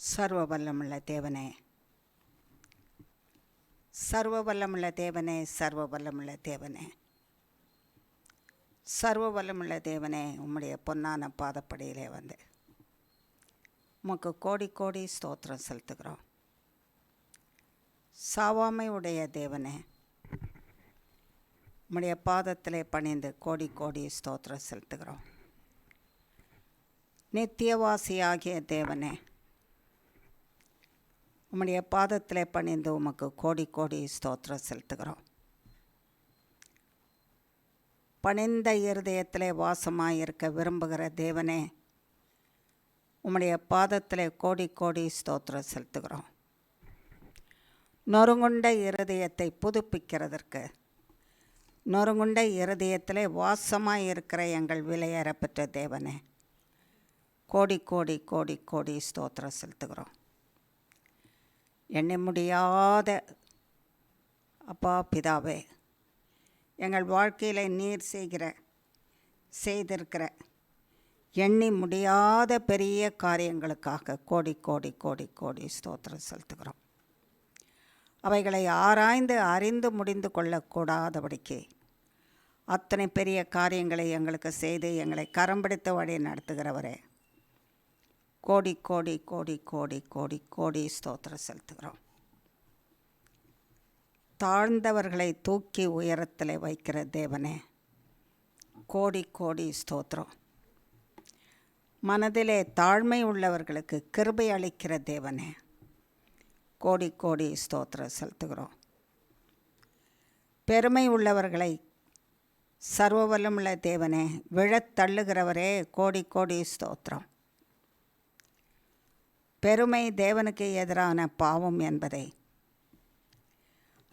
சர்வ வல்லமுள்ள தேவனே, சர்வ வல்லமுள்ள தேவனே, சர்வ வல்லமுள்ள தேவனே, சர்வ வல்லமுள்ள தேவனே, உம்முடைய பொன்னான பாதப்படியிலே வந்து உமக்கு கோடி கோடி ஸ்தோத்திரம் செலுத்துகிறோம். சாவாமை உடைய தேவனே, உம்முடைய பாதத்திலே பணிந்து கோடி கோடி ஸ்தோத்திரம் செலுத்துகிறோம். நித்தியவாசியாகிய தேவனே, உம்முடைய பாதத்திலே பணிந்து உமக்கு கோடி கோடி ஸ்தோத்திரம் செலுத்துகிறோம். பணிந்த இருதயத்திலே வாசமாயிருக்க விரும்புகிற தேவனே, உம்முடைய பாதத்திலே கோடி கோடி ஸ்தோத்திரம் செலுத்துகிறோம். நொறுங்குண்ட இருதயத்தை புதுப்பிக்கிறதற்கு, நொறுங்குண்ட இருதயத்திலே வாசமாயிருக்கிற எங்கள் விலையேறப்பெற்ற தேவனே, கோடி கோடி கோடி கோடி ஸ்தோத்திரம் செலுத்துகிறோம். எண்ண முடியாத அப்பா பிதாவே, எங்கள் வாழ்க்கையில் நீர் செய்திருக்கிற எண்ணி முடியாத பெரிய காரியங்களுக்காக கோடி கோடி கோடி கோடி ஸ்தோத்திரம் செலுத்துகிறோம். அவைகளை ஆராய்ந்து அறிந்து முடிந்து கொள்ளக்கூடாதபடிக்கு அத்தனை பெரிய காரியங்களை எங்களுக்கு செய்து எங்களை கரம்பிடித்த வழி நடத்துகிறவரே, கோடி கோடி கோடி கோடி கோடி கோடி ஸ்தோத்திரம் செலுத்துகிறோம். தாழ்ந்தவர்களை தூக்கி உயரத்தில் வைக்கிற தேவனே, கோடி கோடி ஸ்தோத்திரம். மனதிலே தாழ்மை உள்ளவர்களுக்கு கிருபை அளிக்கிற தேவனே, கோடி கோடி ஸ்தோத்திரம் செலுத்துகிறோம். பெருமை உள்ளவர்களை சர்வ வல்லமுள்ள தேவனே விழத்தள்ளுகிறவரே, கோடி கோடி ஸ்தோத்திரம். பெருமை தேவனுக்கு எதிரான பாவம் என்பதை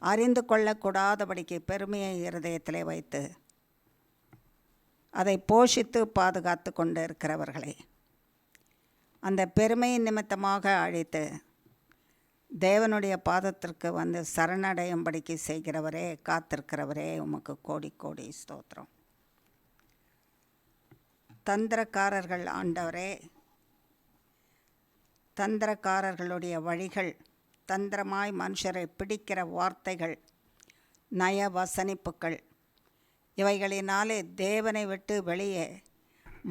அறிந்து கொள்ளக்கூடாதபடிக்கு பெருமையை இருதயத்திலே வைத்து அதை போஷித்து பாதுகாத்து கொண்டு இருக்கிறவர்களை அந்த பெருமையின் நிமித்தமாக அழித்து தேவனுடைய பாதத்திற்கு வந்து சரணடையும்படிக்கு செய்கிறவரே, காத்திருக்கிறவரே, உமக்கு கோடி கோடி ஸ்தோத்திரம். தந்திரக்காரர்கள் ஆண்டவரே, தந்திரக்காரர்களுடைய வழிகள், தந்திரமாய் மனுஷரை பிடிக்கிற வார்த்தைகள், நய வசனிப்புகள், இவைகளினாலே தேவனை விட்டு வெளியே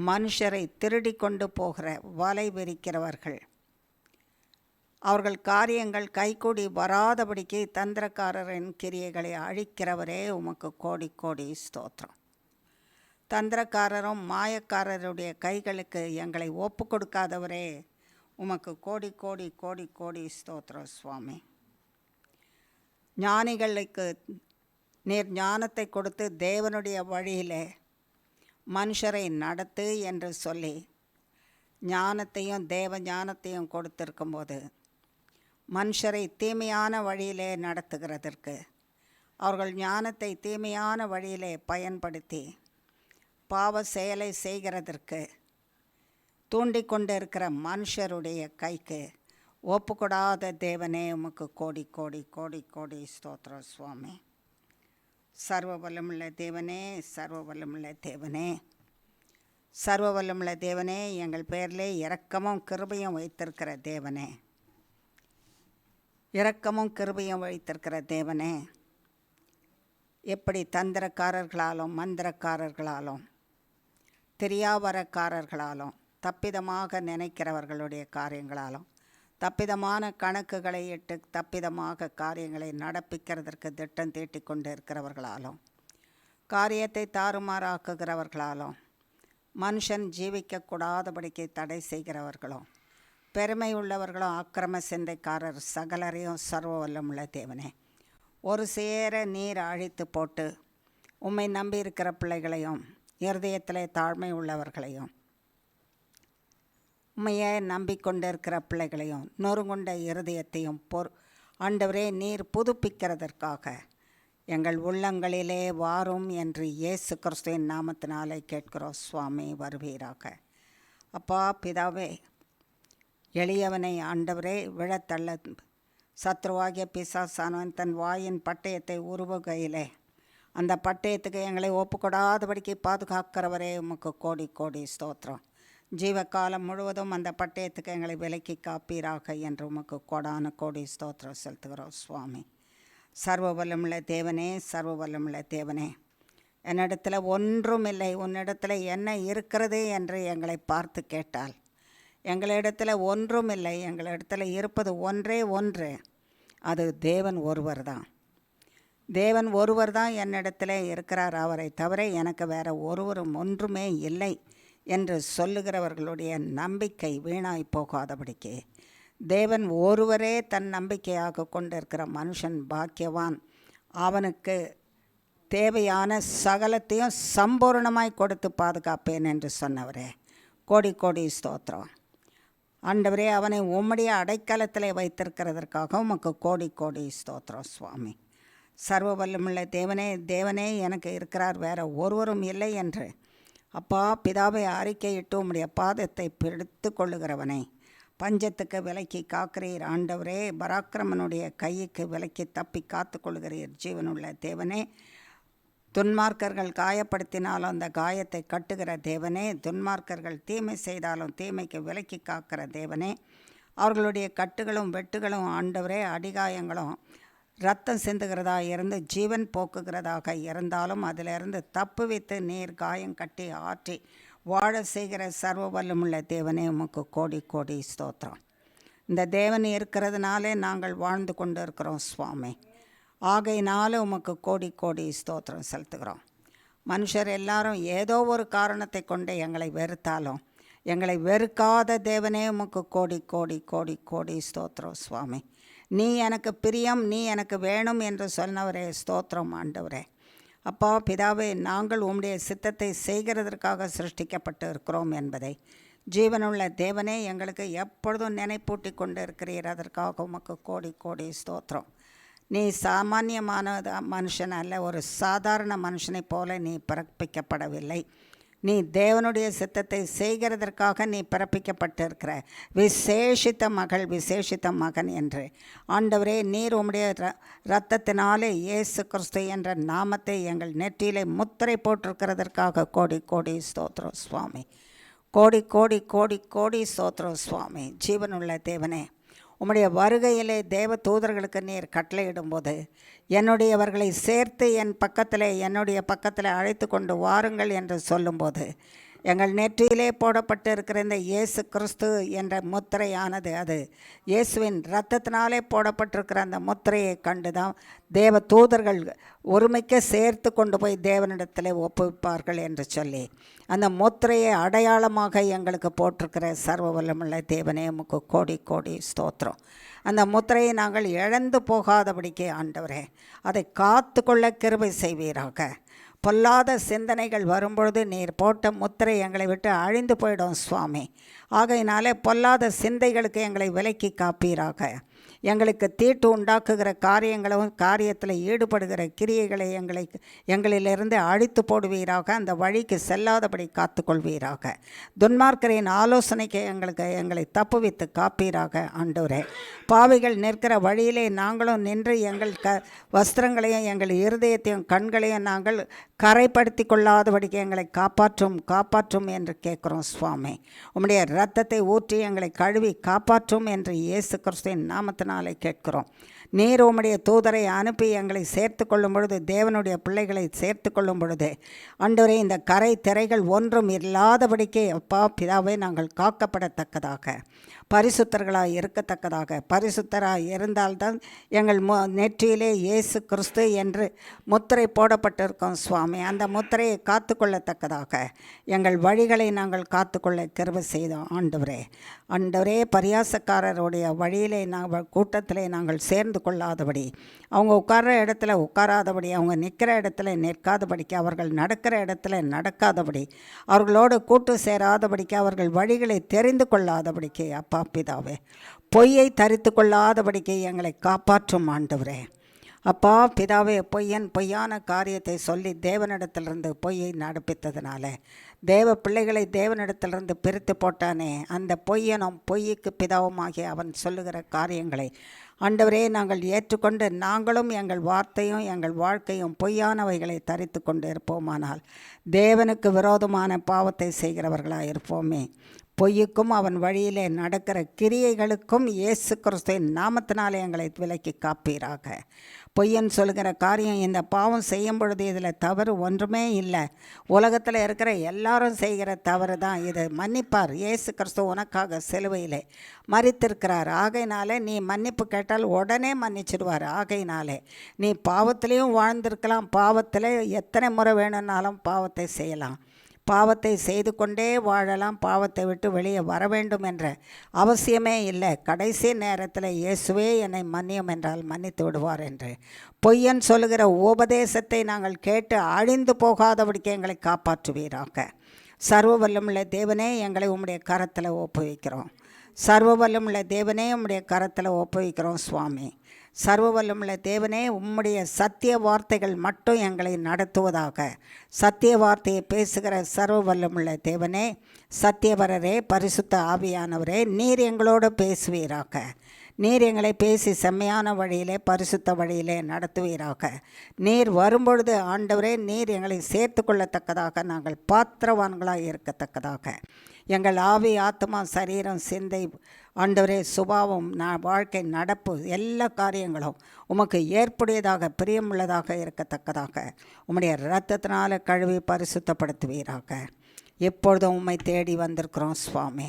மனுஷரை திருடி கொண்டு போகிற வலை விரிக்கிறவர்கள், அவர்கள் காரியங்கள் கைகூடி வராதபடிக்கு தந்திரக்காரரின் கிரியைகளை அழிக்கிறவரே, உமக்கு கோடி கோடி ஸ்தோத்திரம். தந்திரக்காரரும் மாயக்காரருடைய கைகளுக்கு எங்களை ஒப்பு கொடுக்காதவரே, உமக்கு கோடி கோடி கோடி கோடி ஸ்தோத்திரம் சுவாமி. ஞானிகளுக்கு நீர் ஞானத்தை கொடுத்து தேவனுடைய வழியிலே மனுஷரை நடத்து என்று சொல்லி ஞானத்தையும் தேவ ஞானத்தையும் கொடுத்திருக்கும்போது மனுஷரை தீமையான வழியிலே நடத்துகிறதற்கு, அவர்கள் ஞானத்தை தீமையான வழியிலே பயன்படுத்தி பாவ செயலை செய்கிறதற்கு தூண்டிக்கொண்டு இருக்கிற மனுஷருடைய கைக்கு ஒப்புக்கூடாத தேவனே, உமக்கு கோடி கோடி கோடி கோடி ஸ்தோத்திரம் சுவாமி. சர்வ வல்லமுள்ள தேவனே, சர்வ வல்லமுள்ள தேவனே, சர்வ வல்லமுள்ள தேவனே, எங்கள் பேரிலே இரக்கமும் கிருபையும் வைத்திருக்கிற தேவனே, இரக்கமும் கிருபையும் வைத்திருக்கிற தேவனே, எப்படி தந்திரக்காரர்களாலும் மந்திரக்காரர்களாலும் தெரியாவரக்காரர்களாலும் தப்பிதமாக நினைக்கிறவர்களுடைய காரியங்களாலும் தப்பிதமான கணக்குகளை இட்டு தப்பிதமாக காரியங்களை நடப்பிக்கிறதற்கு திட்டம் தீட்டி கொண்டு இருக்கிறவர்களாலும் காரியத்தை தாறுமாறாக்குகிறவர்களாலும் மனுஷன் ஜீவிக்கக்கூடாதபடிக்கு தடை செய்கிறவர்களும் பெருமை உள்ளவர்களும் அக்கிரம சிந்தைக்காரர் சகலரையும் சர்வ வல்லமுள்ள தேவனே, ஒரு சேர நீர் அழித்து போட்டு உம்மை நம்பியிருக்கிற பிள்ளைகளையும் இருதயத்திலே தாழ்மை உள்ளவர்களையும் உண்மையை நம்பிக்கொண்டிருக்கிற பிள்ளைகளையும் நொறுங்குண்ட இருதயத்தையும் ஆண்டவரே நீர் புதுப்பிக்கிறதற்காக எங்கள் உள்ளங்களிலே வாரும் என்று இயேசு கிறிஸ்துவின் நாமத்தினாலே கேட்கிறோம் சுவாமி, வருவீராக. அப்பா பிதாவே, எளியவனை ஆண்டவரே விழத்தள்ள சத்ருவாகிய பிசாசானவன் தன் வாயின் பட்டயத்தை உருவுகையிலே அந்த பட்டயத்துக்கு எங்களை ஒப்புக்கூடாதபடிக்கு பாதுகாக்கிறவரே, உமக்கு கோடி கோடி ஸ்தோத்திரம். ஜீவகாலம் முழுவதும் அந்த பட்டயத்துக்கு எங்களை விலக்கி காப்பீராக என்று உமக்கு கோடான கோடி ஸ்தோத்திரம் செலுத்துகிறோம் சுவாமி. சர்வ வல்லமுள்ள தேவனே, சர்வ வல்லமுள்ள தேவனே, என்னிடத்தில் ஒன்றும் இல்லை, உன்னிடத்தில் என்ன இருக்கிறது என்று எங்களை பார்த்து கேட்டால் எங்களிடத்தில் ஒன்றும் இல்லை. எங்களிடத்தில் இருப்பது ஒன்றே ஒன்று, அது தேவன் ஒருவர் தான். தேவன் ஒருவர் தான் என்னிடத்தில் இருக்கிறார், அவரை தவிர எனக்கு வேறு ஒருவரும் ஒன்றுமே இல்லை என்று சொல்லுகிறவர்களுடைய நம்பிக்கை வீணாய் போகாதபடிக்கு தேவன் ஒருவரே தன் நம்பிக்கையாக கொண்டிருக்கிற மனுஷன் பாக்கியவான். அவனுக்கு தேவையான சகலத்தையும் சம்பூர்ணமாய் கொடுத்து பாதுகாப்பேன் என்று சொன்னவரே, கோடி கோடி ஸ்தோத்திரம். ஆண்டவரே, அவனை உம்முடைய அடைக்கலத்தில் வைத்திருக்கிறதற்காக உமக்கு கோடி கோடி ஸ்தோத்திரம் சுவாமி. சர்வ வல்லமுள்ள தேவனே, தேவனே எனக்கு இருக்கிறார், வேறு ஒருவரும் இல்லை என்று அப்பா பிதாவை அறிக்கையிட்டு உம்முடைய பாதத்தை பிடித்து கொள்ளுகிறவனை பஞ்சத்துக்கு விலக்கி காக்கிறீர். ஆண்டவரே, பராக்கிரமனுடைய கைக்கு விலக்கி தப்பி காத்து கொள்கிறீர். ஜீவனுள்ள தேவனே, துன்மார்க்கர்கள் காயப்படுத்தினாலும் அந்த காயத்தை கட்டுகிற தேவனே, துன்மார்க்கர்கள் தீமை செய்தாலும் தீமைக்கு விலக்கி காக்கிற தேவனே, அவர்களுடைய கட்டுகளும் வெட்டுகளும் ஆண்டவரே, அடிகாயங்களும் இரத்தம் சிந்துகிறதா இருந்து ஜீவன் போக்குகிறதாக இருந்தாலும் அதிலிருந்து தப்புவித்து நீர் காயம் கட்டி ஆற்றி வாழ செய்கிற சர்வ வல்லமுள்ள தேவனே, உமக்கு கோடி கோடி ஸ்தோத்திரம். இந்த தேவன் இருக்கிறதுனாலே நாங்கள் வாழ்ந்து கொண்டு இருக்கிறோம் சுவாமி. ஆகையினால உமக்கு கோடி கோடி ஸ்தோத்திரம் செலுத்துகிறோம். மனுஷர் எல்லாரும் ஏதோ ஒரு காரணத்தை கொண்டு எங்களை வெறுத்தாலும் எங்களை வெறுக்காத தேவனே, உமக்கு கோடி கோடி கோடி கோடி ஸ்தோத்திரம் சுவாமி. நீ எனக்கு பிரியம், நீ எனக்கு வேணும் என்று சொன்னவரே, ஸ்தோத்திரம் ஆண்டவரே. அப்பா பிதாவே, நாங்கள் உம்முடைய சித்தத்தை செய்கிறதற்காக சிருஷ்டிக்கப்பட்டு இருக்கிறோம் என்பதை ஜீவனுள்ள தேவனே எங்களுக்கு எப்பொழுதும் நினைப்பூட்டி கொண்டு இருக்கிறீர். அதற்காக உமக்கு கோடி கோடி ஸ்தோத்திரம். நீ சாமானியமான மனுஷன் அல்ல, ஒரு சாதாரண மனுஷனைப் போல நீ பிறப்பிக்கப்படவில்லை. நீ தேவனுடைய சித்தத்தை செய்கிறதற்காக நீ பிறப்பிக்கப்பட்டிருக்கிற விசேஷித்த மகள், விசேஷித்த மகன் என்று ஆண்டவரே, நீர் உம்முடைய இரத்தத்தினாலே இயேசு கிறிஸ்து என்ற நாமத்தை எங்கள் நெற்றியிலே முத்திரை போட்டிருக்கிறதற்காக கோடி கோடி ஸ்தோத்திரம் சுவாமி. கோடி கோடி கோடி கோடி ஸ்தோத்திரம் சுவாமி. ஜீவனுள்ள தேவனே, உம்முடைய வருகையிலே தேவ தூதர்களுக்கு நீர் கட்டளையிடும்போது என்னுடையவர்களை சேர்த்து என்னுடைய பக்கத்தில் அழைத்து கொண்டு வாருங்கள் என்று சொல்லும்போது எங்கள் நெற்றியிலே போடப்பட்டு இருக்கிற இந்த இயேசு கிறிஸ்து என்ற முத்திரையானது, அது இயேசுவின் இரத்தத்தினாலே போடப்பட்டிருக்கிற அந்த முத்திரையை கண்டு தான் தேவ தூதர்கள் ஒருமைக்க சேர்த்து கொண்டு போய் தேவனிடத்தில் ஒப்புவிப்பார்கள் என்று சொல்லி அந்த முத்திரையை அடையாளமாக எங்களுக்கு போட்டிருக்கிற சர்வ வல்லமுள்ள தேவனே, உமக்கு கோடி கோடி ஸ்தோத்திரம். அந்த முத்திரையை நாங்கள் இழந்து போகாதபடிக்கு ஆண்டவரே, அதை காத்து கொள்ள கிருபை செய்வீராக. பொல்லாத சிந்தனைகள் வரும்பொழுது நீர் போட்ட முத்திரை எங்களை விட்டு அழிந்து போயிடும் சுவாமி. ஆகையினாலே பொல்லாத சிந்தைகளுக்கு எங்களை விலக்கி காப்பீராக. எங்களுக்கு தீட்டு உண்டாக்குகிற காரியத்தில் ஈடுபடுகிற கிரியைகளை எங்களிலிருந்து அழித்து போடுவீராக. அந்த வழிக்கு செல்லாதபடி காத்துக்கொள்வீராக. துன்மார்க்கரின் ஆலோசனைக்கு எங்களை தப்புவித்து காப்பீராக. ஆண்டவரே, பாவிகள் நிற்கிற வழியிலே நாங்களும் நின்று எங்கள் வஸ்திரங்களையும் எங்கள் இருதயத்தையும் கண்களையும் நாங்கள் கரைப்படுத்தி கொள்ளாதபடிக்கு எங்களை காப்பாற்றும் என்று கேட்குறோம் சுவாமி. உம்முடைய இரத்தத்தை ஊற்றி எங்களை கழுவி காப்பாற்றும் என்று இயேசு கிறிஸ்துவின் நாமத்தினாலே கேட்கிறோம். நீர் உம்முடைய தூதரை அனுப்பி எங்களை சேர்த்து கொள்ளும் பொழுது, தேவனுடைய பிள்ளைகளை சேர்த்து கொள்ளும் பொழுது ஆண்டவரே, இந்த கரை திரைகள் ஒன்றும் இல்லாதபடிக்கே அப்பா பிதாவை நாங்கள் காக்கப்படத்தக்கதாக, பரிசுத்தர்களாக இருக்கத்தக்கதாக, பரிசுத்தராக இருந்தால்தான் எங்கள் நெற்றியிலே இயேசு கிறிஸ்து என்று முத்திரை போடப்பட்டிருக்கோம் சுவாமி. அந்த முத்திரையை காத்து கொள்ளத்தக்கதாக எங்கள் வழிகளை நாங்கள் காத்துக்கொள்ள கிருபை செய்தோம். ஆண்டவரே, பரியாசக்காரருடைய வழியிலே கூட்டத்திலே நாங்கள் சேர்ந்து கொள்ளாதபடி, அவங்க உட்கார்ற இடத்துல உட்காராதபடி, அவங்க நிற்கிற இடத்துல நிற்காதபடிக்கு, அவர்கள் நடக்கிற இடத்துல நடக்காதபடி, அவர்களோடு கூட்டு சேராதபடிக்கு, அவர்கள் வழிகளை தெரிந்து கொள்ளாதபடிக்கு அப்பா பிதாவே, பொய்யை தரித்து கொள்ளாதபடிக்கு எங்களை காப்பாற்றும் ஆண்டவரே. அப்பா பிதாவே, பொய்யான காரியத்தை சொல்லி தேவனிடத்திலிருந்து பொய்யை நடப்பித்ததுனால தேவ பிள்ளைகளை தேவனிடத்திலிருந்து பிரித்து போட்டானே, அந்த பொய்யனும் பொய்யுக்கு பிதாவுமாகிய அவன் சொல்லுகிற காரியங்களை ஆண்டவரே, நாங்கள் ஏற்றுக்கொண்டு நாங்களும் எங்கள் வார்த்தையும் எங்கள் வாழ்க்கையும் பொய்யானவைகளை தரித்து கொண்டு இருப்போமானால் தேவனுக்கு விரோதமான பாவத்தை செய்கிறவர்களாக இருப்போமே. பொய்யுக்கும் அவன் வழியிலே நடக்கிற கிரியைகளுக்கும் இயேசு கிறிஸ்துவின் நாமத்தினாலே எங்களை விலக்கி காப்பீராக. பொய்யன் சொல்கிற காரியம், இந்த பாவம் செய்யும் பொழுது இதில் தவறு ஒன்றுமே இல்லை, உலகத்தில் இருக்கிற எல்லாரும் செய்கிற தவறு தான், இது மன்னிப்பார். இயேசு கிறிஸ்து உனக்காக சிலுவையிலே மரித்திருக்கிறார். ஆகையினாலே நீ மன்னிப்பு கேட்டால் உடனே மன்னிச்சிடுவார். ஆகையினாலே நீ பாவத்திலையும் வாழ்ந்திருக்கலாம், பாவத்தில் எத்தனை முறை வேணும்னாலும் பாவத்தை செய்யலாம், பாவத்தை செய்து கொண்டே வாழலாம், பாவத்தை விட்டு வெளியே வர வேண்டும் என்ற அவசியமே இல்லை. கடைசி நேரத்தில் இயேசுவே என்னை மன்னியும் என்றால் மன்னித்து விடுவார் என்று பொய்யன் சொல்லுகிற உபதேசத்தை நாங்கள் கேட்டு அழிந்து போகாதபடிக்கு எங்களை காப்பாற்றுவீராக. சர்வ வல்லமுள்ள தேவனே, எங்களை உம்முடைய கரத்தில் ஒப்புவிக்கிறோம். சர்வ வல்லமுள்ள தேவனே, உம்முடைய கரத்தில் ஒப்புவிக்கிறோம் சுவாமி. சர்வ வல்லமுள்ள தேவனே, உம்முடைய சத்திய வார்த்தைகள் மட்டும் எங்களை நடத்துவதாக. சத்திய வார்த்தையை பேசுகிற சர்வ வல்லமுள்ள தேவனே, சத்தியவரரே, பரிசுத்த ஆவியானவரே, நீர் எங்களோடு பேசுவீராக. நீர் எங்களை பேசி செம்மையான வழியிலே பரிசுத்த வழியிலே நடத்துவீராக. நீர் வரும்பொழுது ஆண்டவரே, நீர் எங்களை சேர்த்து கொள்ளத்தக்கதாக, நாங்கள் பாத்திரவான்களாக இருக்கத்தக்கதாக, எங்கள் ஆவி, ஆத்மா, சரீரம், சிந்தை, ஆண்டவரே, சுபாவம், வாழ்க்கை, நடப்பு, எல்லா காரியங்களும் உமக்கு ஏற்புடையதாக பிரியமுள்ளதாக இருக்கத்தக்கதாக உம்முடைய இரத்தத்தினால கழுவி பரிசுத்தப்படுத்துவீராக. எப்பொழுதும் உம்மை தேடி வந்திருக்கிறோம் சுவாமி.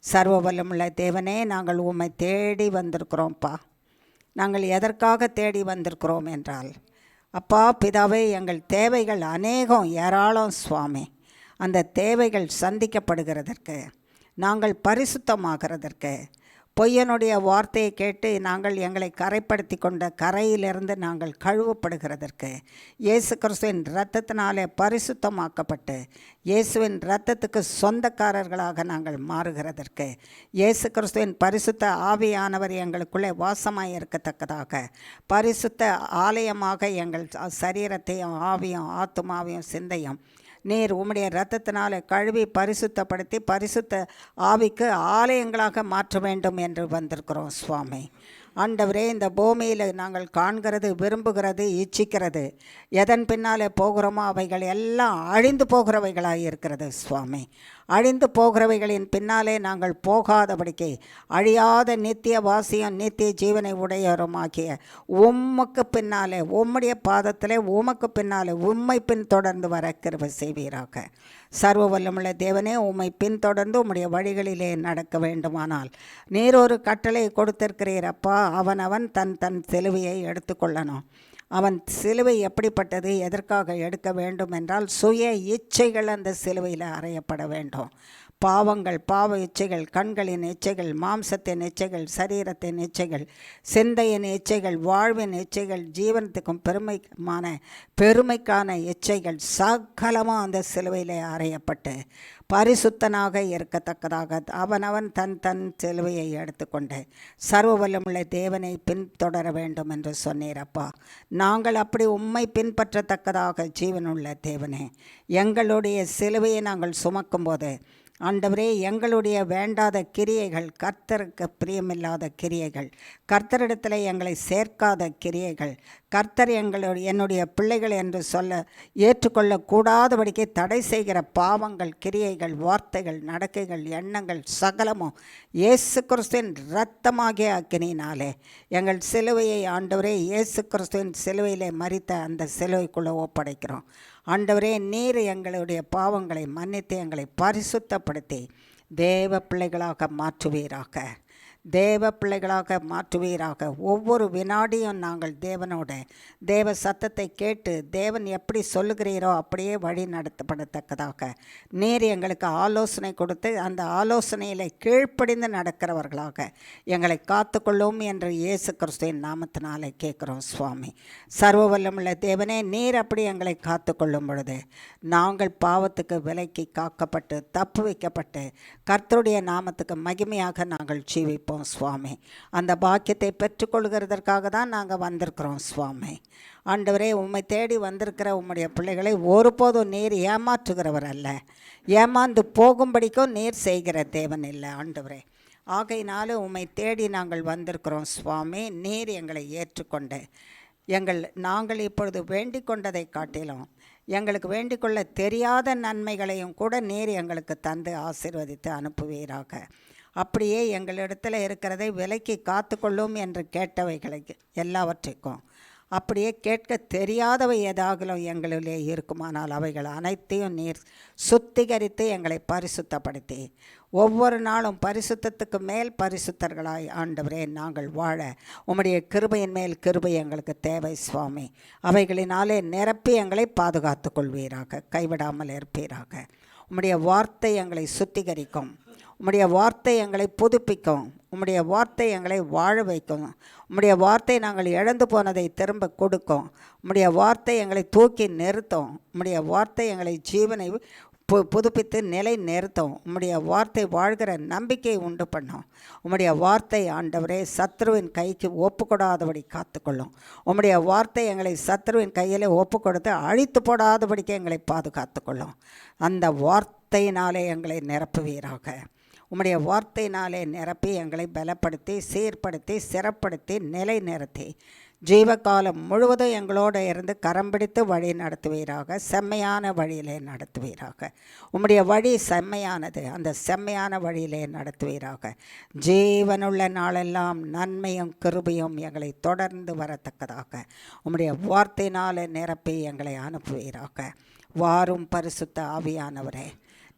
சர்வ வல்லமுள்ள தேவனே, நாங்கள் உம்மை தேடி வந்திருக்கிறோம்ப்பா. நாங்கள் எதற்காக தேடி வந்திருக்கிறோம் என்றால், அப்பா பிதாவே, எங்கள் தேவைகள் அநேகம், ஏராளம் சுவாமி. அந்த தேவைகள் சந்திக்கப்படுகிறதற்கு, நாங்கள் பரிசுத்தமாகிறதற்கு, பொய்யனுடைய வார்த்தையை கேட்டு நாங்கள் எங்களை கரைப்படுத்தி கொண்ட கரையிலிருந்து நாங்கள் கழுவப்படுகிறதற்கு, இயேசு கிறிஸ்துவின் இரத்தத்தினாலே பரிசுத்தமாக்கப்பட்டு இயேசுவின் இரத்தத்துக்கு சொந்தக்காரர்களாக நாங்கள் மாறுகிறதற்கு, இயேசு கிறிஸ்துவின் பரிசுத்த ஆவியானவர் எங்களுக்குள்ளே வாசமாய் இருக்கத்தக்கதாக, பரிசுத்த ஆலயமாக எங்கள் சரீரத்தையும் ஆவியும் ஆத்துமாவையும் சிந்தையும் நீர் உம்முடைய இரத்தத்தினாலே கழுவி பரிசுத்தப்படுத்தி பரிசுத்த ஆவிக்கு ஆலயங்களாக மாற்ற வேண்டும் என்று வந்திருக்கிறோம் சுவாமி. ஆண்டவரே, இந்த பூமியில் நாங்கள் காண்கிறது, விரும்புகிறது, இச்சிக்கிறது, எதன் பின்னாலே போகிறோமோ அவைகள் எல்லாம் அழிந்து போகிறவைகளாக இருக்கிறது சுவாமி. அழிந்து போகிறவைகளின் பின்னாலே நாங்கள் போகாதபடிக்கு அழியாத நித்திய வாசியம், நித்திய ஜீவனை உடையவருமாகிய உமக்கு பின்னாலே, உம்முடைய பாதத்திலே உமக்கு பின்னாலே உம்மை பின் தொடர்ந்து வர கிருபை செய்வீராக. சர்வ வல்லமுள்ள தேவனே, உம்மை பின்தொடர்ந்து உம்முடைய வழிகளிலே நடக்க வேண்டுமானால் நீர் ஒரு கட்டளை கொடுத்திருக்கிறீர் அப்பா. அவன் தன் சிலுவையை எடுத்துக்கொள்ளணும். அவன் சிலுவை எப்படிப்பட்டது, எதற்காக எடுக்க வேண்டும் என்றால், சுய இச்சைகள் அந்த சிலுவையில் அறையப்பட வேண்டும். பாவங்கள், பாவ இச்சைகள், கண்களின் இச்சைகள், மாம்சத்தின் இச்சைகள், சரீரத்தின் இச்சைகள், சிந்தையின் இச்சைகள், வாழ்வின் இச்சைகள், ஜீவனத்துக்கும் பெருமைக்கான இச்சைகள் சகலமும் அந்த சிலுவையில் அறையப்பட்டு பரிசுத்தனாக இருக்கத்தக்கதாக அவன் தன் சிலுவையை எடுத்துக்கொண்டு சர்வ வல்லமுள்ள தேவனை பின்தொடர வேண்டும் என்று சொன்னீரப்பா. நாங்கள் அப்படி உம்மை பின்பற்றத்தக்கதாக ஜீவனுள்ள தேவனே, எங்களுடைய சிலுவையை நாங்கள் சுமக்கும்போது ஆண்டவரே, எங்களுடைய வேண்டாத கிரியைகள், கர்த்தருக்கு பிரியமில்லாத கிரியைகள், கர்த்தரிடத்தில் எங்களை சேர்க்காத கிரியைகள், கர்த்தர் என்னுடைய பிள்ளைகள் என்று சொல்ல ஏற்றுக்கொள்ளக்கூடாதபடிக்கு தடை செய்கிற பாவங்கள், கிரியைகள், வார்த்தைகள், நடக்கைகள், எண்ணங்கள் சகலமும் இயேசு கிறிஸ்துவின் இரத்தமாகிய அக்கினியினாலே எங்கள் சிலுவையை ஆண்டவரே, இயேசு கிறிஸ்துவின் சிலுவையிலே மரித்த அந்த சிலுவைக்குள்ளே ஒப்படைக்கிறோம். ஆண்டவரே, நீர் எங்களுடைய பாவங்களை மன்னித்து எங்களை பரிசுத்தப்படுத்தி தேவ பிள்ளைகளாக மாற்றுவீராக. தேவ பிள்ளைகளாக மாற்றுவீராக. ஒவ்வொரு வினாடியும் நாங்கள் தேவனோட தேவ சத்தத்தை கேட்டு தேவன் எப்படி சொல்லுகிறீரோ அப்படியே வழி நடத்தப்படத்தக்கதாக நீர் எங்களுக்கு ஆலோசனை கொடுத்து அந்த ஆலோசனையில் கீழ்ப்படிந்து நடக்கிறவர்களாக எங்களை காத்துக்கொள்ளும் என்று இயேசு கிறிஸ்துவின் நாமத்தினாலே கேட்குறோம் சுவாமி. சர்வ வல்லமுள்ள தேவனே, நீர் அப்படி எங்களை காத்துக்கொள்ளும் பொழுது நாங்கள் பாவத்துக்கு விலக்கி காக்கப்பட்டு தப்பு வைக்கப்பட்டு கர்த்தருடைய நாமத்துக்கு மகிமையாக நாங்கள் ஜீவிப்போம் சுவாமி. அந்த பாக்கியத்தை பெற்றுக்கொள்கிறதற்காக தான் நாங்கள் வந்திருக்கிறோம் சுவாமி. ஆண்டவரே, உம்மை தேடி வந்திருக்கிற உம்முடைய பிள்ளைகளை ஒருபோதும் நீர் ஏமாற்றுகிறவர் அல்ல, ஏமாந்து போகும்படிக்கும் நீர் செய்கிற தேவன் இல்லை ஆண்டவரே. ஆகையினால உம்மை தேடி நாங்கள் வந்திருக்கிறோம் சுவாமி. நீர் எங்களை ஏற்றுக்கொண்டு நாங்கள் இப்பொழுது வேண்டிக் கொண்டதை காட்டிலும் எங்களுக்கு வேண்டிக்கொள்ள தெரியாத நன்மைகளையும் கூட நீர் எங்களுக்கு தந்து ஆசீர்வதித்து அனுப்புவீராக. அப்படியே எங்களிடத்தில் இருக்கிறதை விலைக்கு காத்துக்கொள்ளும் என்று கேட்டவைகளை எல்லாவற்றிற்கும் அப்படியே கேட்க தெரியாதவை ஏதாகலும் எங்களிலே இருக்குமானால் அவைகள் அனைத்தையும் நீர் சுத்திகரித்து எங்களை பரிசுத்தப்படுத்தி ஒவ்வொரு நாளும் பரிசுத்தத்துக்கு மேல் பரிசுத்தர்களாய் ஆண்டவரே நாங்கள் வாழ உம்முடைய கிருபையின் மேல் கிருபை எங்களுக்கு தேவை சுவாமி. அவைகளினாலே நிரப்பி எங்களை பாதுகாத்து கொள்வீராக, கைவிடாமல் இருப்பீராக. உம்முடைய வார்த்தை எங்களை சுத்திகரிக்கும், உம்முடைய வார்த்தை எங்களை புதுப்பிக்கும், உம்முடைய வார்த்தை எங்களை வாழ வைக்கும், உம்முடைய வார்த்தை நாங்கள் இழந்து போனதை திரும்ப கொடுக்கும், உம்முடைய வார்த்தை எங்களை தூக்கி நிறுத்தும், உம்முடைய வார்த்தை எங்களை ஜீவனை புதுப்பித்து நிலை நிறுத்தும், உம்முடைய வார்த்தை வாழ்கிற நம்பிக்கையை உண்டு பண்ணும். உம்முடைய வார்த்தை ஆண்டவரே சத்ருவின் கைக்கு ஒப்புக்கொடாதபடி காத்துக்கொள்ளும். உம்முடைய வார்த்தை எங்களை சத்ருவின் கையில் ஒப்பு கொடுத்து அழித்து போடாதபடிக்கு எங்களை பாதுகாத்துக்கொள்ளும். அந்த வார்த்தையினாலே எங்களை நிரப்புவீராக. உம்முடைய வார்த்தையினாலே நிரப்பி எங்களை பலப்படுத்தி சீர்படுத்தி சிறப்படுத்தி நிலை நிறுத்தி ஜீவகாலம் முழுவதும் எங்களோடு இருந்து கரம் பிடித்து வழி நடத்துவீராக, செம்மையான வழியிலே நடத்துவீராக. உம்முடைய வழி செம்மையானது, அந்த செம்மையான வழியிலே நடத்துவீராக. ஜீவனுள்ள நாளெல்லாம் நன்மையும் கிருபையும் எங்களை தொடர்ந்து வரத்தக்கதாக உம்முடைய வார்த்தையினால் நிரப்பி எங்களை அனுப்புவீராக. வாரும் பரிசுத்த ஆவியானவரே,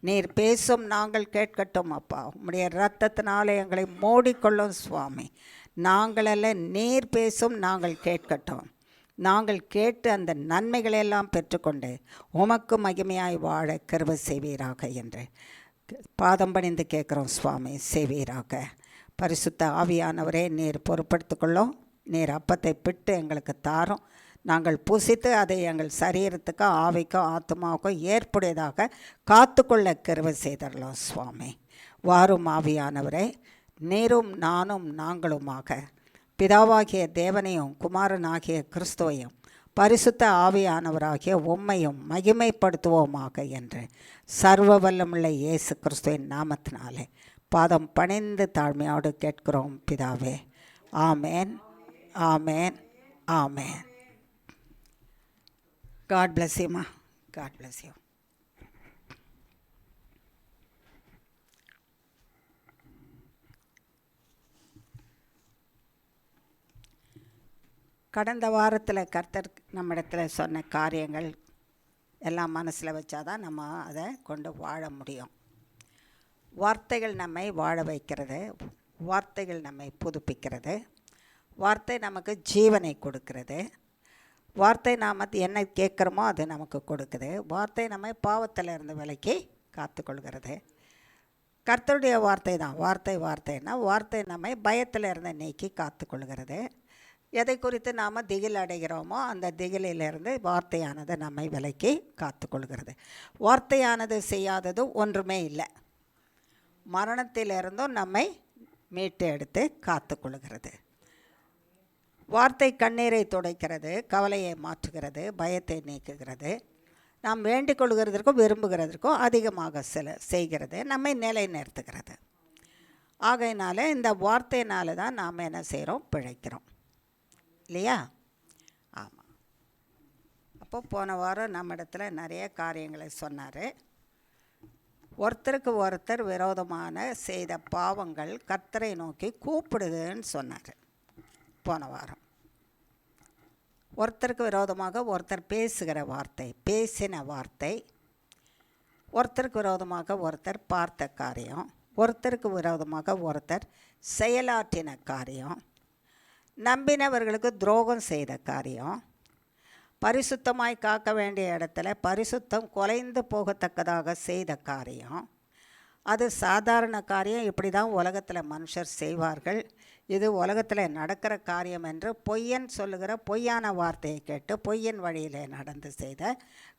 நீர் பேசும் நாங்கள் கேட்கட்டும் அப்பா. உம்முடைய இரத்தத்தினாலே எங்களை மூடிக்கொள்ளும் சுவாமி. நாங்களல்ல, நீர் பேசும் நாங்கள் கேட்கட்டும். நாங்கள் கேட்டு அந்த நன்மைகளெல்லாம் பெற்றுக்கொண்டு உமக்கு மகிமையாய் வாழ கிருபை செய்வீராக என்று பாதம் பணிந்து கேட்குறோம் சுவாமி. செய்வீராக. பரிசுத்த ஆவியானவரே நீர் பொறுப்படுத்திக்கொள்ளும். நீர் அப்பத்தை பிட்டு எங்களுக்கு தாரும். நாங்கள் புசித்து அதை எங்கள் சரீரத்துக்கும் ஆவிக்கும் ஆத்மாவுக்கும் ஏற்புடையதாக காத்துக்கொள்ள கிருபை செய்தரலாம் சுவாமி. வாரும் ஆவியானவரே, நீரும் நானும் நாங்களுமாக பிதாவாகிய தேவனையும் குமாரனாகிய கிறிஸ்துவையும் பரிசுத்த ஆவியானவராகிய உம்மையும் மகிமைப்படுத்துவோமாக என்று சர்வ வல்லமுள்ள இயேசு கிறிஸ்துவின் நாமத்தினாலே பாதம் பணிந்து தாழ்மையோடு கேட்கிறோம் பிதாவே. ஆமேன், ஆமேன், ஆமேன். God bless you, ma. God bless you. கடந்த வாரத்தில் கர்த்தர் நம்மிடத்தில் சொன்ன காரியங்கள் எல்லாம் மனசில் வச்சாதான் நம்ம அதை கொண்டு வாழ முடியும். வார்த்தைகள் நம்மை வாழ வைக்கிறது, வார்த்தைகள் நம்மை புதுப்பிக்கிறது, வார்த்தை நமக்கு ஜீவனை கொடுக்கிறது, வார்த்தை நாம் என்ன கேட்குறோமோ அது நமக்கு கொடுக்குது, வார்த்தை நம்மை பாவத்தில் இருந்து விலக்கி காத்துக்கொள்கிறது. கர்த்தருடைய வார்த்தை தான் வார்த்தைன்னா வார்த்தை நம்மை பயத்தில் இருந்து நீக்கி காத்துக்கொள்கிறது. எதை குறித்து நாம் திகில் அடைகிறோமோ அந்த திகிலிலிருந்து வார்த்தையானது நம்மை விலக்கி காத்துக்கொள்கிறது. வார்த்தையானது செய்யாதது ஒன்றுமே இல்லை. மரணத்திலிருந்தும் நம்மை மீட்டு எடுத்து காத்துக்கொள்கிறது. வார்த்தை கண்ணீரை துடைக்கிறது, கவலையை மாற்றுகிறது, பயத்தை நீக்குகிறது, நாம் வேண்டிக் கொள்கிறதற்கும் விரும்புகிறதற்கும் அதிகமாக செய்கிறது, நம்மை நிலை நிறுத்துகிறது. ஆகையினால இந்த வார்த்தையினால தான் நாம் என்ன செய்கிறோம், பிழைக்கிறோம் இல்லையா? ஆமாம். அப்போ போன வாரம் நம்ம இடத்துல நிறைய காரியங்களை சொன்னார். ஒருத்தருக்கு ஒருத்தர் விரோதமான செய்த பாவங்கள் கர்த்தரை நோக்கி கூப்பிடுதுன்னு சொன்னார் போன வாரம். ஒருத்தருக்கு விரோதமாக ஒருத்தர் பேசுகிற வார்த்தை, பேசின வார்த்தை, ஒருத்தருக்கு விரோதமாக ஒருத்தர் பார்த்த காரியம், ஒருத்தருக்கு விரோதமாக ஒருத்தர் செயலாற்றின காரியம், நம்பினவர்களுக்கு துரோகம் செய்த காரியம், பரிசுத்தமாய் காக்க வேண்டிய இடத்துல பரிசுத்தம் குலைந்து போகத்தக்கதாக செய்த காரியம். அது சாதாரண காரியம், இப்படி தான் உலகத்தில் மனுஷர் செய்வார்கள், இது உலகத்தில் நடக்கிற காரியம் என்று பொய்யன் சொல்லுகிற பொய்யான வார்த்தையை கேட்டு பொய்யன் வழியில் நடந்து செய்த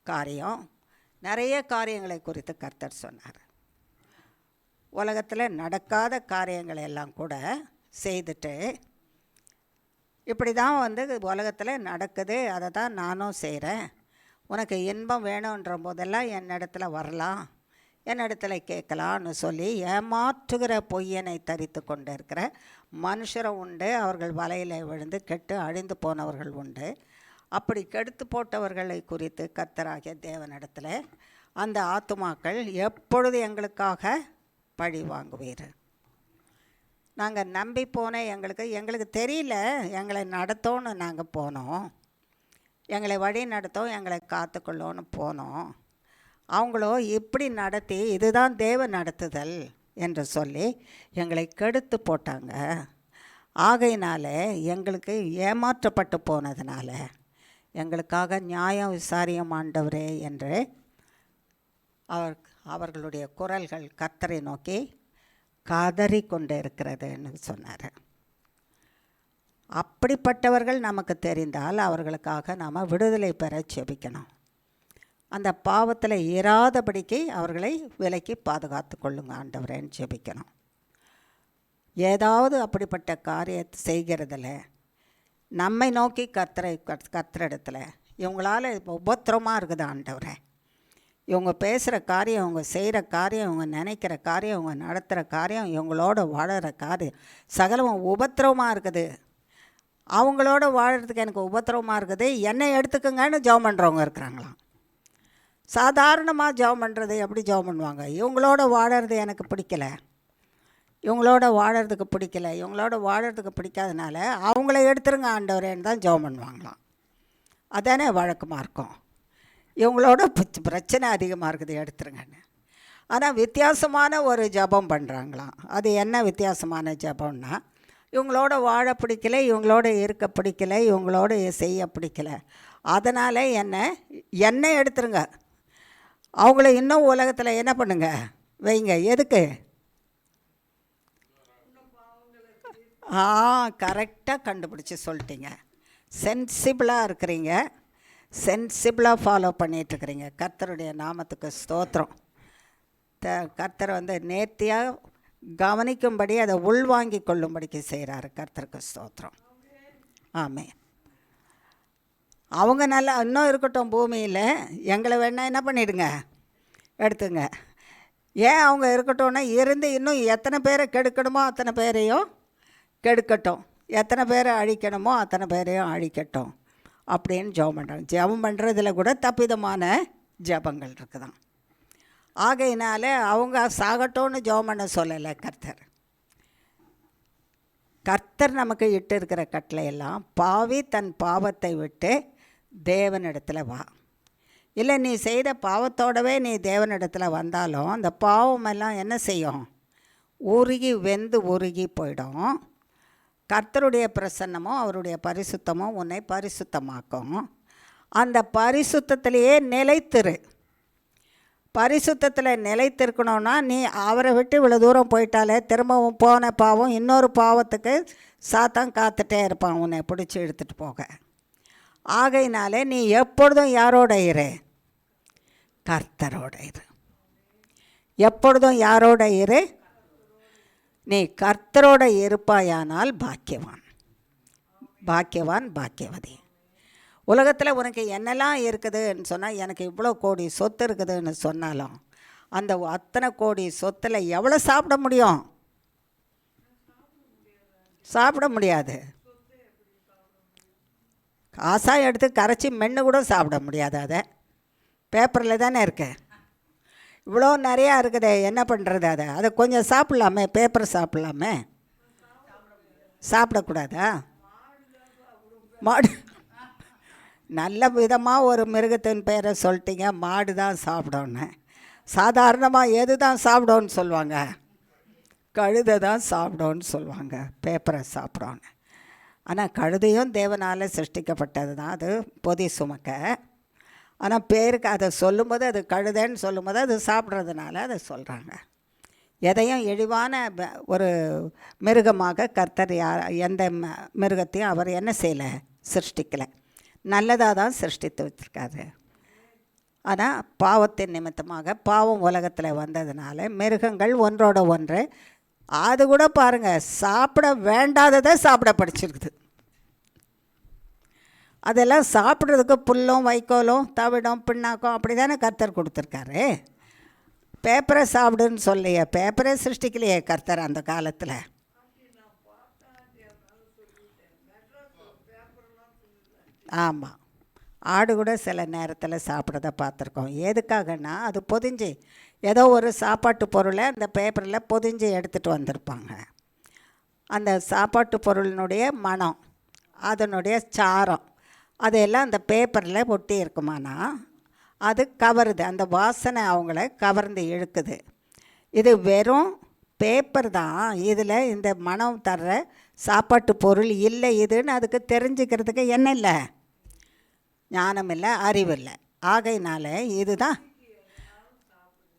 காரியம். நிறைய காரியங்களை குறித்து கர்த்தர் சொன்னார். உலகத்தில் நடக்காத காரியங்களை எல்லாம் கூட செய்துட்டு இப்படி தான் உலகத்தில் நடக்குது, அதை தான் நானும் செய்கிறேன், உனக்கு இன்பம் வேணுன்ற போதெல்லாம் என்னிடத்துல வரலாம் என்னிடத்தில் கேட்கலான்னு சொல்லி ஏமாற்றுகிற பொய்யனை தரித்து கொண்டு இருக்கிற மனுஷரும் உண்டு. அவர்கள் வலையில் விழுந்து கெட்டு அழிந்து போனவர்கள் உண்டு. அப்படி கெடுத்து போட்டவர்களை குறித்து கர்த்தராகிய தேவனிடத்தில் அந்த ஆத்துமாக்கள் எப்பொழுது எங்களுக்காக பழி வாங்குவீர்? நாங்கள் நம்பி போன எங்களுக்கு தெரியல, எங்களை நடத்தோன்னு நாங்கள் போனோம், எங்களை வழி நடத்தோம், எங்களை காத்துக்கொள்ளோன்னு போனோம். அவங்களோ இப்படி நடத்தி இதுதான் தேவ நடத்துதல் என்று சொல்லி எங்களை கெடுத்து போட்டாங்க. ஆகையினால எங்களுக்கு ஏமாற்றப்பட்டு போனதுனால எங்களுக்காக நியாயம் விசாரியம் ஆண்டவரே என்று அவர்களுடைய குரல்கள் கர்த்தரை நோக்கி கதறி கொண்டு இருக்கிறதுன்னு சொன்னார். அப்படிப்பட்டவர்கள் நமக்கு தெரிந்தால் அவர்களுக்காக நாம் விடுதலை பெற செபிக்கணும். அந்த பாவத்தில் இராதபடிக்கு அவர்களை விலக்கி பாதுகாத்து கொள்ளுங்க ஆண்டவரேன்னு ஜெபிக்கணும். ஏதாவது அப்படிப்பட்ட காரியத்தை செய்கிறதில் நம்மை நோக்கி கர்த்தரிடத்தில் இவங்களால் உபத்திரமாக இருக்குது ஆண்டவரே, இவங்க பேசுகிற காரியம், இவங்க செய்கிற காரியம், இவங்க நினைக்கிற காரியம், இவங்க நடத்துகிற காரியம், இவங்களோட வாழற காரியம் சகலமும் உபத்திரவமாக இருக்குது, அவங்களோட வாழறதுக்கு எனக்கு உபத்திரவமாக இருக்குது, என்னை எடுத்துக்கங்கன்னு ஜெபம் பண்ணுறவங்க இருக்கிறாங்களாம். சாதாரணமாக ஜெபம் பண்ணுறது எப்படி ஜெபம் பண்ணுவாங்க? இவங்களோட வாழறது எனக்கு பிடிக்கலை, இவங்களோட வாழறதுக்கு பிடிக்கலை, இவங்களோட வாழறதுக்கு பிடிக்காதனால அவங்கள எடுத்துருங்க ஆண்டவரேன்னு தான் ஜெபம் பண்ணுவாங்களாம். அதானே வழக்கமாக இருக்கும். இவங்களோட பிரச்சனை அதிகமாக இருக்குது, எடுத்துருங்கன்னு. ஆனால் வித்தியாசமான ஒரு ஜெபம் பண்ணுறாங்களாம். அது என்ன வித்தியாசமான ஜெபம்னா, இவங்களோட வாழ பிடிக்கலை, இவங்களோட இருக்க பிடிக்கலை, இவங்களோட செய்ய பிடிக்கலை, அதனால் என்னை எடுத்துருங்க, அவங்கள இன்னும் உலகத்தில் என்ன பண்ணுங்க வைங்க. எதுக்கு? கரெக்டாக கண்டுபிடிச்சி சொல்லிட்டீங்க. சென்சிபிளாக இருக்கிறீங்க, சென்சிபிளாக ஃபாலோ பண்ணிகிட்ருக்கிறீங்க. கர்த்தருடைய நாமத்துக்கு ஸ்தோத்திரம். கர்த்தர் நேர்த்தியாக கவனிக்கும்படி அதை உள்வாங்கி கொள்ளும்படிக்கு செய்கிறாரு. கர்த்தருக்கு ஸ்தோத்திரம். ஆமென். அவங்க நல்லா இன்னும் இருக்கட்டும் பூமியில், எங்களை வேணால் என்ன பண்ணிவிடுங்க, எடுத்துங்க. ஏன் அவங்க இருக்கட்டும்னா, இருந்து இன்னும் எத்தனை பேரை கெடுக்கணுமோ அத்தனை பேரையும் கெடுக்கட்டும், எத்தனை பேரை அழிக்கணுமோ அத்தனை பேரையும் அழிக்கட்டும் அப்படின்னு ஜெபம் பண்ணுறாங்க. ஜெபம் பண்ணுறதுல கூட தப்பிதமான ஜெபங்கள் இருக்குதான். ஆகையினால அவங்க சாகட்டோன்னு ஜெபம் பண்ண சொல்லலை கர்த்தர். கர்த்தர் நமக்கு இட்டு இருக்கிற கட்டளையெல்லாம், பாவி தன் பாவத்தை விட்டு தேவனிடத்தில் வா. இல்லை நீ செய்த பாவத்தோடவே நீ தேவனிடத்தில் வந்தாலும் அந்த பாவமெல்லாம் என்ன செய்யும்? உருகி வெந்து உருகி போயிடும். கர்த்தருடைய பிரசன்னமும் அவருடைய பரிசுத்தமும் உன்னை பரிசுத்தமாக்கும். அந்த பரிசுத்தத்திலேயே நிலைத்திரு. பரிசுத்தத்தில் நிலைத்திருக்கணும்னா நீ அவரை விட்டு இவ்வளோ தூரம் போயிட்டாலே திரும்பவும் போன பாவம் இன்னொரு பாவத்துக்கு சாத்தான் காத்துட்டே இருப்பான் உன்னை பிடிச்சி எடுத்துகிட்டு போக. ஆகையினாலே நீ எப்பொழுதும் யாரோட இரு? கர்த்தரோட இரு. எப்பொழுதும் யாரோட இரு? நீ கர்த்தரோட இருப்பாயானால் பாக்கியவான், பாக்கியவான், பாக்கியவதி. உலகத்தில் உனக்கு என்னெல்லாம் இருக்குதுன்னு சொன்னால், எனக்கு இவ்வளோ கோடி சொத்து இருக்குதுன்னு சொன்னாலும் அந்த அத்தனை கோடி சொத்தில் எவ்வளோ சாப்பிட முடியும்? சாப்பிட முடியாது. காசாக எடுத்து கரைச்சி மென்று கூட சாப்பிட முடியாது. அதை பேப்பரில் தானே இருக்கு. இவ்வளோ நிறையா இருக்குது, என்ன பண்ணுறது? அதை கொஞ்சம் சாப்பிட்லாமே, பேப்பர் சாப்பிட்லாமே. சாப்பிடக்கூடாதா? மாடு நல்ல விதமாக ஒரு மிருகத்தின் பேரை சொல்லிட்டீங்க, மாடு தான் சாப்பிடோன்னு. சாதாரணமாக எது தான் சாப்பிடோன்னு சொல்லுவாங்க? கழுதை தான் சாப்பிடோன்னு சொல்லுவாங்க, பேப்பரை சாப்பிடோன்னு. ஆனால் கழுதையும் தேவனால் சிருஷ்டிக்கப்பட்டது தான், அது பொதி சுமக்க. ஆனால் பேருக்கு அதை சொல்லும்போது, அது கழுதைன்னு சொல்லும்போது அது சாப்பிட்றதுனால அதை சொல்கிறாங்க. எதையும் இழிவான ஒரு மிருகமாக கர்த்தர் எந்த மிருகத்தையும் அவர் என்ன செய்யலை, சிருஷ்டிக்கலை. நல்லதாக தான் சிருஷ்டித்து வச்சுருக்காரு. ஆனால் பாவத்தின் நிமித்தமாக பாவம் உலகத்தில் வந்ததுனால மிருகங்கள் ஒன்றோட ஒன்று, அது கூட பாருங்கள், சாப்பிட வேண்டாததை சாப்பிட படிச்சிருக்குது. அதெல்லாம் சாப்பிட்றதுக்கு புல்லும் வைக்கோலும் தவிடும் பின்னாக்கும் அப்படி தானே கர்த்தர் கொடுத்துருக்காரு. பேப்பரை சாப்பிடுன்னு சொல்லையே, பேப்பரே சிருஷ்டிக்கலையே கர்த்தர் அந்த காலத்தில். ஆமாம், ஆடு கூட சில நேரத்தில் சாப்பிட்றத பார்த்துருக்கோம். எதுக்காகன்னா அது பொதிஞ்சு ஏதோ ஒரு சாப்பாட்டு பொருளை அந்த பேப்பரில் பொதிஞ்சு எடுத்துகிட்டு வந்திருப்பாங்க. அந்த சாப்பாட்டு பொருளினுடைய மனம், அதனுடைய சாரம், அதையெல்லாம் அந்த பேப்பரில் ஒட்டி இருக்குமானா அது கவருது, அந்த வாசனை அவங்கள கவர்ந்து இழுக்குது. இது வெறும் பேப்பர் தான், இதில் இந்த மனம் தர்ற சாப்பாட்டு பொருள் இல்லை. இதுன்னு அதுக்கு தெரிஞ்சுக்கிறதுக்கு என்ன இல்லை, ஞானம் இல்லை, அறிவு இல்லை. ஆகையினால இதுதான்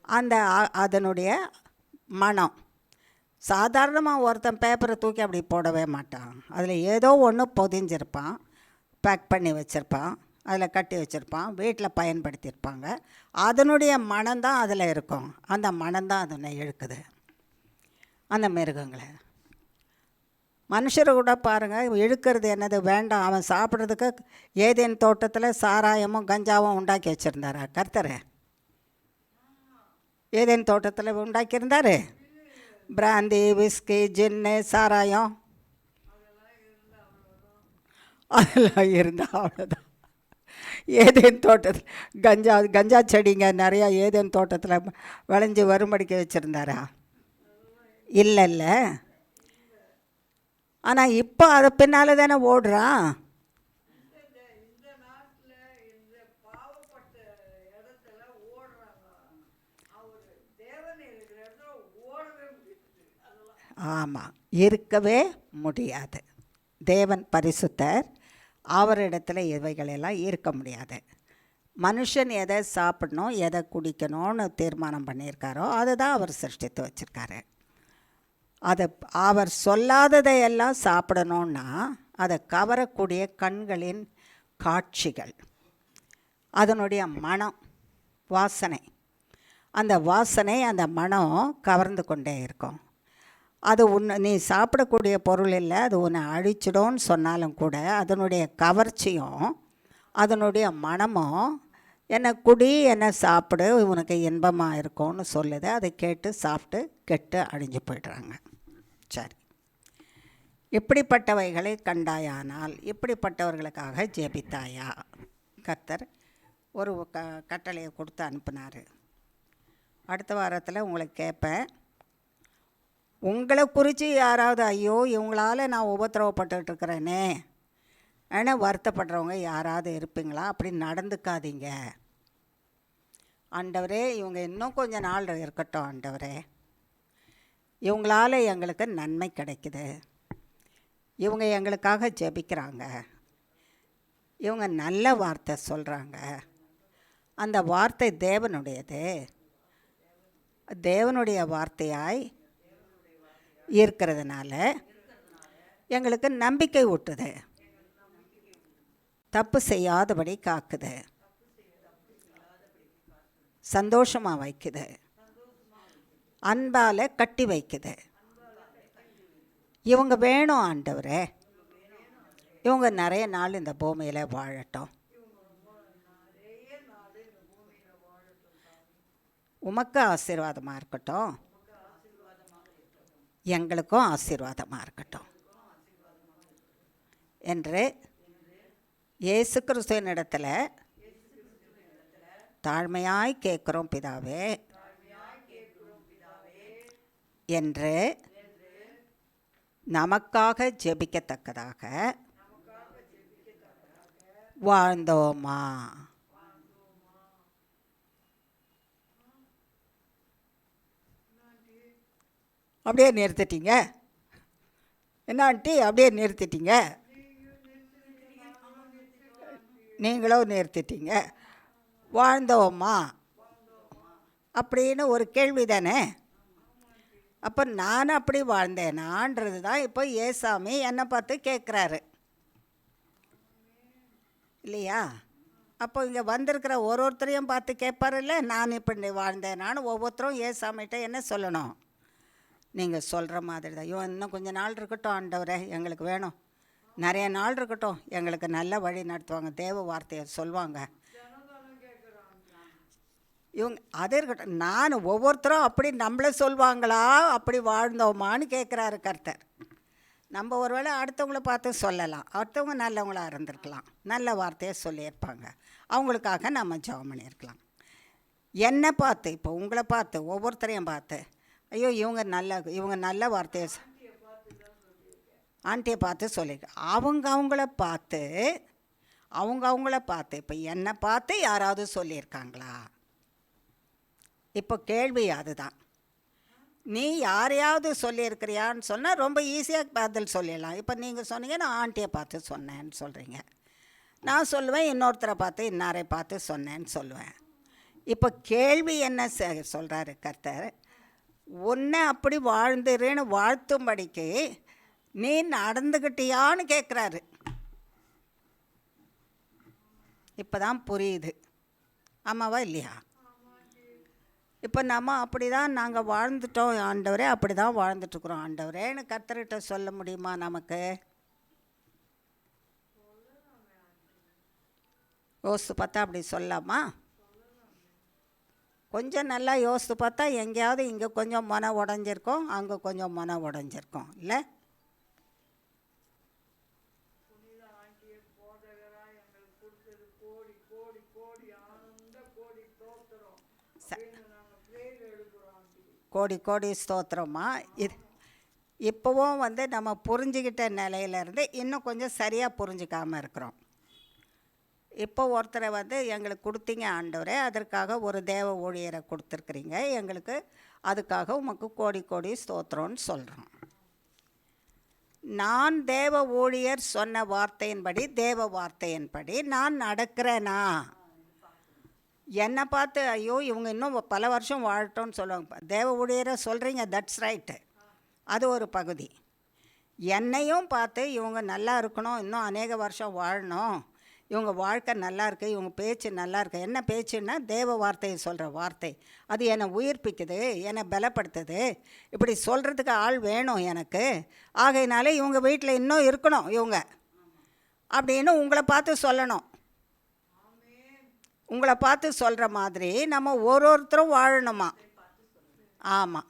அந்த அதனுடைய மனம். சாதாரணமாக ஒருத்தன் பேப்பரை தூக்கி அப்படி போடவே மாட்டான். அதில் ஏதோ ஒன்று பொதிஞ்சிருப்பான், பேக் பண்ணி வச்சுருப்பான், அதில் கட்டி வச்சுருப்பான், வீட்டில் பயன்படுத்தியிருப்பாங்க. அதனுடைய மனம்தான் அதில் இருக்கும். அந்த மனம்தான் அதனை இழுக்குது அந்த மிருகங்களை. மனுஷரை கூட பாருங்கள், இழுக்கிறது என்னது, வேண்டாம் அவன் சாப்பிட்றதுக்கு ஏதேன் தோட்டத்தில் சாராயமும் கஞ்சாவும் உண்டாக்கி வச்சுருந்தாரா கர்த்தர்? ஏதேன் தோட்டத்தில் உண்டாக்கியிருந்தார். பிராந்தி, விஸ்கி, ஜின்னு, சாராயம் அதெல்லாம் இருந்தால் அவ்வளோதான். ஏதேன் தோட்டத்தில் கஞ்சா செடிங்க நிறையா ஏதேன் தோட்டத்தில் விளைஞ்சி வரும்படிக்க வச்சுருந்தாரா? இல்லை. ஆனால் இப்போ அதை பின்னால் தானே ஓடுறான். ஆமாம், இருக்கவே முடியாது. தேவன் பரிசுத்தர், அவரிடத்தில் இவைகளெல்லாம் இருக்க முடியாது. மனுஷன் எதை சாப்பிடணும், எதை குடிக்கணும்னு தீர்மானம் பண்ணியிருக்காரோ அதை தான் அவர் சிருஷ்டித்து வச்சுருக்காரு. அதை அவர் சொல்லாததையெல்லாம் சாப்பிடணுன்னா அதை கவரக்கூடிய கண்களின் காட்சிகள், அதனுடைய மனம், வாசனை, அந்த வாசனை அந்த மனம் கவர்ந்து கொண்டே இருக்கும். அது நீ சாப்பிடக்கூடிய பொருள் இல்லை, அது உன்னை அழிச்சிடும்னு சொன்னாலும் கூட அதனுடைய கவர்ச்சியும் அதனுடைய மனமும் என்னை குடி, என்னை சாப்பிடு, உனக்கு இன்பமாக இருக்கும்னு சொல்லுது. அதை கேட்டு சாப்பிட்டு கெட்டு அழிஞ்சு போய்ட்றாங்க. சரி, இப்படிப்பட்டவைகளை கண்டாயானால் இப்படிப்பட்டவர்களுக்காக ஜெபித்தாயா? கர்த்தர் ஒரு கட்டளையை கொடுத்து அனுப்புனார். அடுத்த வாரத்தில் உங்களை கேட்பேன், உங்களை குறித்து யாராவது ஐயோ இவங்களால் நான் உபத்திரவப்பட்டுருக்கிறேனே ஆனால் வருத்தப்படுறவங்க யாராவது இருப்பீங்களா? அப்படி நடந்துக்காதீங்க. ஆண்டவரே இவங்க இன்னும் கொஞ்சம் நாள் இருக்கட்டும், ஆண்டவரே இவங்களால் எங்களுக்கு நன்மை கிடைக்குது, இவங்க எங்களுக்காக ஜெபிக்கிறாங்க, இவங்க நல்ல வார்த்தை சொல்கிறாங்க, அந்த வார்த்தை தேவனுடையது, தேவனுடைய வார்த்தையாய் இருக்கிறதுனால எங்களுக்கு நம்பிக்கை ஊட்டுது, தப்பு செய்யாதபடி காக்குது, சந்தோஷமாக வைக்குது, அன்பால் கட்டி வைக்குது. இவங்க வேணும் ஆண்டவரே, இவங்க நிறைய நாள் இந்த பூமியில் வாழட்டும், உமக்கு ஆசீர்வாதமாக இருக்கட்டும், எங்களுக்கும் ஆசீர்வாதமாக இருக்கட்டும் என்று இயேசு கிறிஸ்துவின் இடத்துல தாழ்மையாய் கேட்குறோம் பிதாவே என்று நமக்காக ஜெபிக்கத்தக்கதாக வாழ்ந்தோமா? அப்படியே நிறுத்திட்டீங்க என்ன ஆண்டி? அப்படியே நிறுத்திட்டீங்க, நீங்களும் நிறுத்திட்டீங்க. வாழ்ந்தோமா அப்படின்னு ஒரு கேள்வி தானே. அப்போ நான் அப்படி வாழ்ந்தேனான்றது தான் இப்போ ஏசாமி என்னை பார்த்து கேட்குறாரு இல்லையா? அப்போ இங்கே வந்திருக்கிற ஒருத்தரையும் பார்த்து கேட்பாரில்ல, நான் இப்படி வாழ்ந்தேனான்னு. ஒவ்வொருத்தரும் ஏசாமிகிட்ட என்ன சொல்லணும்? நீங்கள் சொல்கிற மாதிரி தான், ஐயோ இன்னும் கொஞ்சம் நாள் இருக்கட்டும் ஆண்டவரே, எங்களுக்கு வேணும், நிறைய நாள் இருக்கட்டும், எங்களுக்கு நல்ல வழி நடத்துவாங்க, தேவ வார்த்தையை சொல்லுவாங்க. அது இருக்கட்டும். நான் ஒவ்வொருத்தரும் அப்படி நம்மளை சொல்வாங்களா, அப்படி வாழ்ந்தோமான்னு கேட்குறாரு கர்த்தர். நம்ம ஒருவேளை அடுத்தவங்கள பார்த்து சொல்லலாம், அடுத்தவங்க நல்லவங்களாக இருந்திருக்கலாம், நல்ல வார்த்தையை சொல்லியிருப்பாங்க, அவங்களுக்காக நம்ம ஜெபம் பண்ணியிருக்கலாம். என்னை பார்த்து, இப்போ உங்களை பார்த்து, ஒவ்வொருத்தரையும் பார்த்து, ஐயோ இவங்க நல்ல வார்த்தையை ஆண்டியை பார்த்து சொல்லியிருக்கேன். அவங்கள பார்த்து இப்போ என்னை பார்த்து யாராவது சொல்லியிருக்காங்களா? இப்போ கேள்வி அதுதான். நீ யாரையாவது சொல்லியிருக்கிறியான்னு சொன்னால் ரொம்ப ஈஸியாக பதில் சொல்லிடலாம். இப்போ நீங்கள் சொன்னீங்க, நான் ஆண்டியை பார்த்து சொன்னேன்னு சொல்கிறீங்க. நான் சொல்லுவேன், இன்னொருத்தரை பார்த்து இன்னாரை பார்த்து சொன்னேன்னு சொல்லுவேன். இப்போ கேள்வி என்ன சொல்கிறாரு கர்த்தர்? உன்னை அப்படி வாழ்ந்துருன்னு வாழ்த்தும்படிக்கு நீ நடந்துக்கிட்டியான்னு கேட்குறாரு. இப்போ தான் புரியுது. ஆமாவா இல்லையா? இப்போ நம்ம அப்படி தான் நாங்கள் வாழ்ந்துட்டோம் ஆண்டவரே, அப்படி தான் வாழ்ந்துட்டுருக்குறோம் ஆண்டவரேன்னு கர்த்தர்கிட்ட சொல்ல முடியுமா நமக்கு? யோசித்து பார்த்தா அப்படி சொல்லலாமா? கொஞ்சம் நல்லா யோசித்து பார்த்தா எங்கேயாவது இங்கே கொஞ்சம் மன உடஞ்சிருக்கோம், அங்கே கொஞ்சம் மன உடஞ்சிருக்கோம் இல்லை? கோடி கோடி ஸ்தோத்திரமா. இப்போவும் நம்ம புரிஞ்சுக்கிட்ட நிலையிலேருந்து இன்னும் கொஞ்சம் சரியாக புரிஞ்சிக்காமல் இருக்கிறோம். இப்போ ஒருத்தரை எங்களுக்கு கொடுத்தீங்க ஆண்டவரே, அதற்காக ஒரு தேவ ஊழியரை கொடுத்துருக்குறீங்க எங்களுக்கு, அதுக்காக உமக்கு கோடி கோடி ஸ்தோத்திரம்னு சொல்கிறோம். நான் தேவ ஊழியர் சொன்ன வார்த்தையின்படி, தேவ வார்த்தையின்படி நான் நடக்கிறேனா? என்னை பார்த்து ஐயோ இவங்க இன்னும் பல வருஷம் வாழட்டோன்னு சொல்லுவாங்க. தேவ ஊழியரை சொல்கிறீங்க, தட்ஸ் ரைட்டு, அது ஒரு பகுதி. என்னையும் பார்த்து இவங்க நல்லா இருக்கணும், இன்னும் அநேக வருஷம் வாழணும், இவங்க வாழ்க்கை நல்லா இருக்குது, இவங்க பேச்சு நல்லா இருக்குது. என்ன பேச்சுன்னா தேவ வார்த்தையை சொல்கிற வார்த்தை. அது என்னை உயிர்ப்பிக்குது, என்னை பலப்படுத்துது. இப்படி சொல்கிறதுக்கு ஆள் வேணும் எனக்கு. ஆகையினால இவங்க வீட்டில் இன்னும் இருக்கணும் இவங்க அப்படின்னு உங்களை பார்த்து சொல்லணும். உங்களை பார்த்து சொல்கிற மாதிரி நம்ம ஒருத்தரும் வாழணுமா? ஆமாம்,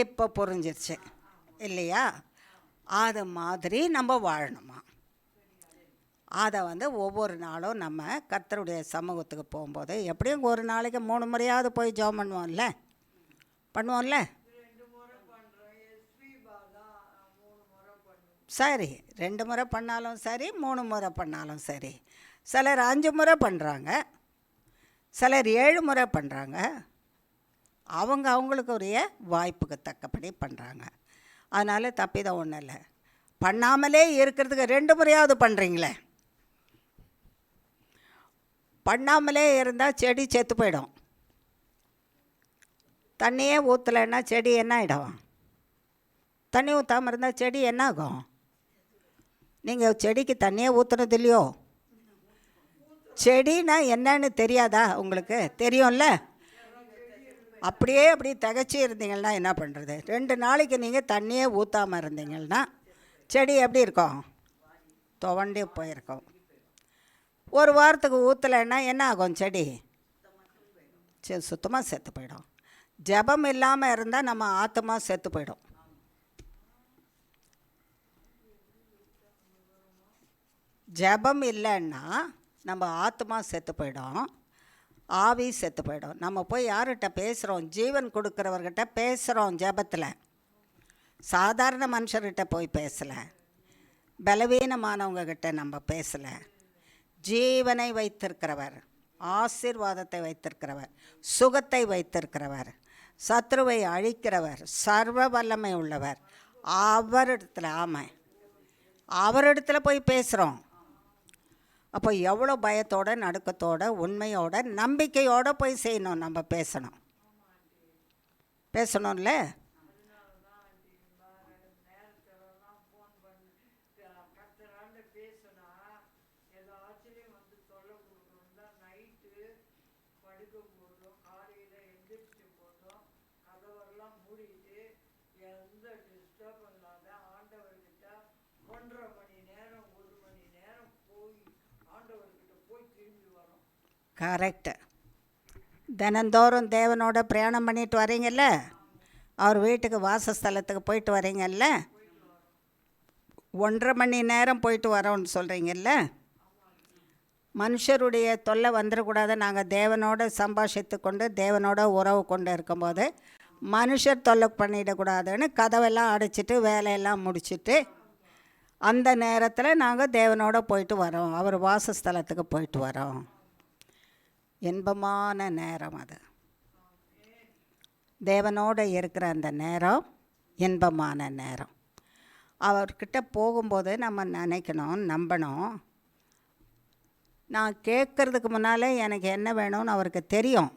இப்போ புரிஞ்சிருச்சு இல்லையா? அது மாதிரி நம்ம வாழணுமா? அதை ஒவ்வொரு நாளும் நம்ம கர்த்தருடைய சமூகத்துக்கு போகும்போது எப்படியும் ஒரு நாளைக்கு 3 முறையாவது போய் ஜெபம் பண்ணுவோம்ல. சரி, 2 முறை பண்ணாலும் சரி, 3 முறை பண்ணாலும் சரி. சிலர் 5 முறை பண்ணுறாங்க, சிலர் 7 முறை பண்ணுறாங்க. அவங்களுக்கு உரிய வாய்ப்புக்கு தக்கபடி பண்ணுறாங்க. அதனால் தப்பிதான் ஒன்றும் இல்லை. பண்ணாமலே இருக்கிறதுக்கு 2 முறையாவது பண்ணுறீங்களே. பண்ணாமலே இருந்தால் செடி செத்து போயிடும். தண்ணியே ஊற்றலைன்னா செடி என்ன ஆகிடும்? தண்ணி ஊற்றாமல் இருந்தால் செடி என்ன ஆகும்? நீங்கள் செடிக்கு தண்ணியே ஊற்றுனது இல்லையோ? செடினா என்னன்னு தெரியாதா உங்களுக்கு? தெரியும்ல. அப்படி திகச்சு இருந்தீங்கன்னா என்ன பண்ணுறது? 2 நாளைக்கு நீங்கள் தண்ணியே ஊற்றாமல் இருந்தீங்கன்னா செடி எப்படி இருக்கும்? துவண்டே போயிருக்கோம். ஒரு வாரத்துக்கு ஊற்றலைன்னா என்ன ஆகும்? செடி சுத்தமாக செத்து போயிடும். ஜெபம் இல்லாமல் இருந்தால் நம்ம ஆத்மா செத்து போயிடும். ஜெபம் இல்லைன்னா நம்ம ஆத்மா செத்து போயிடும், ஆவி செத்து போயிடும். நம்ம போய் யார்கிட்ட பேசுகிறோம்? ஜீவன் கொடுக்குறவர்கிட்ட பேசுகிறோம். ஜெபத்தில் சாதாரண மனுஷர்கிட்ட போய் பேசலை, பலவீனமானவங்கக்கிட்ட நம்ம பேசலை. ஜீவனை வைத்திருக்கிறவர், ஆசீர்வாதத்தை வைத்திருக்கிறவர், சுகத்தை வைத்திருக்கிறவர், சத்ருவை அழிக்கிறவர், சர்வ வல்லமை உள்ளவர், அவரிடத்துல போய் பேசுகிறோம். அப்போ எவ்வளோ பயத்தோட, நடுக்கத்தோட, உண்மையோட, நம்பிக்கையோடு போய் செய்யணும். நம்ம பேசணும்ல. கரெக்டு. தினந்தோறும் தேவனோட பிரயாணம் பண்ணிட்டு வரீங்கல்ல, அவர் வீட்டுக்கு வாசஸ்தலத்துக்கு போயிட்டு வரீங்கல்ல, 1.5 மணி நேரம் போயிட்டு வரோன்னு சொல்கிறீங்கல்ல. மனுஷருடைய தொல்லை வந்துடக்கூடாது. நாங்கள் தேவனோட சம்பாஷித்து கொண்டு தேவனோட உறவு கொண்டு இருக்கும்போது மனுஷர் தொல்லை பண்ணிடக்கூடாதுன்னு கதவெல்லாம் அடைச்சிட்டு வேலையெல்லாம் முடிச்சுட்டு அந்த நேரத்தில் நாங்கள் தேவனோட போயிட்டு வரோம், அவர் வாசஸ்தலத்துக்கு போயிட்டு வரோம். இன்பமான நேரம் அது. தேவனோடு இருக்கிற அந்த நேரம் இன்பமான நேரம். அவர்கிட்ட போகும்போது நம்ம நினைக்கணும், நம்பணும், நான் கேட்குறதுக்கு முன்னாலே எனக்கு என்ன வேணும்னு அவருக்கு தெரியும்.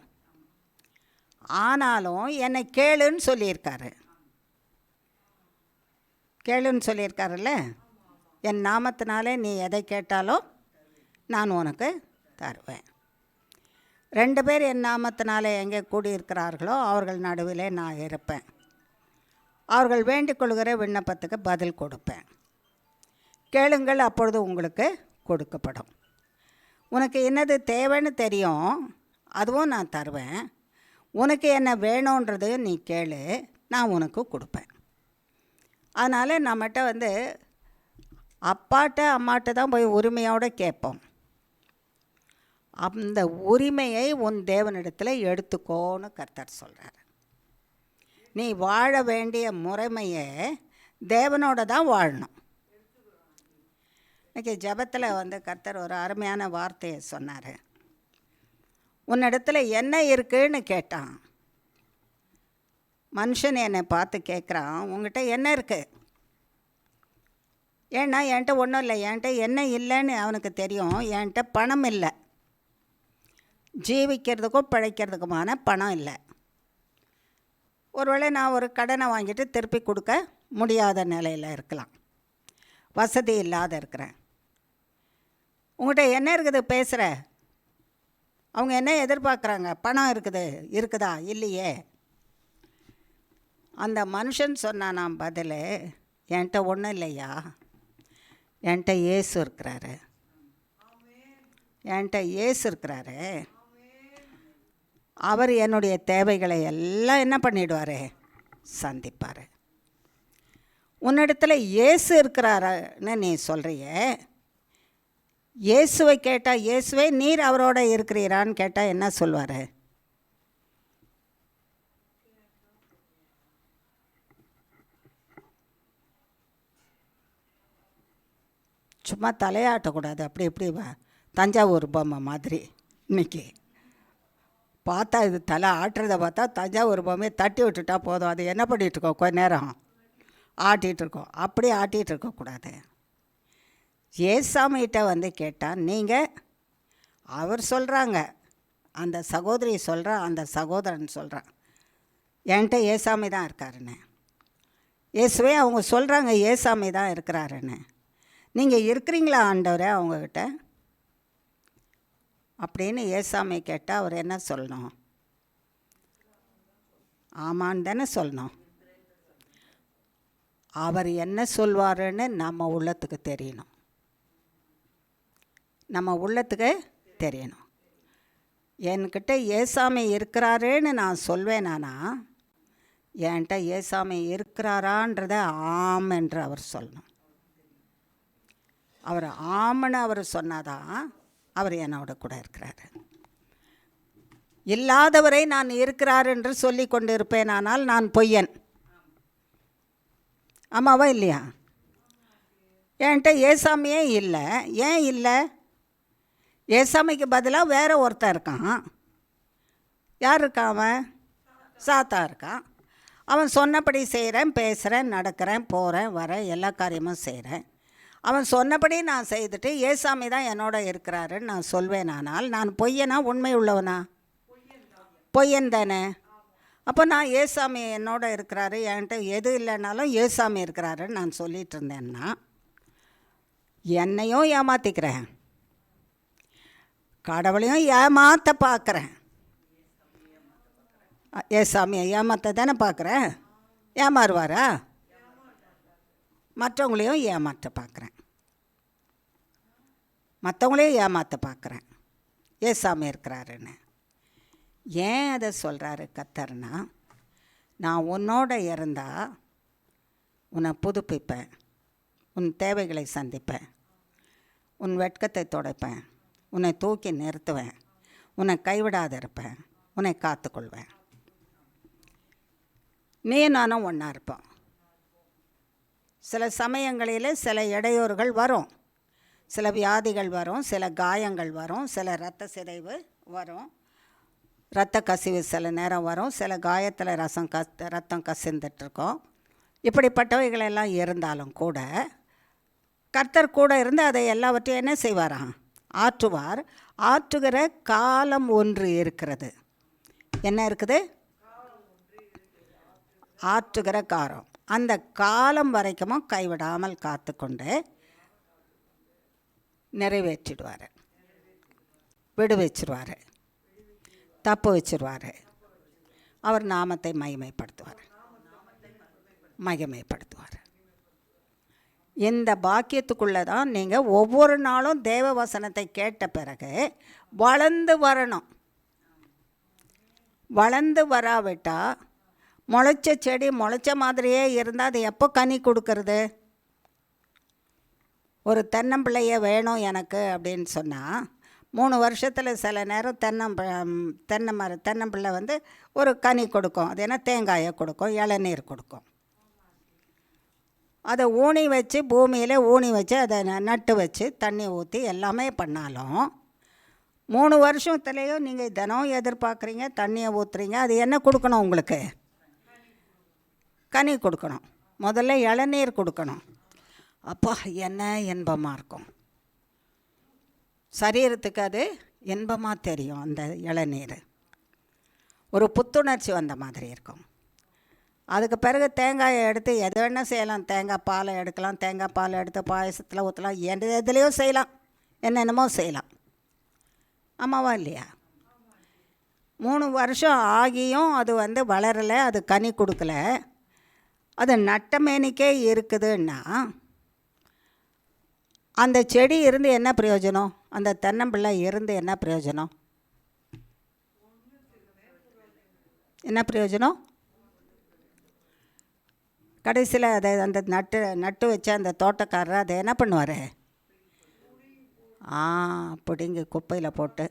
ஆனாலும் என்னை கேளுன்னு சொல்லியிருக்காரு. கேளுன்னு சொல்லியிருக்காருல்ல, என் நாமத்தினாலே நீ எதை கேட்டாலும் நான் உனக்கு தருவேன். 2 பேர் என் நாமத்தினாலே எங்கே கூடியிருக்கிறார்களோ அவர்கள் நடுவிலே நான் இருப்பேன். அவர்கள் வேண்டிக் கொள்கிற விண்ணப்பத்துக்கு பதில் கொடுப்பேன். கேளுங்கள், அப்பொழுது உங்களுக்கு கொடுக்கப்படும். உனக்கு என்னது தேவைன்னு தெரியும், அதுவும் நான் தருவேன். உனக்கு என்ன வேணுன்றது நீ கேளு, நான் உனக்கு கொடுப்பேன். அதனால் நம்மகிட்ட அப்பாட்ட அம்மாட்ட தான் போய் உரிமையோடு கேட்போம். அந்த உரிமையை உன் தேவனிடத்தில் எடுத்துக்கோன்னு கர்த்தர் சொல்கிறார். நீ வாழ வேண்டிய முறைமையை தேவனோட தான் வாழணும். இன்றைக்கி ஜெபத்தில் கர்த்தர் ஒரு அருமையான வார்த்தையை சொன்னார். உன்னிடத்தில் என்ன இருக்குன்னு கேட்டான். மனுஷன் என்னை பார்த்து கேட்குறான், உங்கள்கிட்ட என்ன இருக்குது? ஏன்னா என்கிட்ட ஒன்றும் இல்லை, என்கிட்ட என்ன இல்லைன்னு அவனுக்கு தெரியும். என்கிட்ட பணம் இல்லை, ஜீவிக்கிறதுக்கும் பிழைக்கிறதுக்குமான பணம் இல்லை. ஒருவேளை நான் ஒரு கடனை வாங்கிட்டு திருப்பி கொடுக்க முடியாத நிலையில் இருக்கலாம், வசதி இல்லாத இருக்கிறேன். உங்கள்கிட்ட என்ன இருக்குது பேசுகிற? அவங்க என்ன எதிர்பார்க்குறாங்க? பணம் இருக்குதா? இல்லையே. அந்த மனுஷன் சொன்னான் நான் பதில், என்கிட்ட ஒன்றும் இல்லையா, என்கிட்ட இயேசு இருக்கிறாரு. என்கிட்ட இயேசு இருக்கிறாரு. அவர் என்னுடைய தேவைகளை எல்லாம் என்ன பண்ணிடுவார்? சந்திப்பார். உன்னிடத்தில் இயேசு இருக்கிறாருன்னு நீ சொல்கிறிய. இயேசுவை கேட்டால், இயேசுவே நீர் அவரோட இருக்கிறீரான்னு கேட்டால் என்ன சொல்வார்? சும்மா தலையாட்டக்கூடாது. அப்படி இப்படி தஞ்சாவூர் பொம்மை மாதிரி இன்றைக்கி பார்த்தா, இது தலை ஆட்டுறதை பார்த்தா தஞ்சாவூர் பொம்மையை தட்டி விட்டுட்டா போதும், அது என்ன பண்ணிகிட்ருக்கோம், கொஞ்ச நேரம் ஆட்டிகிட்ருக்கோம். அப்படி ஆட்டிகிட்டு இருக்கக்கூடாது. ஏசாமிகிட்ட கேட்டால், நீங்கள் அவர் சொல்கிறாங்க, அந்த சகோதரி சொல்கிறா, அந்த சகோதரன் சொல்கிறான், என்கிட்ட ஏசாமி தான் இருக்காருன்னு. இயேசுவே அவங்க சொல்கிறாங்க ஏசாமி தான் இருக்கிறாருன்னு. நீங்கள் இருக்கிறீங்களா ஆண்டவரே அவங்கக்கிட்ட அப்படின்னு ஏசாமி கேட்டால் அவர் என்ன சொல்லணும்? ஆமான்னு தானே சொல்லணும். அவர் என்ன சொல்வாருன்னு நம்ம உள்ளத்துக்கு தெரியணும். நம்ம உள்ளத்துக்கு தெரியணும். என்கிட்ட ஏசாமி இருக்கிறாருன்னு நான் சொல்வேனானா, என்கிட்ட ஏசாமி இருக்கிறாரான்றத ஆம் என்று அவர் சொல்லணும். அவர் ஆமன்னு அவர் சொன்னாதான் அவர் என்னோட கூட இருக்கிறாரு. இல்லாதவரை நான் இருக்கிறார் என்று சொல்லி கொண்டு இருப்பேனானால் நான் பொய்யன். ஆமாவா இல்லையா? என்கிட்ட ஏசாமியே இல்லை. ஏன் இல்லை? ஏசாமிக்கு பதிலாக வேற ஒருத்தன் இருக்கான். யார் இருக்கான்? அவன் சாத்தா இருக்கான். அவன் சொன்னபடி செய்கிறேன், பேசுகிறேன், நடக்கிறேன், போகிறேன், வரேன், எல்லா காரியமும் செய்கிறேன். அவன் சொன்னபடி நான் செய்துட்டு ஏசாமி தான் என்னோட இருக்கிறாருன்னு நான் சொல்வேனானால் நான் பொய்யனா உண்மை உள்ளவனா? பொய்யன் தானே. அப்போ நான் ஏசாமி என்னோட இருக்கிறாரு, என்கிட்ட எது இல்லைனாலும் ஏசாமி இருக்கிறாருன்னு நான் சொல்லிகிட்டு இருந்தேன்னா என்னையும் ஏமாற்றிக்கிறேன், கடவுளையும் ஏமாற்ற பார்க்குறேன். ஏசாமியை ஏமாற்ற தானே பார்க்குறேன். ஏமாறுவாரா? மற்றவங்களையும் ஏமாற்ற பார்க்குறேன், மற்றவங்களையும் ஏமாற்ற பார்க்குறேன் ஏசாமி இருக்கிறாருன்னு. ஏன் அதை சொல்கிறாரு கர்த்தர்னா, நான் உன்னோட இருந்தால் உன்னை புதுப்பிப்பேன், உன் தேவைகளை சந்திப்பேன், உன் வெட்கத்தை துடைப்பேன், உன்னை தூக்கி நிறுத்துவேன், உன்னை கைவிடாத இருப்பேன், உன்னை காத்துக்கொள்வேன். நீ நானும் ஒன்றா இருப்போம். சில சமயங்களில் சில இடையூறுகள் வரும், சில வியாதிகள் வரும், சில காயங்கள் வரும், சில இரத்த சிதைவு வரும், இரத்த கசிவு சில நேரம் வரும், சில காயத்தில் ரத்தம் கசிந்துட்டுருக்கோம். இப்படிப்பட்டவைகளெல்லாம் இருந்தாலும் கூட கர்த்தர் கூட இருந்து அதை எல்லாவற்றையும் என்ன செய்வாராம்? ஆற்றுவார். ஆற்றுகிற காலம் ஒன்று இருக்கிறது. என்ன இருக்குது? ஆற்றுகிற காலம். அந்த காலம் வரைக்கும் கைவிடாமல் காத்து கொண்டு நிறைவேற்றிடுவார், விடுவிச்சிடுவார், தப்பு வச்சிருவார். அவர் நாமத்தை மகிமைப்படுத்துவார். இந்த பாக்கியத்துக்குள்ளே தான் நீங்கள் ஒவ்வொரு நாளும் தேவ வசனத்தை கேட்ட பிறகு வளர்ந்து வரணும். வளர்ந்து வராவிட்டால் முளைச்ச செடி முளைச்ச மாதிரியே இருந்தால் அது எப்போ கனி கொடுக்கறது? ஒரு தென்னம்பிள்ளைய வேணும் எனக்கு அப்படின்னு சொன்னால் 3 வருஷத்தில் சில நேரம் தென்னம்பிள்ளை வந்து ஒரு கனி கொடுக்கும். அது என்ன, தேங்காயை கொடுக்கும், இளநீர் கொடுக்கும். அதை ஊனி வச்சு பூமியில் ஊனி வச்சு அதை நட்டு வச்சு தண்ணி ஊற்றி எல்லாமே பண்ணாலும் 3 வருஷத்துலேயும் நீங்கள் தினம் எதிர்பார்க்குறீங்க, தண்ணியை ஊற்றுறீங்க, அது என்ன கொடுக்கணும்? உங்களுக்கு கனி கொடுக்கணும். முதல்ல இளநீர் கொடுக்கணும். அப்பா என்ன இன்பமாக இருக்கும். சரீரத்துக்கு அது இன்பமாக தெரியும். அந்த இளநீர் ஒரு புத்துணர்ச்சி வந்த மாதிரி இருக்கும். அதுக்கு பிறகு தேங்காயை எடுத்து எது வேணால் செய்யலாம். தேங்காய் பாலை எடுக்கலாம், தேங்காய் பால் எடுத்து பாயசத்தில் ஊற்றலாம், எதுலேயோ செய்யலாம், என்னென்னமோ செய்யலாம். ஆமாவா இல்லையா? 3 வருஷம் ஆகியும் அது வந்து வளரலை, அது கனி கொடுக்கல, அது நட்டமேனிக்கே இருக்குதுன்னா அந்த செடி இருந்து என்ன பிரயோஜனம்? அந்த தென்னம்பிள்ளை இருந்து என்ன பிரயோஜனம்? என்ன பிரயோஜனம்? கடைசியில் அதை அந்த நட்டு வச்ச அந்த தோட்டக்காரர் அதை என்ன பண்ணுவார்? பிடிங்கி குப்பையில் போட்டு.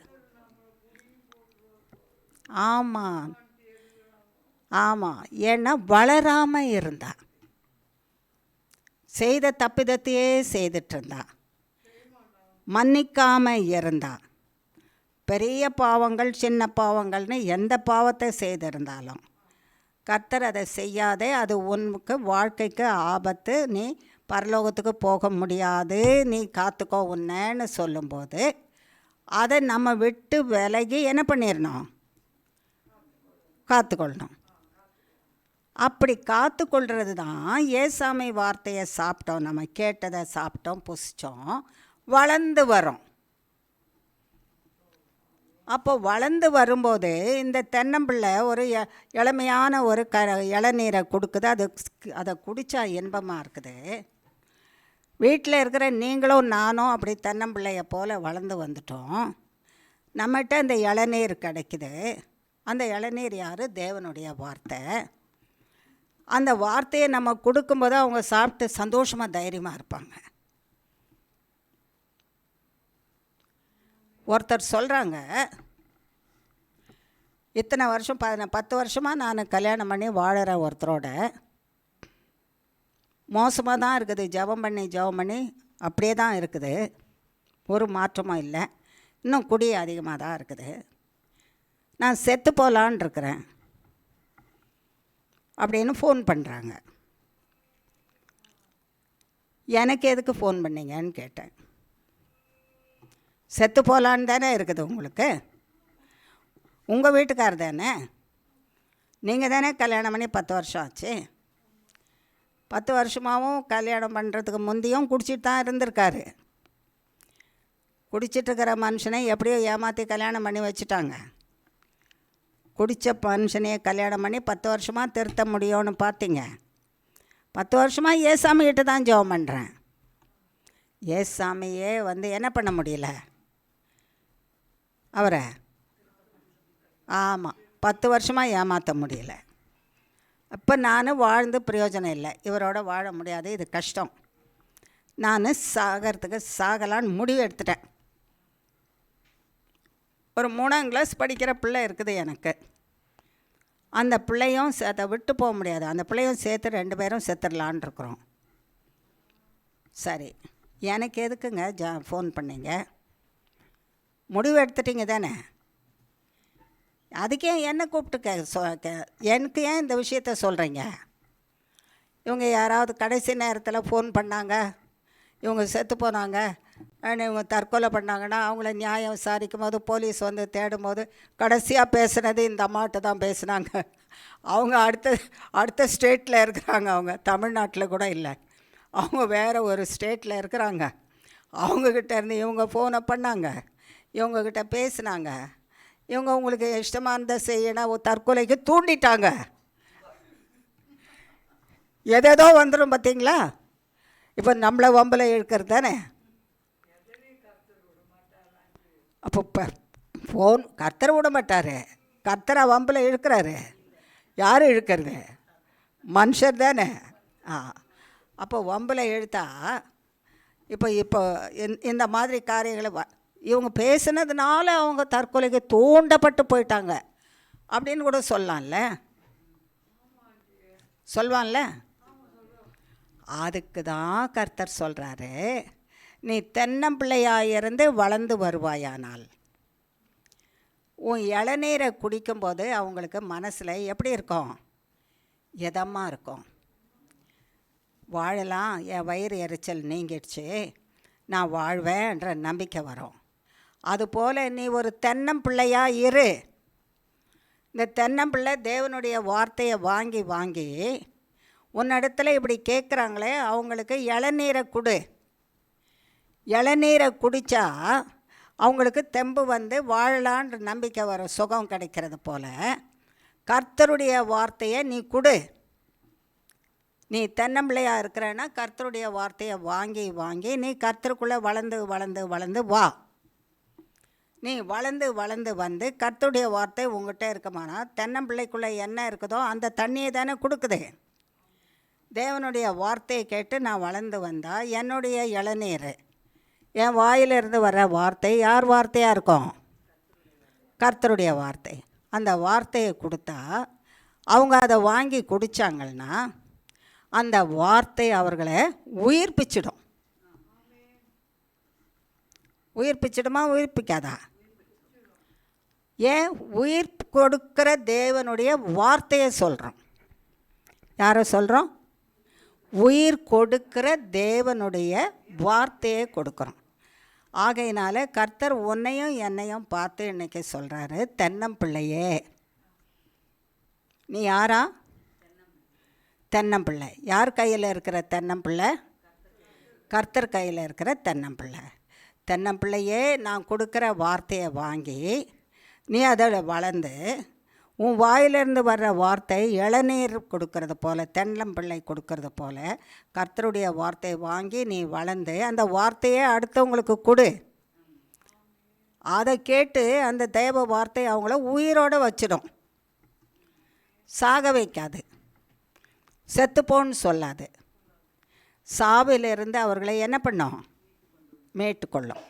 ஆமாம், ஏன்னா வளராமல் இருந்தா, செய்த தப்பிதத்தையே செய்துட்டு இருந்தா, மன்னிக்காமல் இருந்தா, பெரிய பாவங்கள் சின்ன பாவங்கள்னு எந்த பாவத்தை செய்திருந்தாலும் கர்த்தர் அதை செய்யாதே, அது உனக்கு வாழ்க்கைக்கு ஆபத்து, நீ பரலோகத்துக்கு போக முடியாது, நீ காத்துக்கோ உன்னேன்னு சொல்லும்போது அதை நம்ம விட்டு விலகி என்ன பண்ணிடணும்? காத்துக்கொள்ளணும். அப்படி காத்துக்கொள்கிறது தான் ஏசாமி வார்த்தையை சாப்பிட்டோம், நம்ம கேட்டதை சாப்பிட்டோம், புசித்தோம், வளர்ந்து வரோம். அப்போ வளர்ந்து வரும்போது இந்த தென்னம்பிள்ளை ஒரு இளமையான ஒரு இளநீரை கொடுக்குது. அதை குடித்தா இன்பமாக இருக்குது. வீட்டில் இருக்கிற நீங்களும் நானும் அப்படி தென்னம்பிள்ளையை போல் வளர்ந்து வந்துட்டோம். நம்மகிட்ட இந்த இளநீர் கிடைக்குது. அந்த இளநீர் யார்? தேவனுடைய வார்த்தை. அந்த வார்த்தையை நம்ம கொடுக்கும்போது அவங்க சாப்பிட்டு சந்தோஷமாக தைரியமாக இருப்பாங்க. ஒருத்தர் சொல்கிறாங்க, இத்தனை வருஷம் 10 வருஷமாக நான் கல்யாணம் பண்ணி வாழற ஒருத்தரோட மோசமாக தான் இருக்குது. ஜெபம் பண்ணி அப்படியே தான் இருக்குது, ஒரு மாற்றமும் இல்லை, இன்னும் குடி அதிகமாக தான் இருக்குது. நான் செத்து போகலான் இருக்கிறேன் அப்படின்னு ஃபோன் பண்ணுறாங்க. எனக்கு எதுக்கு ஃபோன் பண்ணீங்கன்னு கேட்டேன். செத்து போகலான்னு தானே இருக்குது உங்களுக்கு, உங்கள் வீட்டுக்கார் தானே, நீங்கள் தானே கல்யாணம் பண்ணி 10 வருஷம் ஆச்சு. 10 வருஷமாகவும் கல்யாணம் பண்ணுறதுக்கு முந்தையும் குடிச்சிட்டு தான் இருந்திருக்காரு. குடிச்சிட்ருக்கிற மனுஷனை எப்படியோ ஏமாற்றி கல்யாணம் பண்ணி வச்சுட்டாங்க. குடித்த மனுஷனையே கல்யாணம் பண்ணி 10 வருஷமாக திருத்த முடியும்னு பார்த்தீங்க. 10 வருஷமாக ஏசாமிகிட்ட தான் ஜெபம் பண்ணுறேன். ஏசாமியே வந்து என்ன பண்ண முடியல, அவரை ஆமாம், 10 வருஷமாக ஏமாற்ற முடியல. இப்போ நான் வாழ்ந்து பிரயோஜனம் இல்லை, இவரோட வாழ முடியாது, இது கஷ்டம், நான் சாகலான்னு முடிவு எடுத்துட்டேன். ஒரு 3ஆம் கிளாஸ் படிக்கிற பிள்ளை இருக்குது எனக்கு. அந்த பிள்ளையும் அதை விட்டு போக முடியாது, அந்த பிள்ளையும் சேர்த்து 2 பேரும் செத்துடலான் இருக்கிறோம். சரி, எனக்கு எதுக்குங்க ஃபோன் பண்ணீங்க? முடிவு எடுத்துட்டீங்க தானே, அதுக்கே என்ன கூப்பிட்டு எனக்கு ஏன் இந்த விஷயத்த சொல்கிறீங்க? இவங்க யாராவது கடைசி நேரத்தில் ஃபோன் பண்ணாங்க, இவங்க செத்து போனாங்க, இவங்க தற்கொலை பண்ணாங்கன்னா அவங்கள நியாயம் விசாரிக்கும் போது போலீஸ் வந்து தேடும் போது கடைசியாக பேசுனது இந்த அம்மாட்ட தான் பேசுனாங்க. அவங்க அடுத்த ஸ்டேட்டில் இருக்கிறாங்க, அவங்க தமிழ்நாட்டில் கூட இல்லை, அவங்க வேறு ஒரு ஸ்டேட்டில் இருக்கிறாங்க. அவங்கக்கிட்ட இருந்து இவங்க ஃபோனை பண்ணாங்க, இவங்கக்கிட்ட பேசுனாங்க, இவங்க உங்களுக்கு இஷ்டமானதை செய்யணும் தற்கொலைக்கு தூண்டிட்டாங்க. எதேதோ வந்துடும் பார்த்தீங்களா? இப்போ நம்மளை வம்பில் இழுக்கிறது தானே. அப்போ ஃபோன் கர்த்தரை விட மாட்டார், கர்த்தரை வம்பில் இழுக்கிறாரு. யார் இழுக்கிறது? மனுஷர் தானே. அப்போ வம்பில் இழுத்தா இப்போ இந்த மாதிரி காரியங்களை இவங்க பேசுனதுனால அவங்க தற்கொலைக்கு தூண்டப்பட்டு போயிட்டாங்க அப்படின்னு கூட சொல்வான்ல. அதுக்கு தான் கர்த்தர் சொல்கிறாரு, நீ தென்னம்பிள்ளையாயிருந்து வளர்ந்து வருவாயானால். உன் இளநீரை குடிக்கும்போது அவங்களுக்கு மனசில் எப்படி இருக்கும்? இதமாக இருக்கும். வாழலாம், என் வயிறு எரிச்சல் நீங்கிடுச்சு, நான் வாழ்வேன்ற நம்பிக்கை வரும். அதுபோல் நீ ஒரு தென்னம்பிள்ளையாக இரு. இந்த தென்னம்பிள்ளை தேவனுடைய வார்த்தையை வாங்கி வாங்கி உன்னிடத்துல இப்படி கேட்குறாங்களே, அவங்களுக்கு இளநீரை கொடு. இளநீரை குடித்தா அவங்களுக்கு தெம்பு வந்து வாழலான்ற நம்பிக்கை வரும், சுகம் கிடைக்கிறது போல். கர்த்தருடைய வார்த்தையை நீ கொடு. நீ தென்னம்பிள்ளையாக இருக்கிறன்னா கர்த்தருடைய வார்த்தையை வாங்கி வாங்கி நீ கர்த்தருக்குள்ளே வளர்ந்து வளர்ந்து வளர்ந்து வா. நீ வளர்ந்து வளர்ந்து வந்து கர்த்தருடைய வார்த்தை உங்கள்கிட்ட இருக்குமானா தென்னம்பிள்ளைக்குள்ளே என்ன இருக்குதோ அந்த தண்ணியை தானே கொடுக்குது. தேவனுடைய வார்த்தையை கேட்டு நான் வளர்ந்து வந்தால் என்னுடைய இளநீர், என் வாயிலிருந்து வர வார்த்தை யார் வார்த்தையாக இருக்கும்? கர்த்தருடைய வார்த்தை. அந்த வார்த்தையை கொடுத்தா அவங்க அதை வாங்கி குடித்தாங்கன்னா அந்த வார்த்தை அவர்களை உயிர்ப்பிச்சிடும். உயிர்ப்பிச்சிடுமா? உயிர்ப்பிக்காதா? ஏன்? உயிர் கொடுக்கிற தேவனுடைய வார்த்தையை சொல்கிறோம். யாரை சொல்கிறோம்? உயிர் கொடுக்கிற தேவனுடைய வார்த்தையை கொடுக்குறோம். ஆகையினால கர்த்தர் உன்னையும் என்னையும் பார்த்து இன்றைக்கி சொல்கிறாரு, தென்னம்பிள்ளையே நீ யாரா? தென்னம்பிள்ளை. யார் கையில் இருக்கிற தென்னம்பிள்ளை? கர்த்தர் கையில் இருக்கிற தென்னம்பிள்ளை. தென்னம்பிள்ளையே நான் கொடுக்குற வார்த்தையை வாங்கி நீ அதில் வளர்ந்து உன் வாயிலிருந்து வர்ற வார்த்தை இளநீர் கொடுக்கறது போல், தென்னம்பிள்ளை கொடுக்கறது போல் கர்த்தருடைய வார்த்தையை வாங்கி நீ வளர்ந்து அந்த வார்த்தையை அடுத்தவங்களுக்கு கொடு. அதை கேட்டு அந்த தேவ வார்த்தை அவங்கள உயிரோடு வச்சிடும், சாக வைக்காது, செத்துப்போன்னு சொல்லாது. சாவிலிருந்து அவர்களை என்ன பண்ணும்? மீட்டுக்கொள்ளும்.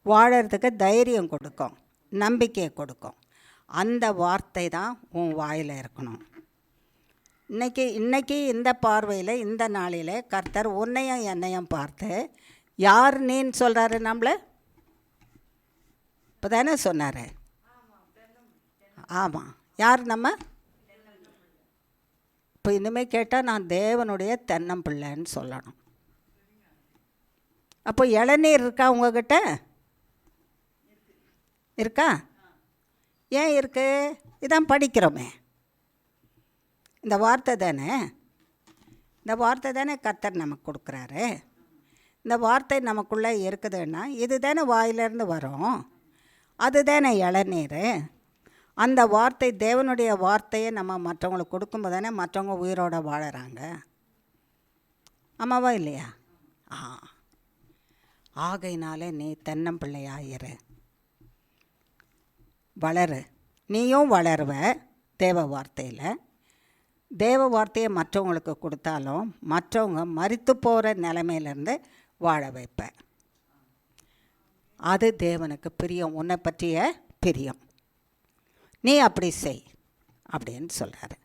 வாழறதுக்கு தைரியம் கொடுக்கும், நம்பிக்கையை கொடுக்கும். அந்த வார்த்தை தான் உன் வாயில் இருக்கணும். இன்றைக்கி இந்த பார்வையில் இந்த நாளில் கர்த்தர் உன்னையும் என்னையும் பார்த்து யார் நீன்னு சொல்கிறாரு? நம்மளை இப்போ தானே சொன்னார். ஆமாம், யார் நம்ம? இப்போ இனிமேல் கேட்டால் நான் தேவனுடைய தென்னம்பிள்ளைன்னு சொல்லணும். அப்போ இளநீர் இருக்கா உங்ககிட்ட? இருக்கா? ஏன் இருக்குது? இதான் படிக்கிறோமே, இந்த வார்த்தை தானே. இந்த வார்த்தை தானே கர்த்தர் நமக்கு கொடுக்குறாரு. இந்த வார்த்தை நமக்குள்ளே இருக்குதுன்னா இது தானே வாயிலிருந்து வரும், அது தானே இளநீர். அந்த வார்த்தை தேவனுடைய வார்த்தையை நம்ம மற்றவங்களுக்கு கொடுக்கும்போது தானே மற்றவங்க உயிரோடு வாழறாங்க. ஆமாவா இல்லையா? ஆகையினாலே நீ தென்னம்பிள்ளையாயிரு, வளரு. நீயும் வளருவ தேவ வார்த்தையில். தேவ வார்த்தையை மற்றவங்களுக்கு கொடுத்தாலும் மற்றவங்க மரித்து போகிற நிலைமையிலேருந்து வாழ வைப்ப. அது தேவனுக்கு பிரியம், உன்னை பற்றிய பிரியம். நீ அப்படி செய் அப்படின்னு சொல்கிறாரு.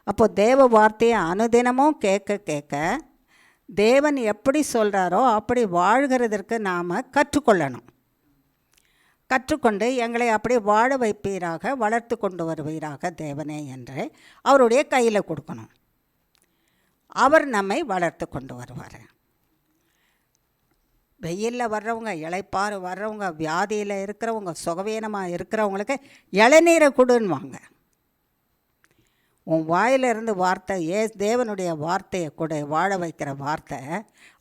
அப்போது தேவ வார்த்தையை அனுதினமும் கேட்க கேட்க தேவன் எப்படி சொல்கிறாரோ அப்படி வாழ்கிறதற்கு நாம் கற்றுக்கொள்ளணும். கற்றுக்கொண்டு எங்களை அப்படி வாழ வைப்பீராக, வளர்த்து கொண்டு வருவீராக தேவனே என்று அவருடைய கையில் கொடுக்கணும். அவர் நம்மை வளர்த்து கொண்டு வருவார். வெயிலில் வர்றவங்க, இளைப்பாறு வர்றவங்க, வியாதியில் இருக்கிறவங்க, சுகவீனமாக இருக்கிறவங்களுக்கு இளநீரை கொடுன்னுவாங்க. உன் வாயிலிருந்து வார்த்தை, தேவனுடைய வார்த்தையை கொடு, வாழ வைக்கிற வார்த்தை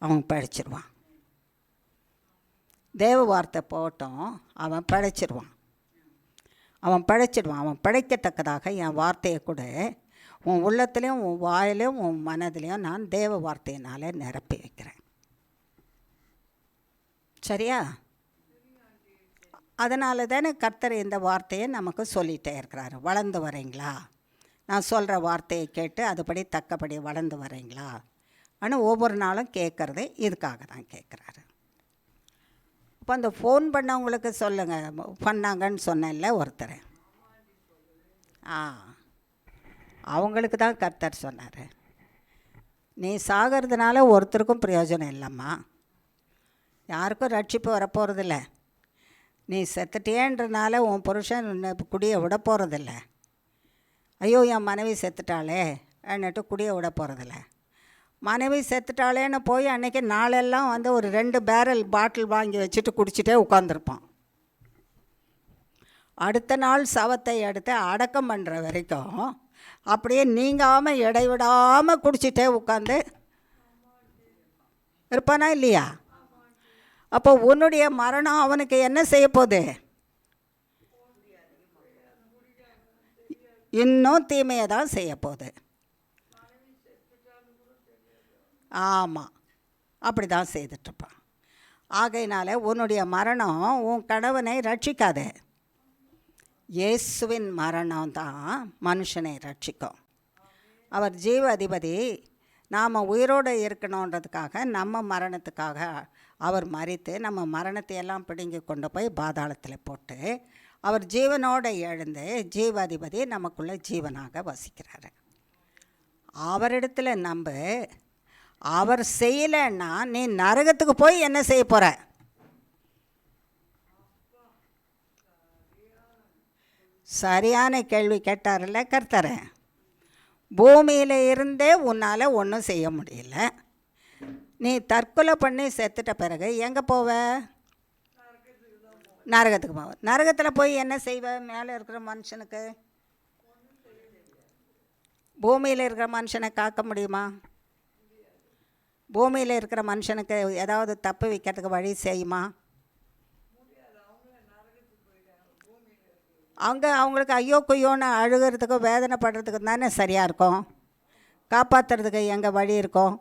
அவன் பழிச்சிருவான். தேவ வார்த்தை போட்டோம், அவன் பழைச்சிடுவான். அவன் பழைக்கத்தக்கதாக என் வார்த்தையை கொடு. உன் உள்ளத்துலேயும் உன் வாயிலையும் உன் மனதிலையும் நான் தேவ வார்த்தையினாலே நிரப்பி வைக்கிறேன். சரியா? அதனால தானே கர்த்தர் இந்த வார்த்தையை நமக்கு சொல்லிகிட்டே இருக்கிறாரு. வளர்ந்து வரீங்களா? நான் சொல்கிற வார்த்தையை கேட்டு அதுபடி தக்கபடி வளர்ந்து வரீங்களா? ஆனால் ஒவ்வொரு நாளும் கேட்குறது இதுக்காக தான் கேட்குறாரு. இப்போ அந்த ஃபோன் பண்ணவங்களுக்கு சொல்லுங்கள், பண்ணாங்கன்னு சொன்னேன்ல ஒருத்தர், அவங்களுக்கு தான் கர்த்தர் சொன்னார், நீ சாகிறதுனால ஒருத்தருக்கும் பிரயோஜனம் இல்லைம்மா, யாருக்கும் ரட்சிப்பு வரப்போகிறதில்ல. நீ செத்துட்டேன்றனால உன் புருஷன் குடியை விட போகிறதில்ல. ஐயோ என் மனைவி செத்துட்டாளே என்னட்டு குடியை விட போகிறதில்ல. மனைவி செத்துட்டாளேன்னு போய் அன்றைக்கி நாளெல்லாம் வந்து ஒரு 2 பேரல் பாட்டில் வாங்கி வச்சுட்டு குடிச்சிட்டே உட்காந்துருப்பான். அடுத்த நாள் சவத்தை எடுத்து அடக்கம் பண்ணுற வரைக்கும் அப்படியே நீங்காமல் இடைவிடாமல் குடிச்சிட்டே உட்காந்து இருப்பானா இல்லையா? அப்போ உன்னுடைய மரணம் அவனுக்கு என்ன செய்ய போகுது? இன்னும் தீமையை தான் செய்ய போகுது. ஆமாம், அப்படி தான் செய்துட்ருப்பான். ஆகையினால உன்னுடைய மரணம் உன் கணவனை ரட்சிக்காது. இயேசுவின் மரணம் தான் மனுஷனை ரட்சிக்கும். அவர் ஜீவ அதிபதி. நாம் உயிரோடு இருக்கணுன்றதுக்காக நம்ம மரணத்துக்காக அவர் மரித்து நம்ம மரணத்தை எல்லாம் பிடுங்கி கொண்டு போய் பாதாளத்தில் போட்டு அவர் ஜீவனோடு எழுந்து ஜீவ அதிபதி நமக்குள்ளே ஜீவனாக வசிக்கிறாரு. அவரிடத்துல நம்ப. அவர் செய்யலைன்னா நீ நரகத்துக்கு போய் என்ன செய்ய போகிற? சரியான கேள்வி கேட்டார்ல கர்த்தர். பூமியில் இருந்தே உன்னால் ஒன்றும் செய்ய முடியல. நீ தற்கொலை பண்ணி செத்துட்ட பிறகு எங்கே போவ? நரகத்துக்கு போவ. நரகத்தில் போய் என்ன செய்வ? மேலே இருக்கிற மனுஷனுக்கு, பூமியில் இருக்கிற மனுஷனை காக்க முடியுமா? பூமியில் இருக்கிற மனுஷனுக்கு ஏதாவது தப்பு வைக்கிறதுக்கு வழி செய்யுமா? அவங்களுக்கு ஐயோ கொய்யோன்னு அழுகிறதுக்கு வேதனைப்படுறதுக்கு தானே சரியாக இருக்கும். காப்பாற்றுறதுக்கு எங்கே வழி இருக்கும்?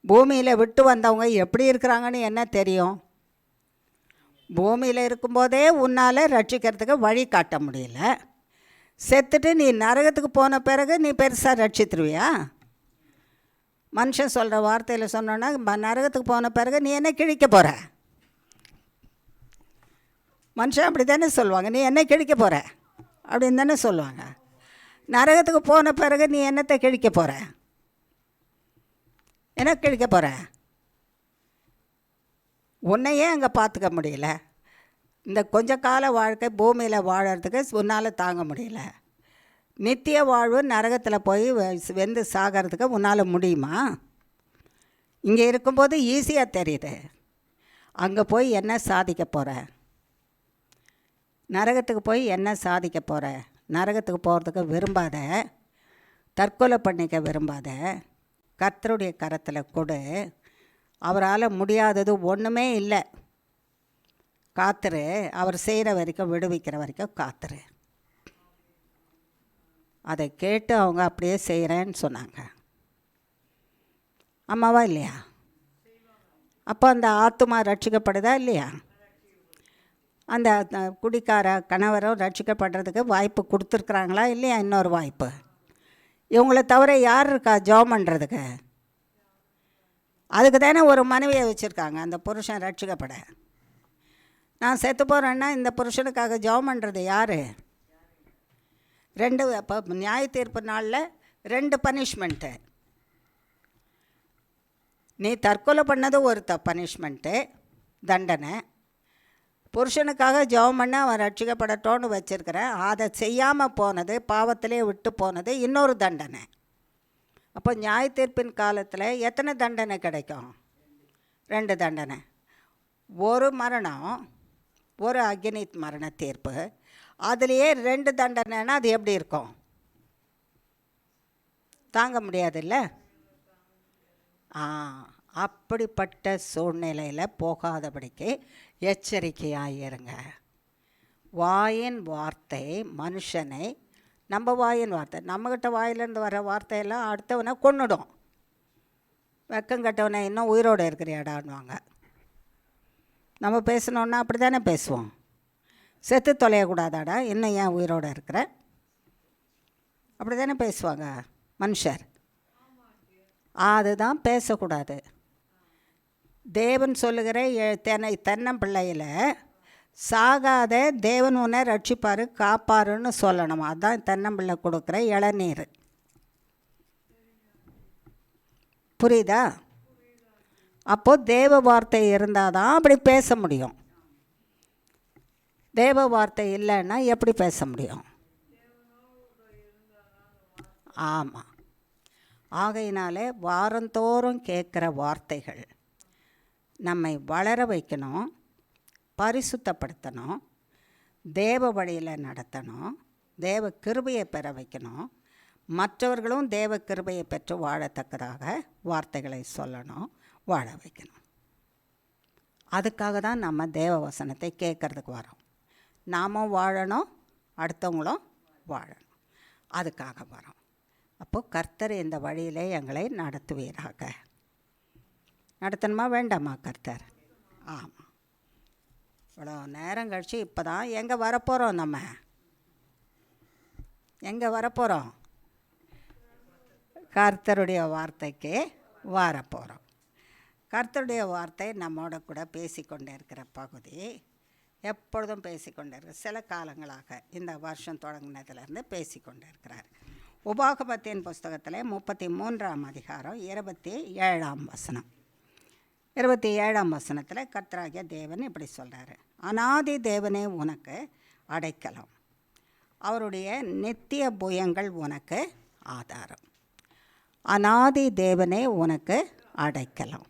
பூமியில் விட்டு வந்தவங்க எப்படி இருக்கிறாங்கன்னு என்ன தெரியும்? பூமியில் இருக்கும்போதே உன்னால் ரட்சிக்கிறதுக்கு வழி காட்ட முடியல. செத்துட்டு நீ நரகத்துக்கு போன பிறகு நீ பெருசாக ரட்சித்துருவியா? மனுஷன் சொல்கிற வார்த்தையில் சொன்னோன்னா நரகத்துக்கு போன பிறகு நீ என்ன கிழிக்க போகிற? மனுஷன் அப்படி தானே சொல்லுவாங்க, நீ என்ன கிழிக்க போகிற அப்படின்னு தானே சொல்லுவாங்க. நரகத்துக்கு போன பிறகு நீ என்னத்தை கிழிக்க போகிற? என்ன கிழிக்க போகிற? உன்னையே அங்கே பார்த்துக்க முடியல. இந்த கொஞ்ச கால வாழ்க்கை பூமியில் வாழறதுக்கு உன்னால் தாங்க முடியல. நித்திய வாழ்வு நரகத்தில் போய் வெந்து சாகிறதுக்கு உன்னால் முடியுமா? இங்கே இருக்கும்போது ஈஸியாக தெரியுது. அங்கே போய் என்ன சாதிக்க போகிற? நரகத்துக்கு போய் என்ன சாதிக்க போகிற? நரகத்துக்கு போகிறதுக்கு விரும்பாத, தற்கொலை பண்ணிக்க விரும்பாத, கர்த்தருடைய கரத்தில் கொடு. அவரால் முடியாதது ஒன்றுமே இல்லை. காத்துரு, அவர் செய்கிற வரைக்கும், விடுவிக்கிற வரைக்கும் காத்துரு. அதை கேட்டு அவங்க அப்படியே செய்கிறேன்னு சொன்னாங்க. ஆமாவா இல்லையா? அப்போ அந்த ஆத்துமா ரட்சிக்கப்படுதா இல்லையா? அந்த குடிக்கார கணவரும் ரட்சிக்கப்படுறதுக்கு வாய்ப்பு கொடுத்துருக்குறாங்களா இல்லையா? இன்னொரு வாய்ப்பு. இவங்கள தவிர யார் இருக்கா ஜெபம் பண்ணுறதுக்கு? அதுக்கு தானே ஒரு மனைவியை வச்சுருக்காங்க, அந்த புருஷன் ரட்சிக்கப்பட. நான் செத்து போகிறேன்னா இந்த புருஷனுக்காக ஜெபம் பண்ணுறது யார்? 2 இப்போ நியாய தீர்ப்பு நாளில் 2 பனிஷ்மெண்ட்டு. நீ தற்கொலை பண்ணது ஒரு பனிஷ்மெண்ட்டு, தண்டனை. புருஷனுக்காக ஜெபம் பண்ண அவன் ரட்சிக்கப்படட்டோன்னு வச்சுருக்கிறேன், அதை செய்யாமல் போனது, பாவத்திலே விட்டு போனது இன்னொரு தண்டனை. அப்போ நியாய தீர்ப்பின் காலத்தில் எத்தனை தண்டனை கிடைக்கும்? 2 தண்டனை. ஒரு மரணம், ஒரு அக்னி மரண தீர்ப்பு. அதுலேயே 2 தண்டனைன்னா அது எப்படி இருக்கும்? தாங்க முடியாதுல்ல? அப்படிப்பட்ட சூழ்நிலையில் போகாதபடிக்கு எச்சரிக்கையாயிருங்க. வாயின் வார்த்தை மனுஷனை, நம்ம வாயின் வார்த்தை, நம்மக்கிட்ட வாயிலேருந்து வர வார்த்தையெல்லாம் அடுத்தவனை கொன்னுடும். வெக்கங்கட்டவனை இன்னும் உயிரோடு இருக்கிறியாடான்வாங்க. நம்ம பேசணுன்னா அப்படி தானே பேசுவோம். செத்து தொலையக்கூடாதாடா, இன்னும் ஏன் உயிரோடு இருக்கிற, அப்படி தானே பேசுவாங்க மனுஷர். அதுதான் பேசக்கூடாது. தேவன் சொல்லுகிற தென்னம்பிள்ளையில் சாகாத தேவன் உன்னை ரட்சிப்பார் காப்பாருன்னு சொல்லணும். அதுதான் தென்னம்பிள்ளை கொடுக்குற இளநீர். புரியுதா? அப்போது தேவ வார்த்தை இருந்தால் தான் அப்படி பேச முடியும். தேவ வார்த்தை இல்லைன்னா எப்படி பேச முடியும்? ஆமாம். ஆகையினாலே வாரந்தோறும் கேட்குற வார்த்தைகள் நம்மை வளர வைக்கணும், பரிசுத்தப்படுத்தணும், தேவ வழியில் நடத்தணும், தேவ கிருபையை பெற வைக்கணும், மற்றவர்களும் தேவ கிருபையை பெற்று வாழத்தக்கதாக வார்த்தைகளை சொல்லணும், வாழ வைக்கணும். அதுக்காக தான் நம்ம தேவ வசனத்தை கேட்குறதுக்கு வரோம். நாமும் வாழணும், அடுத்தவங்களும் வாழணும், அதுக்காக வரோம். அப்போது கர்த்தர் இந்த வழியிலே எங்களை நடத்துவீராக. நடத்தணுமா வேண்டாமா கர்த்தர்? ஆமாம். இவ்வளோ நேரம் கழிச்சு இப்போ தான் எங்கே வரப்போகிறோம்? நம்ம எங்கே வரப்போகிறோம்? கர்த்தருடைய வார்த்தைக்கு வரப்போகிறோம். கர்த்தருடைய வார்த்தை நம்மோட கூட பேசிக்கொண்டே இருக்கிற பகுதி, எப்பொழுதும் பேசிக்கொண்டே இருக்கிற, சில காலங்களாக இந்த வருஷம் தொடங்கினதுலேருந்து பேசிக்கொண்டே இருக்கிறார். உபாகமத்தின் புஸ்தகத்தில் 33ஆம் அதிகாரம் 27ஆம் வசனம். 27ஆம் வசனத்தில் கர்த்தராகிய தேவன் இப்படி சொல்கிறாரு: அநாதி தேவனே உனக்கு அடைக்கலம், அவருடைய நித்திய புயங்கள் உனக்கு ஆதாரம். அநாதி தேவனே உனக்கு அடைக்கலம்,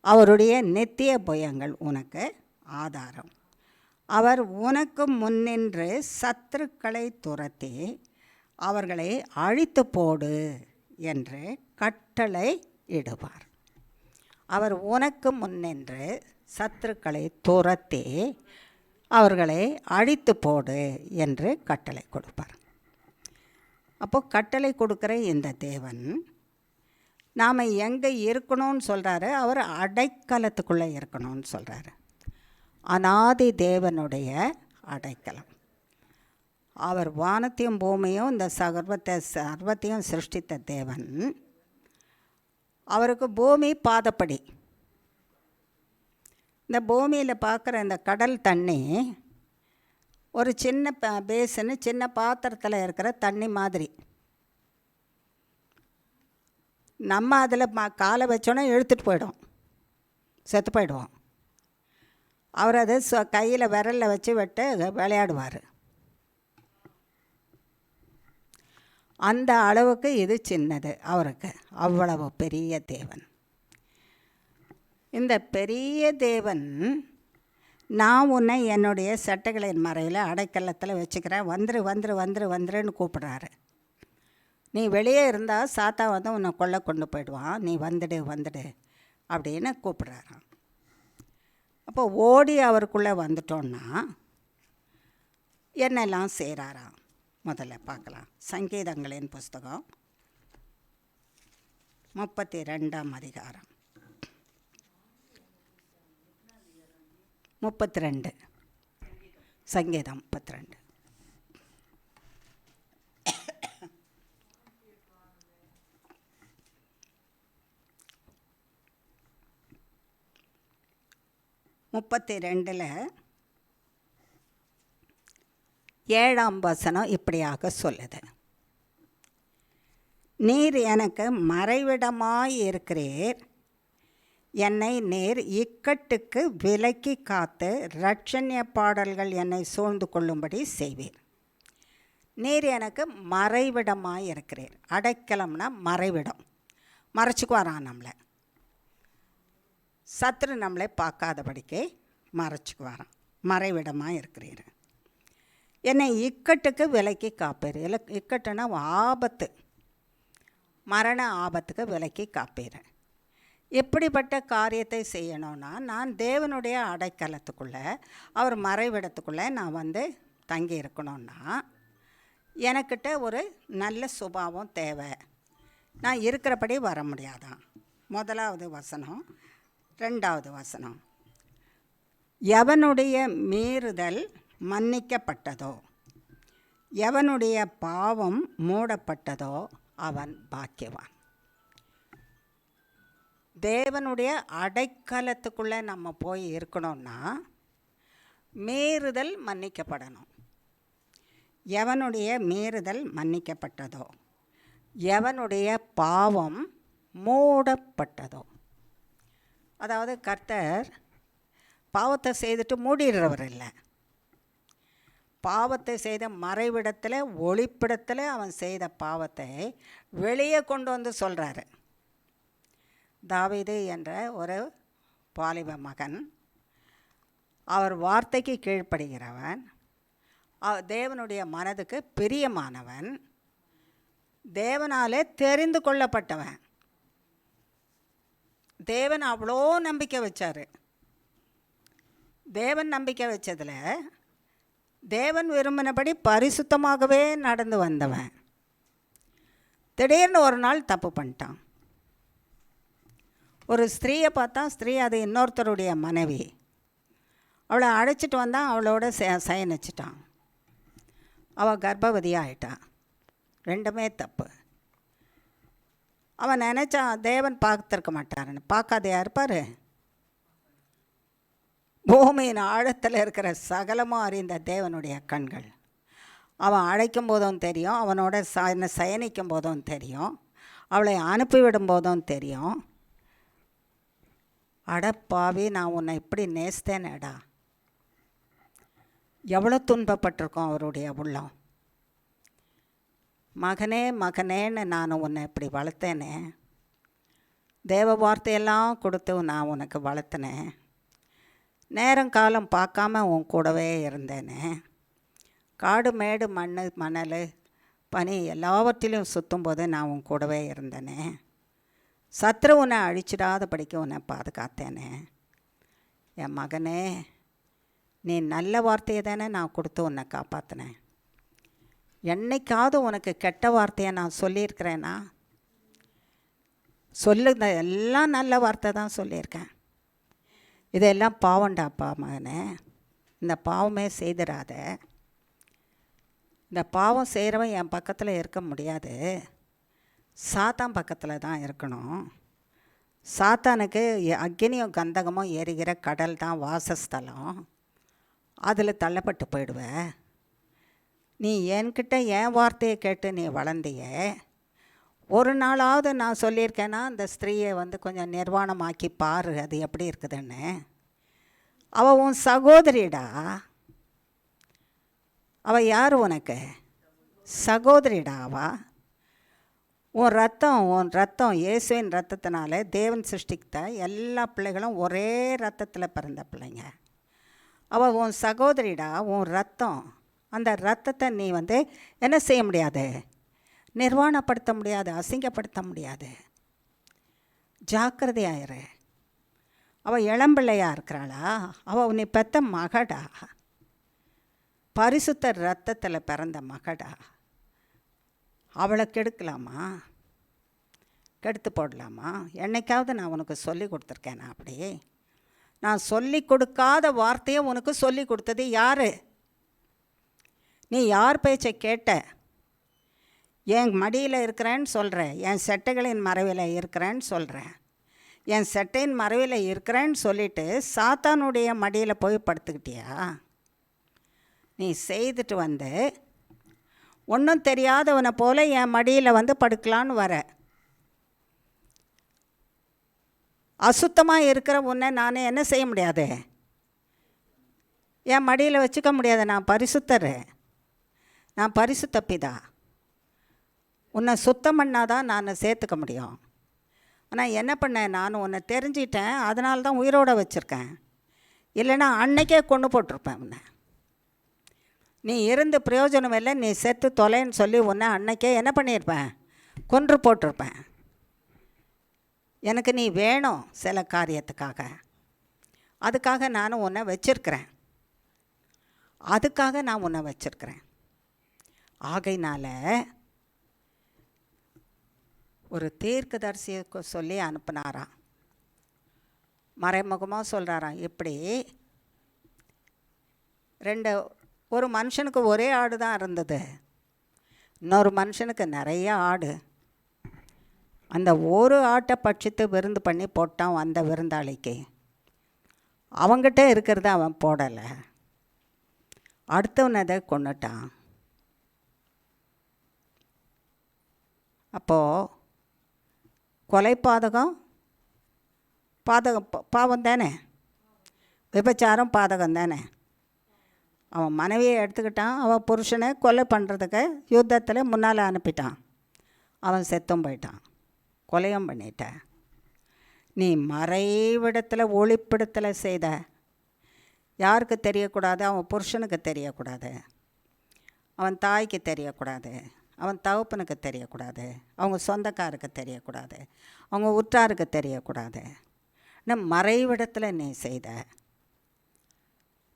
அவருடைய நித்திய புயங்கள் உனக்கு ஆதாரம். அவர் உனக்கு முன்னின்று சத்துருக்களை துரத்தி அவர்களை அழித்து போடு என்று கட்டளை இடுவார். அவர் உனக்கு முன்னின்று சத்துருக்களை துரத்தி அவர்களை அழித்து போடு என்று கட்டளை கொடுப்பார். அப்போது கட்டளை கொடுக்குற இந்த தேவன் நாம் எங்கே இருக்கணும்னு சொல்கிறாரு? அவர் அடைக்கலத்துக்குள்ளே இருக்கணும்னு சொல்கிறாரு. அநாதி தேவனுடைய அடைக்கலம். அவர் வானத்தையும் பூமியும் இந்த சர்வத்தையும் சிருஷ்டித்த தேவன். அவருக்கு பூமி பாதப்படி. இந்த பூமியில் பார்க்குற இந்த கடல் தண்ணி ஒரு சின்ன பேசுன்னு, சின்ன பாத்திரத்தில் இருக்கிற தண்ணி மாதிரி. நம்ம அதில் காலை வச்சோன்னா இழுத்துட்டு போயிடும், செத்து போயிடுவோம். அவர் அதை கையில் விரலில் வச்சு விட்டு விளையாடுவார். அந்த அளவுக்கு இது சின்னது அவருக்கு. அவ்வளவு பெரிய தேவன். இந்த பெரிய தேவன், நான் உன்னை என்னுடைய சட்டைகளின் மறையில் அடைக்கலத்தில் வச்சுக்கிறேன், வந்துரு வந்துரு வந்துரு வந்துருன்னு கூப்பிட்றாரு. நீ வெளியே இருந்தால் சாத்தா வந்து உன்னை கொல்ல கொண்டு போயிடுவான், நீ வந்துடு வந்துடு அப்படின்னு கூப்பிட்றாராம். அப்போ ஓடி அவருக்குள்ளே வந்துட்டோன்னா என்னெல்லாம் செய்கிறாராம் முதல்ல பார்க்கலாம். சங்கீதங்களின் புஸ்தகம் 32ஆம் அதிகாரம் 32. சங்கீதம் 32. முப்பத்தி 7ஆம் வசனம் இப்படியாக சொல்லுது. நீர் எனக்கு மறைவிடமாய் இருக்கிறீர், என்னை நீர் இக்கட்டுக்கு விலக்கி காத்து இரட்சண்ய பாடல்கள் என்னை சூழ்ந்து கொள்ளும்படி செய்வீர். நீர் எனக்கு மறைவிடமாய் இருக்கிறீர். அடைக்கலம்னா மறைவிடம், மறைச்சிக்குவாரான் நம்மளை. சத்துரு நம்மளை பார்க்காதபடிக்கு மறைச்சிக்குவாரான். மறைவிடமாக இருக்கிறீர், என்னை இக்கட்டுக்கு விலக்கி காப்பீர். இக்கட்டுனா ஆபத்து, மரண ஆபத்துக்கு விலக்கி காப்பீர். எப்படிப்பட்ட காரியத்தை செய்யணும்னா, நான் தேவனுடைய அடைக்கலத்துக்குள்ளே, அவர் மறைவிடத்துக்குள்ளே நான் தங்கி இருக்கணும்னா எனக்கிட்ட ஒரு நல்ல சுபாவம் தேவை. நான் இருக்கிறபடி வர முடியாதான். 1வது வசனம். 2வது வசனம், எவனுடைய மீறுதல் மன்னிக்கப்பட்டதோ, எவனுடைய பாவம் மூடப்பட்டதோ அவன் பாக்கியவான். தேவனுடைய அடைக்கலத்துக்குள்ளே நம்ம போய் இருக்கணும்னா மீறுதல் மன்னிக்கப்படணும். எவனுடைய மீறுதல் மன்னிக்கப்பட்டதோ, எவனுடைய பாவம் மூடப்பட்டதோ. அதாவது கர்த்தர் பாவத்தை செய்துட்டு மூடிடுறவர் இல்லை. பாவத்தை செய்த மறைவிடத்தில், ஒளிப்பிடத்தில் அவன் செய்த பாவத்தை வெளியே கொண்டு வந்து சொல்கிறாரு. தாவீது என்ற ஒரு வாலிப மகன், அவர் வார்த்தைக்கு கீழ்ப்படுகிறவன், தேவனுடைய மனதுக்கு பிரியமானவன், தேவனாலே தெரிந்து கொள்ளப்பட்டவன். தேவன் அவ்வளோ நம்பிக்கை வச்சார். தேவன் நம்பிக்கை வச்சதில் தேவன் விரும்பினபடி பரிசுத்தமாகவே நடந்து வந்தவன் திடீர்னு ஒரு நாள் தப்பு பண்ணிட்டான். ஒரு ஸ்திரீயை பார்த்தா, ஸ்திரீ அது இன்னொருத்தருடைய மனைவி. அவளை அழைச்சிட்டு வந்தான், அவளோட சயனிச்சிட்டான். அவள் கர்ப்பவதியாக ஆயிட்டான். ரெண்டுமே தப்பு. அவன் நினச்சான் தேவன் பார்த்துருக்க மாட்டாருன்னு. பார்க்காதையா இருப்பார்? பூமியின் ஆழத்தில் இருக்கிற சகலமும் அறிந்த தேவனுடைய கண்கள். அவன் அழைக்கும் போதும் தெரியும், அவனோட சயனிக்கும் போதும் தெரியும், அவளை அனுப்பிவிடும் போதும் தெரியும். அடப்பாவி, நான் உன்னை இப்படி நேசித்தேனேடா. எவ்வளோ துன்பப்பட்டிருக்கோம் அவருடைய உள்ளம். மகனே மகனேன்னு நான் உன்னை இப்படி வளர்த்தேனே, தேவ வார்த்தையெல்லாம் கொடுத்து நான் உனக்கு வளர்த்தினேன். நேரங்காலம் பார்க்காம உன் கூடவே இருந்தேனே. காடு மேடு மண் மணல் பனி எல்லாவற்றிலும் சுற்றும்போது நான் உன் கூடவே இருந்தேனே. சத்ரு உன்னை அழிச்சிடாதபடிக்கு உன்னை பாதுகாத்தேனே. என் மகனே, நீ நல்ல வார்த்தையை தானே நான் கொடுத்து உன்னை காப்பாற்றினேன். என்னைக்காவது உனக்கு கெட்ட வார்த்தையை நான் சொல்லியிருக்கிறேன்னா? சொல்லுங்க, எல்லாம் நல்ல வார்த்தை தான் சொல்லியிருக்கேன். இதெல்லாம் பாவண்டாப்பா மகனே, இந்த பாவமே செய்திடாத. இந்த பாவம் செய்கிறவன் என் பக்கத்தில் இருக்க முடியாது, சாத்தான் பக்கத்தில் தான் இருக்கணும். சாத்தானுக்கு அக்னியும் கந்தகமும் எரிகிற கடல் தான் வாசஸ்தலம். அதில் தள்ளப்பட்டு போயிடுவேன். நீ என்கிட்ட என் வார்த்தையை கேட்டு நீ வளர்ந்திய. ஒரு நாளாவது நான் சொல்லியிருக்கேன்னா, அந்த ஸ்திரீயை கொஞ்சம் நிர்வாணமாக்கி பாரு, அது எப்படி இருக்குதுன்னு. அவள் உன் சகோதரிடா. அவள் யார் உனக்கு? சகோதரிடா. அவள் உன் ரத்தம் இயேசுவின் ரத்தத்தினால தேவன் சிருஷ்டித்த எல்லா பிள்ளைகளும் ஒரே ரத்தத்தில் பிறந்த பிள்ளைங்க. அவள் உன் சகோதரிடா, உன் ரத்தம். அந்த ரத்தத்தை நீ என்ன செய்ய முடியாது? நிர்வாணப்படுத்த முடியாது, அசிங்கப்படுத்த முடியாது. ஜாக்கிரதையாயிரு. அவள் இளம்பிள்ளையாக இருக்கிறாளா? அவள் நீ பெற்ற மகடா, பரிசுத்த ரத்தத்தில் பிறந்த மகடா. அவளை கெடுக்கலாமா? கெடுத்து போடலாமா? என்னைக்காவது நான் உனக்கு சொல்லி கொடுத்துருக்கேனா? அப்படி நான் சொல்லி கொடுக்காத வார்த்தையை உனக்கு சொல்லி கொடுத்தது யார்? நீ யார் பேச்சை கேட்ட? என் மடியில் இருக்கிறேன்னு சொல்கிற, என் செட்டைகளின் மறைவில் இருக்கிறேன்னு சொல்கிற. என் செட்டையின் மறைவில் இருக்கிறேன்னு சொல்லிவிட்டு சாத்தானுடைய மடியில் போய் படுத்துக்கிட்டியா? நீ செய்துட்டு வந்து ஒன்றும் தெரியாதவனை போல் என் மடியில் வந்து படுக்கலான்னு வர. அசுத்தமாக இருக்கிற உன்னை நான் என்ன செய்ய முடியாது? என் மடியில் வச்சுக்க முடியாது. நான் பரிசுத்தர், நான் பரிசுத்த பிதா. உன்னை சுத்தம் பண்ணாதான் நான் சேர்த்துக்க முடியும். ஆனால் என்ன பண்ணேன், நான் உன்னை தெரிஞ்சிட்டேன், அதனால தான் உயிரோடு வச்சுருக்கேன். இல்லைன்னா அன்னைக்கே கொண்டு போட்டிருப்பேன் உன்னை. நீ இருந்து பிரயோஜனம் இல்லை, நீ செத்து தொலைன்னு சொல்லி உன்னை அன்னைக்கே என்ன பண்ணியிருப்பேன், கொன்று போட்டிருப்பேன். எனக்கு நீ வேணும் சில காரியத்துக்காக, அதுக்காக நான் உன்னை வச்சிருக்கிறேன். அதுக்காக நான் உன்னை வச்சிருக்கிறேன். ஆகையினால் ஒரு தீர்க்கதரிசியை சொல்லி அனுப்புனாராம். மறைமுகமாக சொல்கிறாராம், இப்படி ஒரு மனுஷனுக்கு ஒரே ஆடு தான் இருந்தது, இன்னொரு மனுஷனுக்கு நிறைய ஆடு. அந்த ஒரு ஆட்டை பட்சித்து விருந்து பண்ணி போட்டான் அந்த விருந்தாளிக்கு. அவங்கிட்ட இருக்கிறத அவன் போடலை, அடுத்தவனதை கொண்டுட்டான். அப்போது கொலை பாதகம் பாவம் தானே, விபச்சாரம் பாதகம் தானே. அவன் மனைவியை எடுத்துக்கிட்டான், அவன் புருஷனை கொலை பண்ணுறதுக்கு யுத்தத்தில் முன்னால் அனுப்பிட்டான். அவன் செத்தும் போயிட்டான், கொலையும் பண்ணிட்ட. நீ மறைவிடத்தில் ஒளிப்பிடத்தில் செய்த, யாருக்கு தெரியக்கூடாது? அவன் புருஷனுக்கு தெரியக்கூடாது, அவன் தாய்க்கு தெரியக்கூடாது, அவன் தகப்பனுக்கு தெரியக்கூடாது, அவங்க சொந்தக்காருக்கு தெரியக்கூடாது, அவங்க உற்றாருக்கு தெரியக்கூடாது. இன்னும் மறைவிடத்தில் நீ செய்த.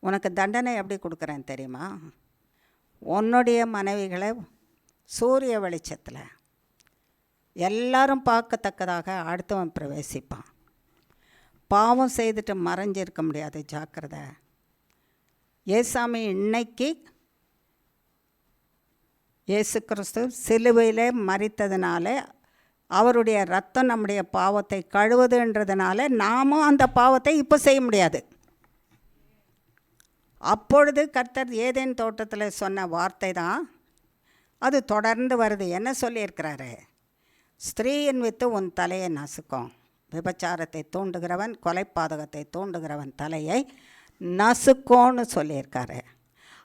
உனக்கு தண்டனை எப்படி கொடுக்குறேன் தெரியுமா? உன்னுடைய மனைவிகளை சூரிய வெளிச்சத்தில் எல்லாரும் பார்க்கத்தக்கதாக அடுத்தவன் பிரவேசிப்பான். பாவம் செய்துட்டு மறைஞ்சிருக்க முடியாது, ஜாக்கிரதை. ஏசாமி இன்னைக்கு இயேசு கிறிஸ்து சிலுவையில் மரித்ததுனால, அவருடைய ரத்தம் நம்முடைய பாவத்தை கழுவுதுன்றதுனால நாமும் அந்த பாவத்தை இப்போ செய்ய முடியாது. அப்பொழுது கர்த்தர் ஏதேன் தோட்டத்தில் சொன்ன வார்த்தை தான் அது தொடர்ந்து வருது. என்ன சொல்லியிருக்கிறாரு? ஸ்திரீயின் வித்து உன் தலையை நசுக்கும். விபச்சாரத்தை தூண்டுகிறவன், கொலைப்பாதகத்தை தூண்டுகிறவன் தலையை நசுக்கோன்னு சொல்லியிருக்காரு.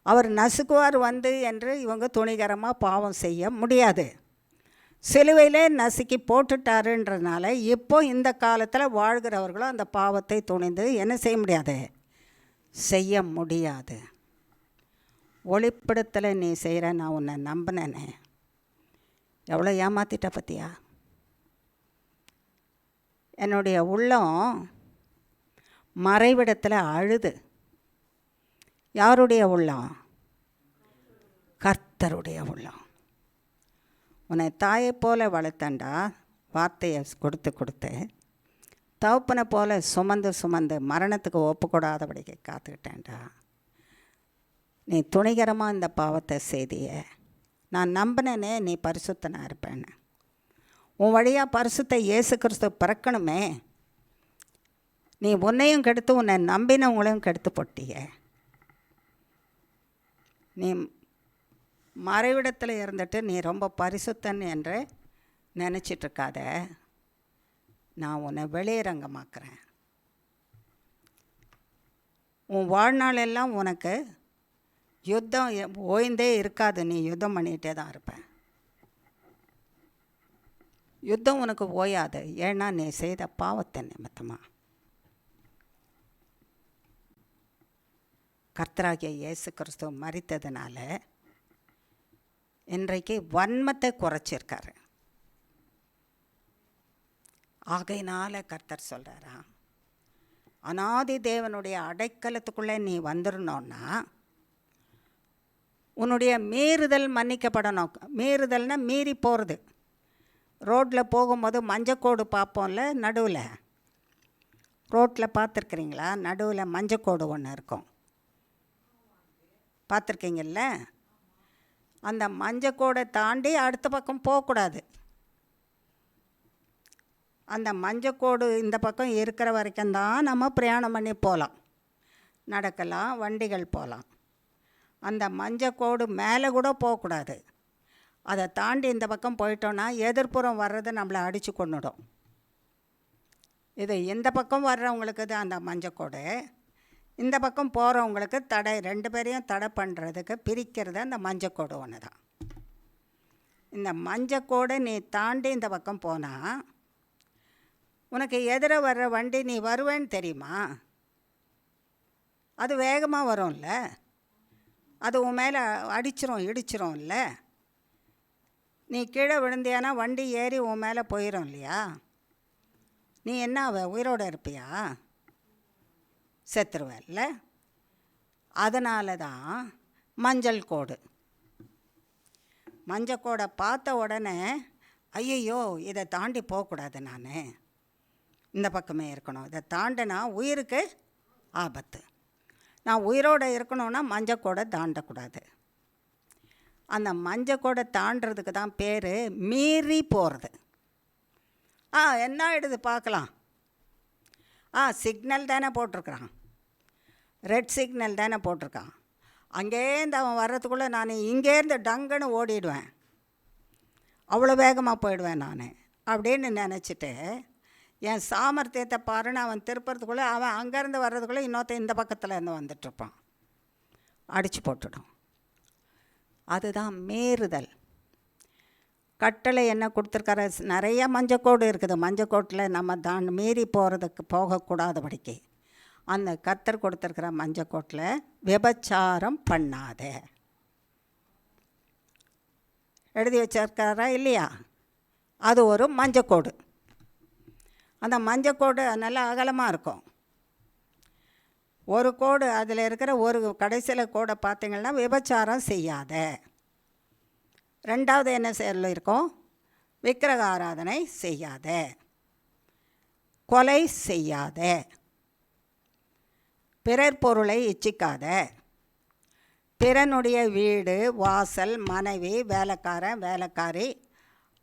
அவர் நசுக்குவார் வந்து என்று இவங்க துணிகரமாக பாவம் செய்ய முடியாது. சிலுவையிலே நசுக்கி போட்டுட்டாருன்றதுனால இப்போ இந்த காலத்தில் வாழ்கிறவர்களும் அந்த பாவத்தை துணிந்து என்ன செய்ய முடியாது, செய்ய முடியாது. ஒளிப்படத்தில் நீ செய்கிற, நான் உன்னை நம்பினேனே, எவ்வளோ ஏமாத்திட்ட பற்றியா? என்னுடைய உள்ளம் மறைவிடத்தில் அழுது. யாருடைய உள்ளம்? கர்த்தருடைய உள்ளம். உன்னை தாயை போல வளர்த்தண்டா, வார்த்தையை கொடுத்து தகப்பனை போல சுமந்து மரணத்துக்கு ஒப்புக்கூடாதபடிக்கு காத்துக்கிட்டேன்டா. நீ துணிகரமாக இந்த பாவத்தை செய்திய, நான் நம்பினேனே நீ பரிசுத்தனாக இருப்பேன்னு. உன் வழியாக பரிசுத்த இயேசு கிறிஸ்து பிறக்கணுமே. நீ உன்னையும் கெடுத்து உன்னை நம்பினவங்களையும் கெடுத்து போட்டிய. நீ மறைவிடத்தில் இருந்துட்டு நீ ரொம்ப பரிசுத்தன் என்று நினச்சிட்ருக்காத. நான் உன்னை வெளியரங்கமாக்குறேன். உன் வாழ்நாள் எல்லாம் உனக்கு யுத்தம் ஓய்ந்தே இருக்காது. நீ யுத்தம் பண்ணிகிட்டே தான் இருப்பேன். யுத்தம் உனக்கு ஓயாது. ஏன்னா நீ செய்த பாவத்தை நிமித்தமாக. கர்த்தராகிய இயேசு கிறிஸ்து மரித்ததுனால இன்றைக்கு வன்மத்தை குறைச்சிருக்காரு. ஆகையினால கர்த்தர் சொல்கிறாரா, அநாதி தேவனுடைய அடைக்கலத்துக்குள்ளே நீ வந்துடணுன்னா உன்னுடைய மீறுதல் மன்னிக்கப்படணும். மீறுதல்னால் மீறி போகிறது. ரோட்டில் போகும்போது மஞ்சக்கோடு பார்ப்போம்ல, நடுவில் ரோட்டில் பார்த்துருக்குறீங்களா? நடுவில் மஞ்சக்கோடு ஒன்று இருக்கும், பார்த்துருக்கீங்கல்ல? அந்த மஞ்சக்கோடை தாண்டி அடுத்த பக்கம் போகக்கூடாது. அந்த மஞ்சக்கோடு இந்த பக்கம் இருக்கிற வரைக்கும் தான் நம்ம பிரயாணம் பண்ணி போகலாம், நடக்கலாம், வண்டிகள் போகலாம். அந்த மஞ்சக்கோடு மேலே கூட போகக்கூடாது. அதை தாண்டி இந்த பக்கம் போயிட்டோன்னா எதிர்ப்புறம் வர்றது நம்மளை அடித்து கொண்டுடும். இது இந்த பக்கம் வர்றவங்களுக்கு தான் அந்த மஞ்சக்கோடு, இந்த பக்கம் போகிறவங்களுக்கு தடை, ரெண்டு பேரையும் தடை பண்ணுறதுக்கு பிரிக்கிறது அந்த மஞ்சக்கோடு ஒன்று தான். இந்த மஞ்சக்கோடு நீ தாண்டி இந்த பக்கம் போனால் உனக்கு எதிர வர்ற வண்டி நீ வருவேன்னு தெரியுமா? அது வேகமாக வரும்ல, அது உன் மேலே இடிச்சிரும் இல்லை? நீ கீழே விழுந்தியானா வண்டி ஏறி உன் மேலே போயிடும் இல்லையா? நீ என்ன உயிரோடு இருப்பியா? செத்துருவல்ல. அதனால தான் மஞ்சள் கோடு. மஞ்சக்கோடை பார்த்த உடனே ஐயையோ இதை தாண்டி போகக்கூடாது, நான் இந்த பக்கமே இருக்கணும், இதை தாண்டினா உயிருக்கு ஆபத்து, நான் உயிரோடு இருக்கணும்னா மஞ்சக்கோடை தாண்டக்கூடாது. அந்த மஞ்சக்கோடை தாண்டறதுக்கு தான் பேர் மீறி போகிறது. என்ன ஆகிடுது பார்க்கலாம். சிக்னல் தானே போட்டிருக்கிறான், ரெட் சிக்னல் தானே போட்டிருக்கான். அங்கேருந்து அவன் வர்றதுக்குள்ளே நான் இங்கேருந்து டங்குன்னு ஓடிடுவேன், அவ்வளோ வேகமாக போயிடுவேன் நான் அப்படின்னு நினச்சிட்டு என் சாமர்த்தியத்தை பாருன்னு அவன் திருப்புறதுக்குள்ளே அவன் அங்கேருந்து வர்றதுக்குள்ளே இன்னொருத்த இந்த பக்கத்தில் இருந்து வந்துட்டுருப்பான், அடித்து போட்டுடும். அதுதான் மீறுதல். கட்டளை என்ன கொடுத்துருக்கார, நிறைய மஞ்சக்கோடு இருக்குது. மஞ்சக்கோட்டில் நம்ம மீறி போகக்கூடாதபடிக்கு அந்த கர்த்தர் கொடுத்துருக்கிற மஞ்சக்கோட்டில் விபச்சாரம் பண்ணாத எழுதி வச்சிருக்காரா இல்லையா? அது ஒரு மஞ்சக்கோடு. அந்த மஞ்சக்கோடு நல்லா அகலமாக இருக்கும். ஒரு கோடு அதில் இருக்கிற ஒரு கடைசியில் கோடை பார்த்திங்கன்னா விபச்சாரம் செய்யாத. ரெண்டாவது என்ன சொல்லியிருக்கோம்? விக்கிரக ஆராதனை செய்யாத, கொலை செய்யாத, பிறர் பொருளை இச்சிக்காத, பிறனுடைய வீடு வாசல் மனைவி வேலைக்காரன் வேலைக்காரி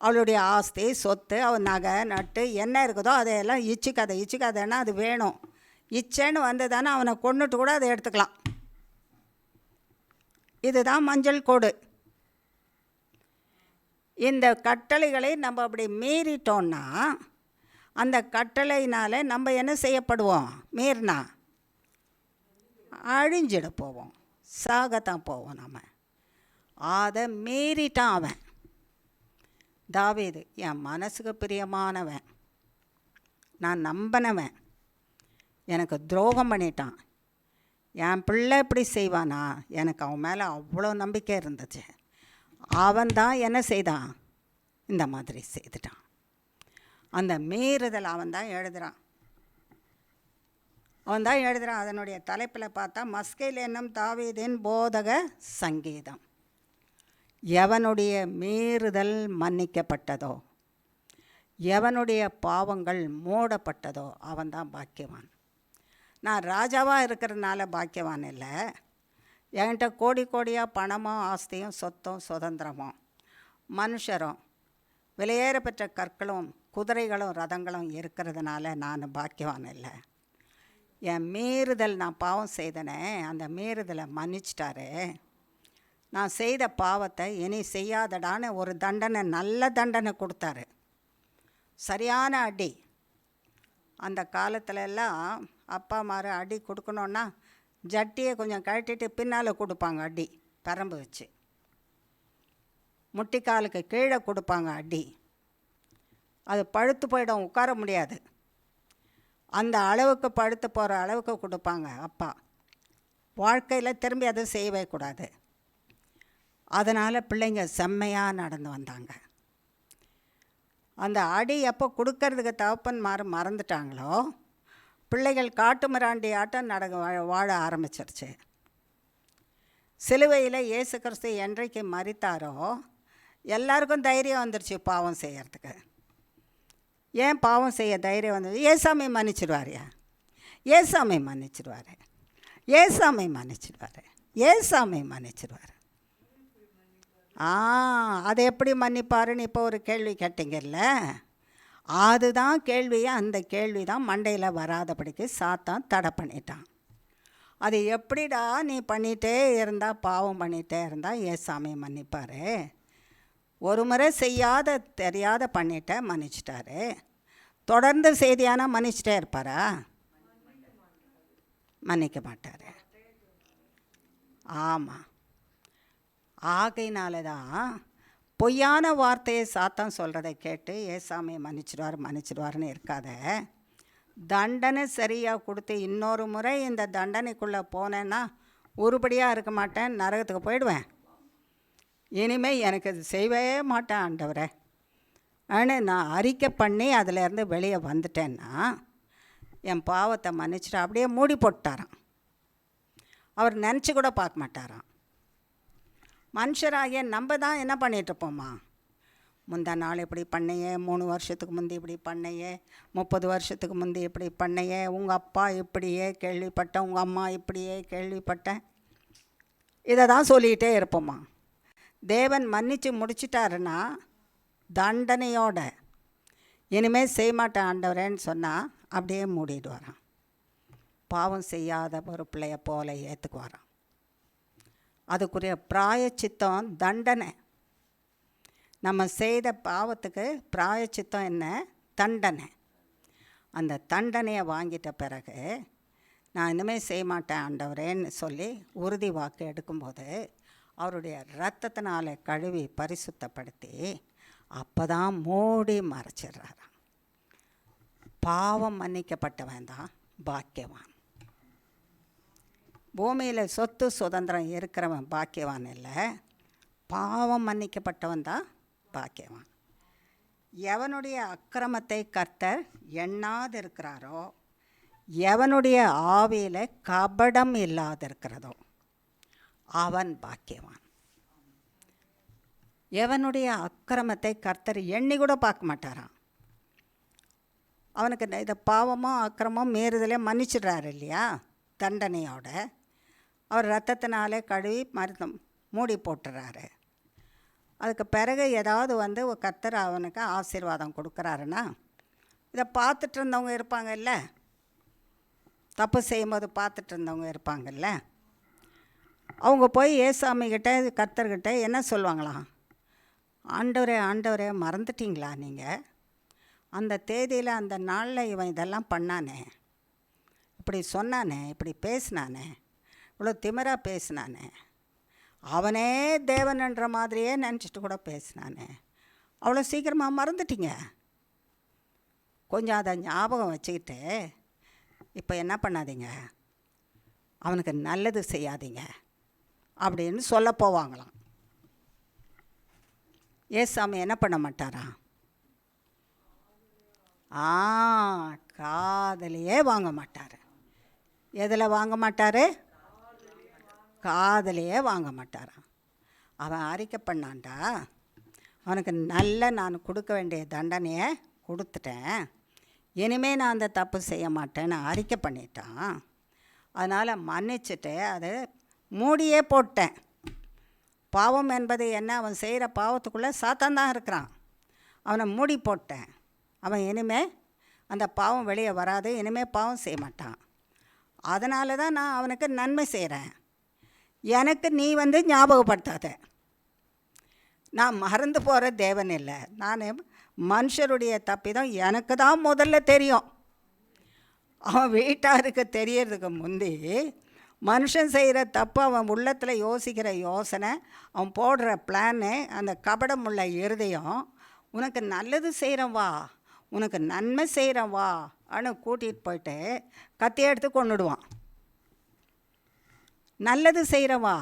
அவளுடைய ஆஸ்தி சொத்து அவன் நகை நட்டு என்ன இருக்குதோ அதையெல்லாம் இச்சிக்காதேன்னா அது வேணும். இச்சேன்னு வந்ததானே அவனை கொண்டுட்டு கூட அதை எடுத்துக்கலாம். இதுதான் மஞ்சள் கோடு. இந்த கட்டளைகளை நம்ம அப்படி மீறிட்டோன்னா அந்த கட்டளையினால் நம்ம என்ன செய்யப்படுவோம்? மீறினா அழிஞ்சிட போவோம், சாகத்தான் போவோம் நம்ம. அதை மீறிட்டான் அவன். தாவீது என் மனசுக்கு பிரியமானவன், நான் நம்பினவன், எனக்கு துரோகம் பண்ணிட்டான், என் பிள்ளை இப்படி செய்வானா? எனக்கு அவன் மேலே அவ்வளோ நம்பிக்கை இருந்துச்சு. அவன்தான் என்ன செய்தான்? இந்த மாதிரி செய்துட்டான். அந்த மீறுதல் அவன்தான் எழுதுகிறான். அதனுடைய தலைப்பில் பார்த்தா மஸ்கேல் என்னும் தாவீதின் போதக சங்கீதம். எவனுடைய மீறுதல் மன்னிக்கப்பட்டதோ, எவனுடைய பாவங்கள் மூடப்பட்டதோ அவன்தான் பாக்கியவான். நான் ராஜாவாக இருக்கிறதுனால பாக்கியவான் இல்லை. என்கிட்ட கோடி கோடியாக பணமும் ஆஸ்தியும் சொத்தும் சுதந்திரமும் மனுஷரும் விலையேற பெற்ற கற்களும் குதிரைகளும் ரதங்களும் இருக்கிறதுனால நான் பாக்கியவான் இல்லை. என் மீறுதல், நான் பாவம் செய்தனே, அந்த மீறுதலை மன்னிச்சிட்டாரு. நான் செய்த பாவத்தை இனி செய்யாதடான்னு ஒரு தண்டனை, நல்ல தண்டனை கொடுத்தாரு. சரியான அடி. அந்த காலத்துலலாம் அப்பா மாரு அடி கொடுக்கணுன்னா ஜட்டியை கொஞ்சம் கழட்டிட்டு பின்னால் கொடுப்பாங்க அடி, பரம்பு வச்சு. முட்டிக்காலுக்கு கீழே கொடுப்பாங்க அடி. அது பழுத்து போயிடும், உட்கார முடியாது. அந்த அளவுக்கு பழுத்து போகிற அளவுக்கு கொடுப்பாங்க அப்பா. வாழ்க்கையில் திரும்பி அதை செய்யவே கூடாது. அதனால் பிள்ளைங்க செம்மையாக நடந்து வந்தாங்க. அந்த அடி எப்போ கொடுக்கறதுக்கு தகப்பன்மார் மறந்துட்டாங்களோ பிள்ளைகள் காட்டு மிராண்டி ஆட்டம் வாழ ஆரம்பிச்சிருச்சு. சிலுவையில் இயேசு கிறிஸ்து என்றைக்கு மரித்தாரோ எல்லாருக்கும் தைரியம் வந்துருச்சு பாவம் செய்கிறதுக்கு. ஏன் பாவம் செய்ய தைரியம் வந்தது? ஏசாமி மன்னிச்சிடுவார்யா, ஏசாமி மன்னிச்சிடுவார், ஏசாமி மன்னிச்சிடுவார், ஏசாமி மன்னிச்சிடுவார். அதை எப்படி மன்னிப்பாருன்னு இப்போ ஒரு கேள்வி கேட்டீங்கல்ல, அதுதான் கேள்வியை. அந்த கேள்வி தான் மண்டையில் வராதபடிக்கு சாத்தான் தடை பண்ணிட்டான். அது எப்படிடா நீ பண்ணிகிட்டே இருந்தால், பாவம் பண்ணிகிட்டே இருந்தால் ஏசாமி மன்னிப்பார்? ஒரு முறை செய்யாத தெரியாத பண்ணிட்ட மன்னிச்சிட்டாரு, தொடர்ந்து செய்தியானா மன்னிச்சிட்டே இருப்பாரா? மன்னிக்க மாட்டார். ஆமாம். ஆகையினால தான் பொய்யான வார்த்தையை சாத்தான் சொல்கிறத கேட்டு ஏசாமி மன்னிச்சிடுவார்னு இருக்காத. தண்டனை சரியாக கொடுத்து இன்னொரு முறை இந்த தண்டனைக்குள்ளே போனேன்னா உருப்படியாக இருக்க மாட்டேன், நரகத்துக்கு போயிடுவேன், இனிமேல் எனக்கு இது செய்யவே மாட்டேன் ஆண்டவரே ஆனால் நான் அறிக்கை பண்ணி அதிலேருந்து வெளியே வந்துட்டேன்னா என் பாவத்தை மன்னிச்சிட்டு அப்படியே மூடி போட்டாராம். அவர் நினச்சி கூட பார்க்க மாட்டாராம். மனுஷராகிய நம்ம தான் என்ன பண்ணிகிட்ருப்போம்மா, முந்தா நாள் இப்படி பண்ணையே, 3 வருஷத்துக்கு முந்தி இப்படி பண்ணையே, 30 வருஷத்துக்கு முந்தி இப்படி பண்ணையே, உங்கள் அப்பா இப்படியே கேள்விப்பட்டேன், உங்கள் அம்மா இப்படியே கேள்விப்பட்டேன், இதை தான் சொல்லிக்கிட்டே இருப்போம்மா. தேவன் மன்னித்து முடிச்சிட்டாருன்னா தண்டனையோட இனிமேல் செய்ய மாட்டேன் ஆண்டவரேன்னு சொன்னால் அப்படியே மூடிடுவாராம். பாவம் செய்யாத ஒரு பிள்ளைய போல ஏற்றுக்குவாராம். அதுக்குரிய பிராயச்சித்தம் தண்டனை. நம்ம செய்த பாவத்துக்கு பிராயச்சித்தம் என்ன? தண்டனை. அந்த தண்டனையை வாங்கிட்ட பிறகு நான் இனிமேல் செய்ய மாட்டேன் ஆண்டவரேன்னு சொல்லி உறுதி வாக்கு எடுக்கும்போது அவருடைய இரத்தத்தினால கழுவி பரிசுத்தப்படுத்தி அப்போ தான் மூடி மறைச்சிடுறாராம். பாவம் மன்னிக்கப்பட்டவன் தான் பாக்கியவான். பூமியில் சொத்து சுதந்திரம் இருக்கிறவன் பாக்கியவான் இல்லை, பாவம் மன்னிக்கப்பட்டவன் தான் பாக்கியவான். எவனுடைய அக்கிரமத்தை கர்த்தர் எண்ணாதிருக்கிறாரோ, எவனுடைய ஆவியில் கபடம் இல்லாதிருக்கிறதோ அவன் பாக்கியவான். எவனுடைய அக்கிரமத்தை கர்த்தர் எண்ணி கூட பார்க்க மாட்டாராம். அவனுக்கு இதை பாவமோ அக்கிரமோ மீறுதலே மன்னிச்சிடுறாரு இல்லையா தண்டனையோட. அவர் ரத்தத்தினாலே கழுவி மருத்துவம் மூடி போட்டுறாரு. அதுக்கு பிறகு ஏதாவது கர்த்தர் அவனுக்கு ஆசீர்வாதம் கொடுக்குறாருன்னா இதை பார்த்துட்டு இருந்தவங்க இருப்பாங்கல்ல, தப்பு செய்யும்போது பார்த்துட்டு இருந்தவங்க இருப்பாங்கல்ல, அவங்க போய் ஏசாமிக்கிட்ட கர்த்தர்கிட்ட என்ன சொல்லுவாங்களாம்? ஆண்டவரே ஆண்டவரே மறந்துட்டிங்களா நீங்கள்? அந்த தேதியில் அந்த நாளில் இவன் இதெல்லாம் பண்ணானே, இப்படி சொன்னானே, இப்படி பேசினானே, இவ்வளோ திமிராக பேசினானே, அவனே தேவன்ன்ற மாதிரியே நினச்சிட்டு கூட பேசினானே, அவ்வளோ சீக்கிரமாக மறந்துட்டீங்க? கொஞ்சம் அதை ஞாபகம் வச்சுக்கிட்டு இப்போ என்ன பண்ணாதீங்க, அவனுக்கு நல்லது செய்யாதீங்க அப்படின்னு சொல்ல போவாங்களாம். ஏசாமி என்ன பண்ண மாட்டாரா? காதலையே வாங்க மாட்டார். எதில் வாங்க மாட்டார்? காதலையே வாங்க மாட்டாராம். அவன் அறிக்கை பண்ணான்டா, அவனுக்கு நான் கொடுக்க வேண்டிய தண்டனையை கொடுத்துட்டேன், இனிமேல் நான் அந்த தப்பு செய்ய மாட்டேன்னு அறிக்கை பண்ணிட்டான். அதனால் மன்னிச்சுட்டு அதை மூடியே போட்டேன். பாவம் என்பது என்ன? அவன் செய்கிற பாவத்துக்குள்ளே சாத்தான் தான் இருக்கிறான். அவனை மூடி போட்டேன். அவன் இனிமேல் அந்த பாவம் வெளியே வராது, இனிமேல் பாவம் செய்ய மாட்டான். அதனால தான் நான் அவனுக்கு நன்மை செய்கிறேன். எனக்கு நீ ஞாபகப்படுத்தாத. நான் மறந்து போகிற தேவன் இல்லை. நான் மனுஷருடைய தப்பிதம் எனக்கு தான் முதல்ல தெரியும். அவன் வீட்டாருக்கு தெரியறதுக்கு முந்தி மனுஷன் செய்கிற தப்பு, அவன் உள்ளத்தில் யோசிக்கிற யோசனை, அவன் போடுற பிளானு, அந்த கபடம் உள்ள இருதயம், உனக்கு நல்லது செய்கிறேன் வா, உனக்கு நன்மை செய்கிறேன் வா அப்படின்னு கூட்டிகிட்டு போயிட்டு கத்தியை எடுத்து கொண்டுடுவான். நல்லது செய்கிறவா,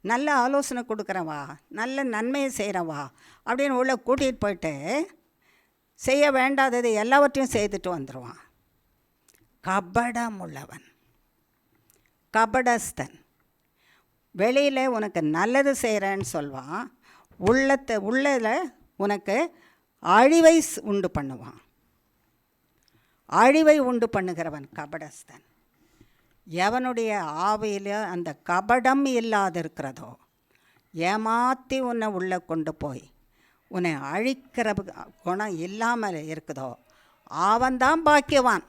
நல்ல ஆலோசனை கொடுக்குறவா, நல்ல நன்மையை செய்கிறவா அப்படின்னு உள்ள கூட்டிகிட்டு போயிட்டு செய்ய வேண்டாதது எல்லாவற்றையும் செய்துட்டு வந்துடுவான். கபடம் உள்ளவன், கபடஸ்தன். வெளியில் உனக்கு நல்லது செய்கிறேன்னு சொல்வான், உள்ளதில் உனக்கு அழிவை உண்டு பண்ணுவான். அழிவை உண்டு பண்ணுகிறவன் கபடஸ்தன். எவனுடைய ஆவியில் அந்த கபடம் இல்லாதிருக்கிறதோ, ஏமாற்றி உன்னை உள்ளே கொண்டு போய் உன்னை அழிக்கிற குணம் இல்லாமல் இருக்குதோ அவன்தான் பாக்கியவான்.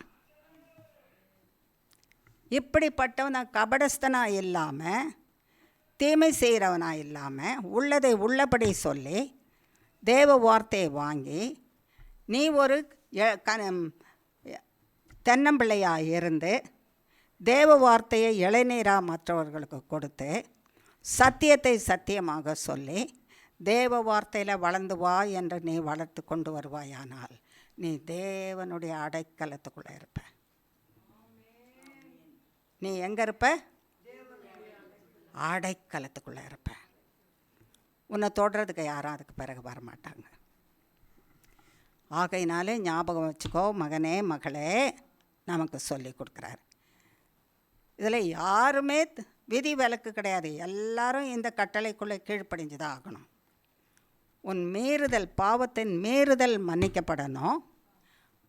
இப்படிப்பட்டவன் கபடஸ்தனாக இல்லாமல் தீமை செய்கிறவனாக இல்லாமல் உள்ளதை உள்ளபடி சொல்லி தேவ வார்த்தையை வாங்கி நீ ஒரு தென்னம்பிள்ளையாக இருந்து தேவ வார்த்தையை இளநீராக மற்றவர்களுக்கு கொடுத்து சத்தியத்தை சத்தியமாக சொல்லி தேவ வார்த்தையில் வளர்ந்து வா என்று நீ வளர்த்து கொண்டு வருவாயானால் நீ தேவனுடைய அடைக்கலத்துக்குள்ளே இருப்ப. நீ எங்கே இருப்ப? அடைக்கலத்துக்குள்ளே இருப்ப. உன்னை தொடுறதுக்கு யாரும் அதுக்கு பிறகு வரமாட்டாங்க. ஆகையினாலே ஞாபகம் வச்சுக்கோ மகனே மகளே, நமக்கு சொல்லி கொடுக்குறாரு. இதில் யாருமே விதி விலக்கு கிடையாது. எல்லாரும் இந்த கட்டளைக்குள்ளே கீழ்ப்படிஞ்சு தான் ஆகணும். உன் மீறுதல், பாவத்தின் மீறுதல் மன்னிக்கப்படணும்,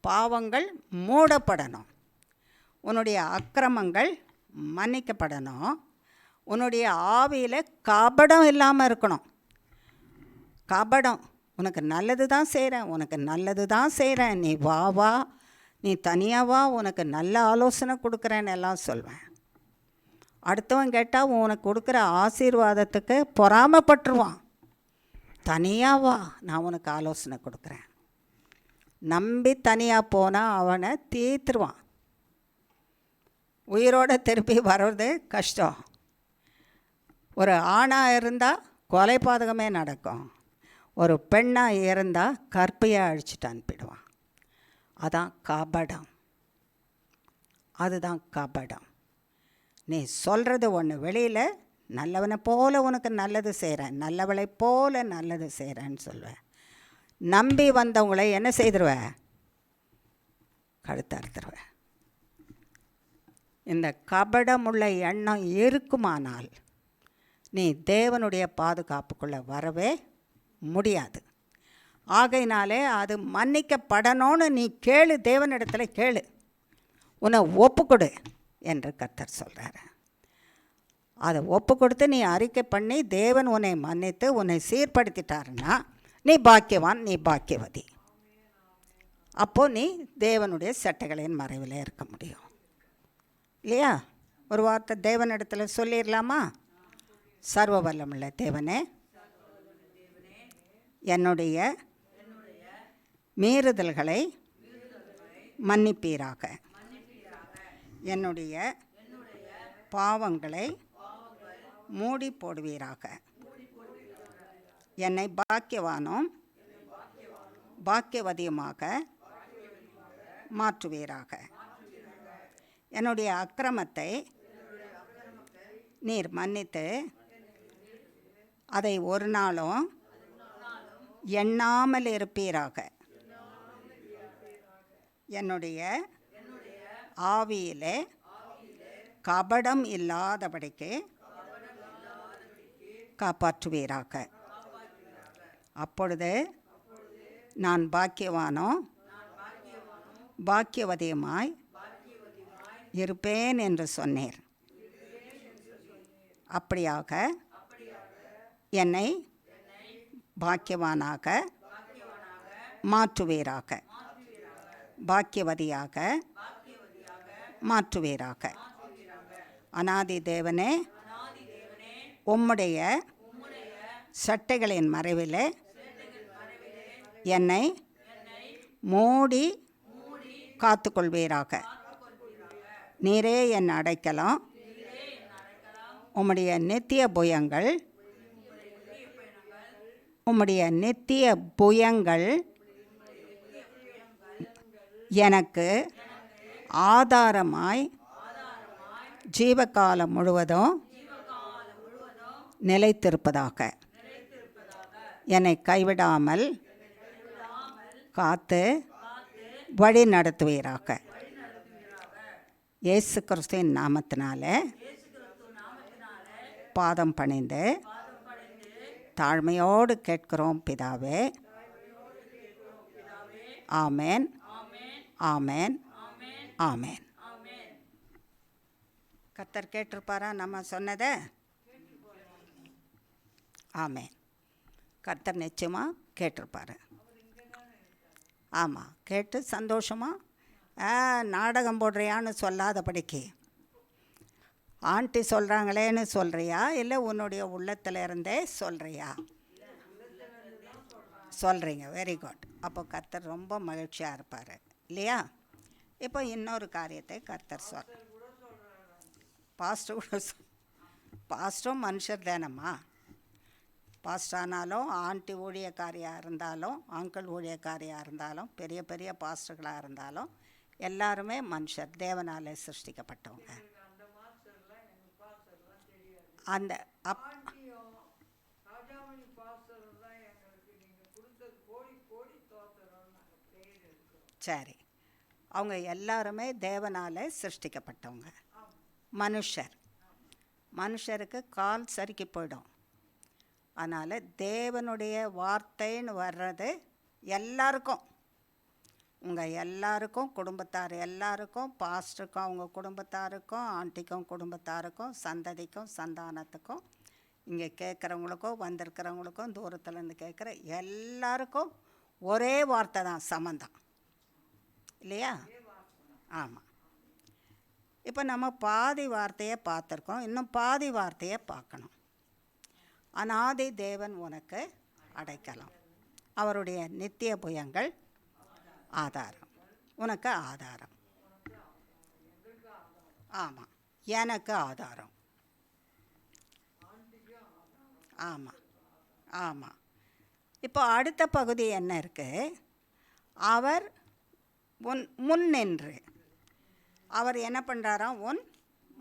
பாவங்கள் மூடப்படணும், உன்னுடைய அக்கிரமங்கள் மன்னிக்கப்படணும், உன்னுடைய ஆவியில் கபடம் இல்லாமல் இருக்கணும். கபடம், உனக்கு நல்லது தான் செய்கிறேன், உனக்கு நல்லது தான் செய்கிறேன், நீ வா வா, நீ தனியாக வா, உனக்கு நல்ல ஆலோசனை கொடுக்குறேன்னு எல்லாம் சொல்வேன். அடுத்தவன் கேட்டால் உனக்கு கொடுக்குற ஆசீர்வாதத்துக்கு பொறாமைப்பட்டுருவான். தனியாக வா, நான் உனக்கு ஆலோசனை கொடுக்குறேன். நம்பி தனியாக போனால் அவனை தீர்த்துருவான். உயிரோடு திருப்பி வர்றது கஷ்டம். ஒரு ஆணாக இருந்தால் கொலை பாதகமே நடக்கும், ஒரு பெண்ணாக இருந்தால் கற்பையை அழிச்சிட்டு அனுப்பிடுவான். அதான் கபடம், அதுதான் கபடம். நீ சொல்கிறது ஒன்று, வெளியில் நல்லவனை போல் உனக்கு நல்லது செய்கிறேன், நல்லவளை போல் நல்லது செய்கிறேன்னு சொல்வேன். நம்பி வந்தவங்களை என்ன செய்திருவேன்? கழுத்தறுத்துருவேன். இந்த கபடமுள்ள எண்ணம் இருக்குமானால் நீ தேவனுடைய பாதுகாப்புக்குள்ளே வரவே முடியாது. ஆகையினாலே அது மன்னிக்கப்படணும்னு நீ கேளு, தேவனிடத்தில் கேளு, உன்னை ஒப்புக்கொடு என்று கர்த்தர் சொல்கிறாரு. அதை ஒப்பு கொடுத்து நீ அறிக்கை பண்ணி தேவன் உன்னை மன்னித்து உன்னை சீர்படுத்திட்டாருன்னா நீ பாக்கியவான், நீ பாக்கியவதி. அப்போது நீ தேவனுடைய சட்டைகளின் மறைவில் இருக்க முடியும் இல்லையா? ஒரு வார்த்தை தேவனிடத்தில் சொல்லிடலாமா? சர்வ வல்லமுள்ள தேவனே, என்னுடைய மீறுதல்களை மன்னிப்பீராக, என்னுடைய பாவங்களை மூடி போடுவீராக, என்னை பாக்கியவானும் பாக்கியவதியுமாக மாற்றுவீராக, என்னுடைய அக்கிரமத்தை நீர் மன்னித்து அதை ஒரு நாளும் எண்ணாமல் இருப்பீராக, என்னுடைய ஆவியிலே கபடம் இல்லாதபடிக்கு காப்பாற்றுவீராக. அப்பொழுது நான் பாக்கியவானோ பாக்கியவதியுமாய் இருப்பேன் என்று சொன்னீர். அப்படியாக என்னை பாக்கியவானாக மாற்றுவீராக, பாக்கியவதியாக மாற்றுவீராக. அநாதி தேவனே, உம்முடைய சட்டைகளின் மறைவிலே என்னை மூடி காத்துக்கொள்வீராக. நீரே என் அடைக்கலம், உம்முடைய நித்திய புயங்கள், உம்முடைய நித்திய புயங்கள் எனக்கு ஆதாரமாய் ஜீவகாலம் முழுவதும் நிலைத்திருப்பதாக. என்னை கைவிடாமல் காத்து வழி நடத்துவீராக. இயேசு கிறிஸ்துவின் நாமத்தினால பாதம் பணிந்து தாழ்மையோடு கேட்கிறோம் பிதாவே. ஆமேன், ஆமேன், ஆமேன். கர்த்தர் கேட்டிருப்பாரா நம்ம சொன்னதை? ஆமென். கர்த்தர் நிச்சயமாக கேட்டிருப்பார். ஆமாம், கேட்டு சந்தோஷமாக நாடகம் போடுறியான்னு சொல்லாதபடிக்கு ஆண்டி சொல்கிறாங்களேன்னு சொல்கிறியா, இல்லை உன்னுடைய உள்ளத்தில் இருந்தே சொல்கிறியா? சொல்கிறீங்க. Very good. அப்போ கர்த்தர் ரொம்ப மகிழ்ச்சியாக இருப்பார் இல்லையா? இப்போ இன்னொரு காரியத்தை கர்த்தர் பாஸ்டர் கூட பாஸ்டரும் மனுஷர் தானம்மா. பாஸ்டர் ஆனாலும், ஆண்டி ஊழியக்காரியாக இருந்தாலும், அங்கிள் ஊழியக்காரியாக இருந்தாலும், பெரிய பெரிய பாஸ்டர்களாக இருந்தாலும் எல்லாருமே மனுஷர், தேவனாலே சிருஷ்டிக்கப்பட்டவங்க. அந்த சரி, அவங்க எல்லாருமே தேவனாலே சிருஷ்டிக்கப்பட்டவங்க. மனுஷருக்கு கால் சறுக்கி போயிடும். அதனால் தேவனுடைய வார்த்தைன்னு வர்றது எல்லாருக்கும், உங்கள் எல்லாருக்கும், குடும்பத்தார் எல்லாருக்கும், பாஸ்டருக்கும் அவங்க குடும்பத்தாருக்கும், ஆண்டிக்கும் குடும்பத்தாருக்கும், சந்ததிக்கும் சந்தானத்துக்கும், இங்கே கேட்குறவங்களுக்கும் வந்திருக்கிறவங்களுக்கும் தூரத்துலேருந்து கேட்குற எல்லாருக்கும் ஒரே வார்த்தை தான், சமந்தான் இல்லையா? ஆமாம். இப்போ நம்ம பாதி வார்த்தையை பார்த்துருக்கோம், இன்னும் பாதி வார்த்தையை பார்க்கணும். அநாதி தேவன் உனக்கு அடைக்கலம், அவருடைய நித்திய புயங்கள் ஆதாரம், உனக்கு ஆதாரம். ஆமாம், எனக்கு ஆதாரம். ஆமாம் ஆமாம். இப்போ அடுத்த பகுதி என்ன இருக்குது? அவர் முன் நின்று, அவர் என்ன பண்ணுறாராம்?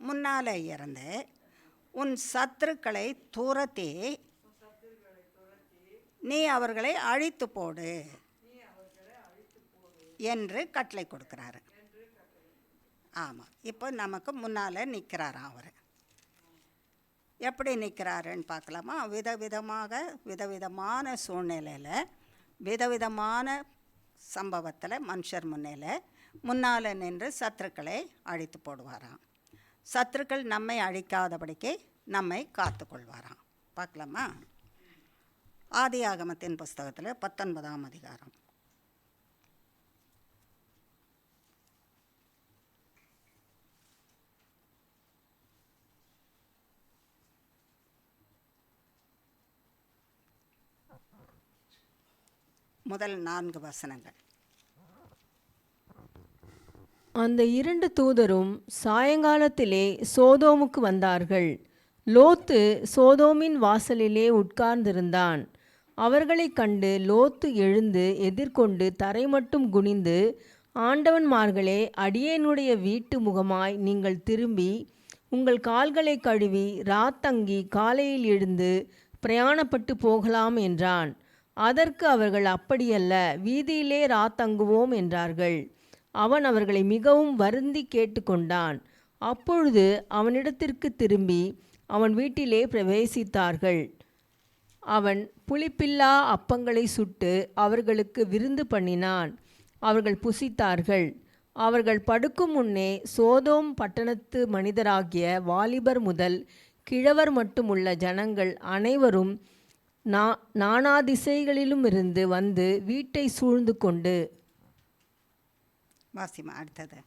முன்னால் இருந்து உன் சத்துருக்களை துரத்தி நீ அவர்களை அழித்து போடு என்று கட்டளை கொடுக்குறாரு. ஆமாம். இப்போ நமக்கு முன்னால் நிற்கிறாராம். அவர் எப்படி நிற்கிறாருன்னு பார்க்கலாமா? விதவிதமான சூழ்நிலையில், விதவிதமான சம்பவத்தில் மனுஷர் முன்னால் நின்று சத்துருக்களை அழித்து போடுவாராம். சத்துருக்கள் நம்மை அழிக்காதபடிக்கு நம்மை காத்து கொள்வாராம். பார்க்கலாமா? ஆதியாகமத்தின் புஸ்தகத்தில் 19ஆம் அதிகாரம். முதல் 4 வசனங்கள். அந்த 2 தூதரும் சாயங்காலத்திலே சோதோமுக்கு வந்தார்கள். லோத்து சோதோமின் வாசலிலே உட்கார்ந்திருந்தான். அவர்களைக் கண்டு லோத்து எழுந்து எதிர்கொண்டு தரை மட்டும் குனிந்து, ஆண்டவன்மார்களே, அடியேனுடைய வீட்டு முகமாய் நீங்கள் திரும்பி உங்கள் கால்களை கழுவி ராத்தங்கி காலையில் எழுந்து பிரயாணப்பட்டு போகலாம் என்றான். அதற்கு அவர்கள், அப்படியல்ல, வீதியிலே ராத்தங்குவோம் என்றார்கள். அவன் அவர்களை மிகவும் வருந்தி கேட்டுக்கொண்டான். அப்பொழுது அவனிடத்திற்கு திரும்பி அவன் வீட்டிலே பிரவேசித்தார்கள். அவன் புளிப்பில்லா அப்பங்களை சுட்டு அவர்களுக்கு விருந்து பண்ணினான். அவர்கள் புசித்தார்கள். அவர்கள் படுக்கும் முன்னே சோதோம் பட்டணத்து மனிதராகிய வாலிபர் முதல் கிழவர் மட்டுமுள்ள ஜனங்கள் அனைவரும் நானா திசைகளிலும் இருந்து வந்து வீட்டை சூழ்ந்து கொண்டு அடுத்தது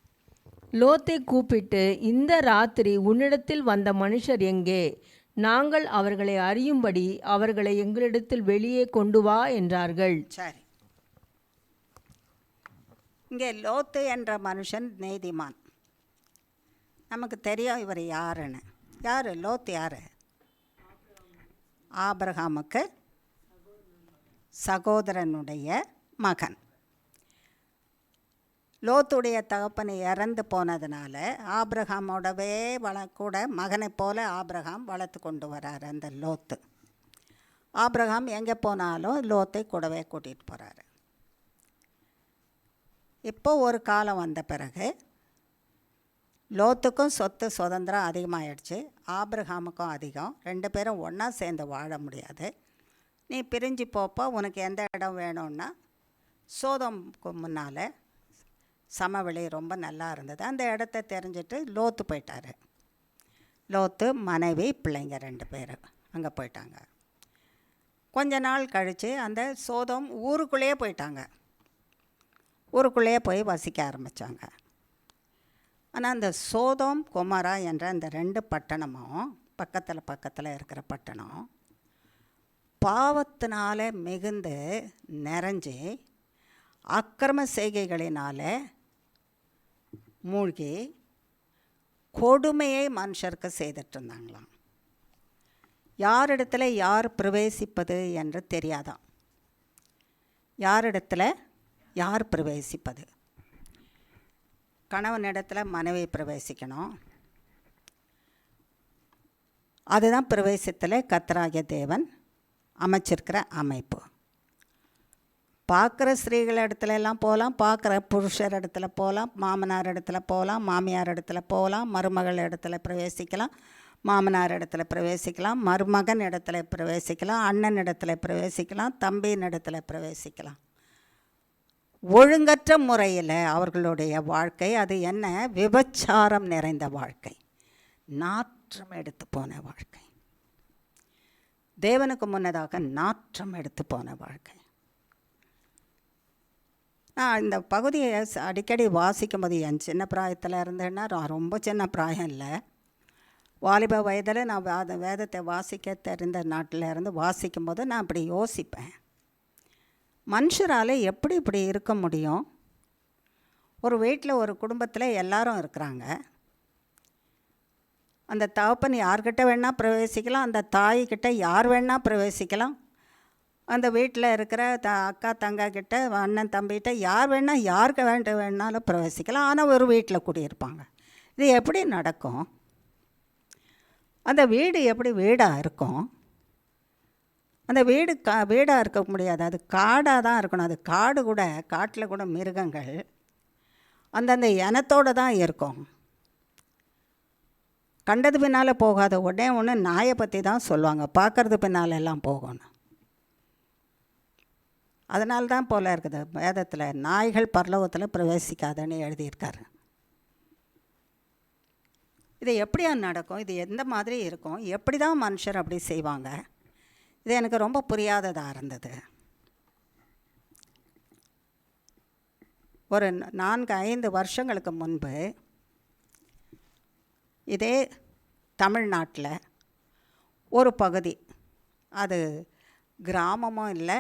லோத்தை கூப்பிட்டு, இந்த ராத்திரி உன்னிடத்தில் வந்த மனுஷர் எங்கே? நாங்கள் அவர்களை அறியும்படி அவர்களை எங்களிடத்தில் வெளியே கொண்டு வா என்றார்கள். சரி, இங்கே லோத்து என்ற மனுஷன் நீதிமான். நமக்கு தெரியும் இவர் யாருன்னு. யார் லோத்து? யார்? ஆபிரகாமுக்கு சகோதரனுடைய மகன். லோத்துடைய தகப்பனை இறந்து போனதுனால ஆபிரகாமோடவே கூட மகனைப் போல ஆபிரகாம் வளர்த்து கொண்டு வரார் அந்த லோத்து. ஆபிரகாம் எங்கே போனாலும் லோத்தை கூடவே கூட்டிகிட்டு போகிறாரு. இப்போ ஒரு காலம் வந்த பிறகு லோத்துக்கும் சொத்து சுதந்திரம் அதிகமாகிடுச்சு, ஆபிரகாமுக்கும் அதிகம். 2 பேரும் ஒன்றா சேர்ந்து வாழ முடியாது. நீ பிரிஞ்சு போப்போ, உனக்கு எந்த இடம் வேணும்னா, சோதோமுக்கு முன்னால் சமவெளி ரொம்ப நல்லா இருந்தது, அந்த இடத்த தெரிஞ்சுட்டு லோத்து போயிட்டார். லோத்து, மனைவி, பிள்ளைங்க 2 பேர் அங்கே போயிட்டாங்க. கொஞ்ச நாள் கழித்து அந்த சோதோம் ஊருக்குள்ளேயே போயிட்டாங்க. ஊருக்குள்ளேயே போய் வசிக்க ஆரம்பித்தாங்க. ஆனால் அந்த சோதோம் கொமரா என்ற அந்த 2 பட்டணமும் பக்கத்தில் இருக்கிற பட்டணம் பாவத்தினால மிகுந்து நிறைஞ்சி அக்கிரம செய்கைகளினால் மூழ்கி கொடுமையை மனுஷருக்கு செய்துட்டு இருந்தாங்களாம். யாரிடத்துல யார் பிரவேசிப்பது என்று தெரியாதான். யாரிடத்துல யார் பிரவேசிப்பது? கணவனிடத்தில் மனைவி பிரவேசிக்கணும். அதுதான் பிரவேசத்தில் கர்த்தராகிய தேவன் அமைச்சிருக்கிற அமைப்பு. பார்க்குற ஸ்திரீகள் இடத்துல எல்லாம் போகலாம், பார்க்குற புருஷர் இடத்துல போகலாம், மாமனார் இடத்துல போகலாம், மாமியார் இடத்துல போகலாம், மருமகள் இடத்துல பிரவேசிக்கலாம், மாமனார் இடத்துல பிரவேசிக்கலாம், மருமகன் இடத்துல பிரவேசிக்கலாம், அண்ணன் இடத்துல பிரவேசிக்கலாம், தம்பியின் இடத்துல பிரவேசிக்கலாம். ஒழுங்கற்ற முறையில் அவர்களுடைய வாழ்க்கை அது என்ன? விபச்சாரம் நிறைந்த வாழ்க்கை, நாற்றம் எடுத்து போன வாழ்க்கை, தேவனுக்கு முன்னதாக நாற்றம் எடுத்து போன வாழ்க்கை. நான் இந்த பகுதியை அடிக்கடி வாசிக்கும் போது, என் சின்ன பிராயத்தில் இருந்தேன்னா, ரொம்ப சின்ன பிராயம் இல்லை, வாலிப வயதில் நான் வேதத்தை வாசிக்க தெரிந்த நாட்டில் இருந்து வாசிக்கும் போது நான் இப்படி யோசிப்பேன், மனுஷரால் எப்படி இப்படி இருக்க முடியும்? ஒரு வீட்டில் ஒரு குடும்பத்தில் எல்லாரும் இருக்கிறாங்க. அந்த தகப்பன் யார்கிட்ட வேணால் பிரவேசிக்கலாம், அந்த தாய்கிட்ட யார் வேணால் பிரவேசிக்கலாம், அந்த வீட்டில் இருக்கிற அக்கா தங்கக்கிட்ட அண்ணன் தம்பிகிட்ட யார் வேணால் யாருக்கு வேணாலும் பிரவேசிக்கலாம். ஆனால் ஒரு வீட்டில் குடியிருப்பாங்க. இது எப்படி நடக்கும்? அந்த வீடு எப்படி வீடாக இருக்கும்? அந்த வீடு வீடாக இருக்க முடியாது, அது காடாக தான் இருக்கணும். அது காடு கூட, காட்டில் கூட மிருகங்கள் அந்தந்த இனத்தோடு தான் இருக்கும். கண்டது பின்னால் போகாத, உடனே ஒன்று நாயை பற்றி தான் சொல்லுவாங்க, பார்க்கறது பின்னால் எல்லாம் போகணும். அதனால தான் போல் இருக்குது வேதத்தில் நாய்கள் பரலோகத்தில் பிரவேசிக்காதுன்னு எழுதியிருக்காரு. இது எப்படியா நடக்கும்? இது எந்த மாதிரி இருக்கும்? எப்படி தான் மனுஷர் அப்படி செய்வாங்க? இது எனக்கு ரொம்ப புரியாததாக இருந்தது. ஒரு 4-5 வருஷங்களுக்கு முன்பு இதே தமிழ்நாட்டில் ஒரு பகுதி, அது கிராமமும் இல்லை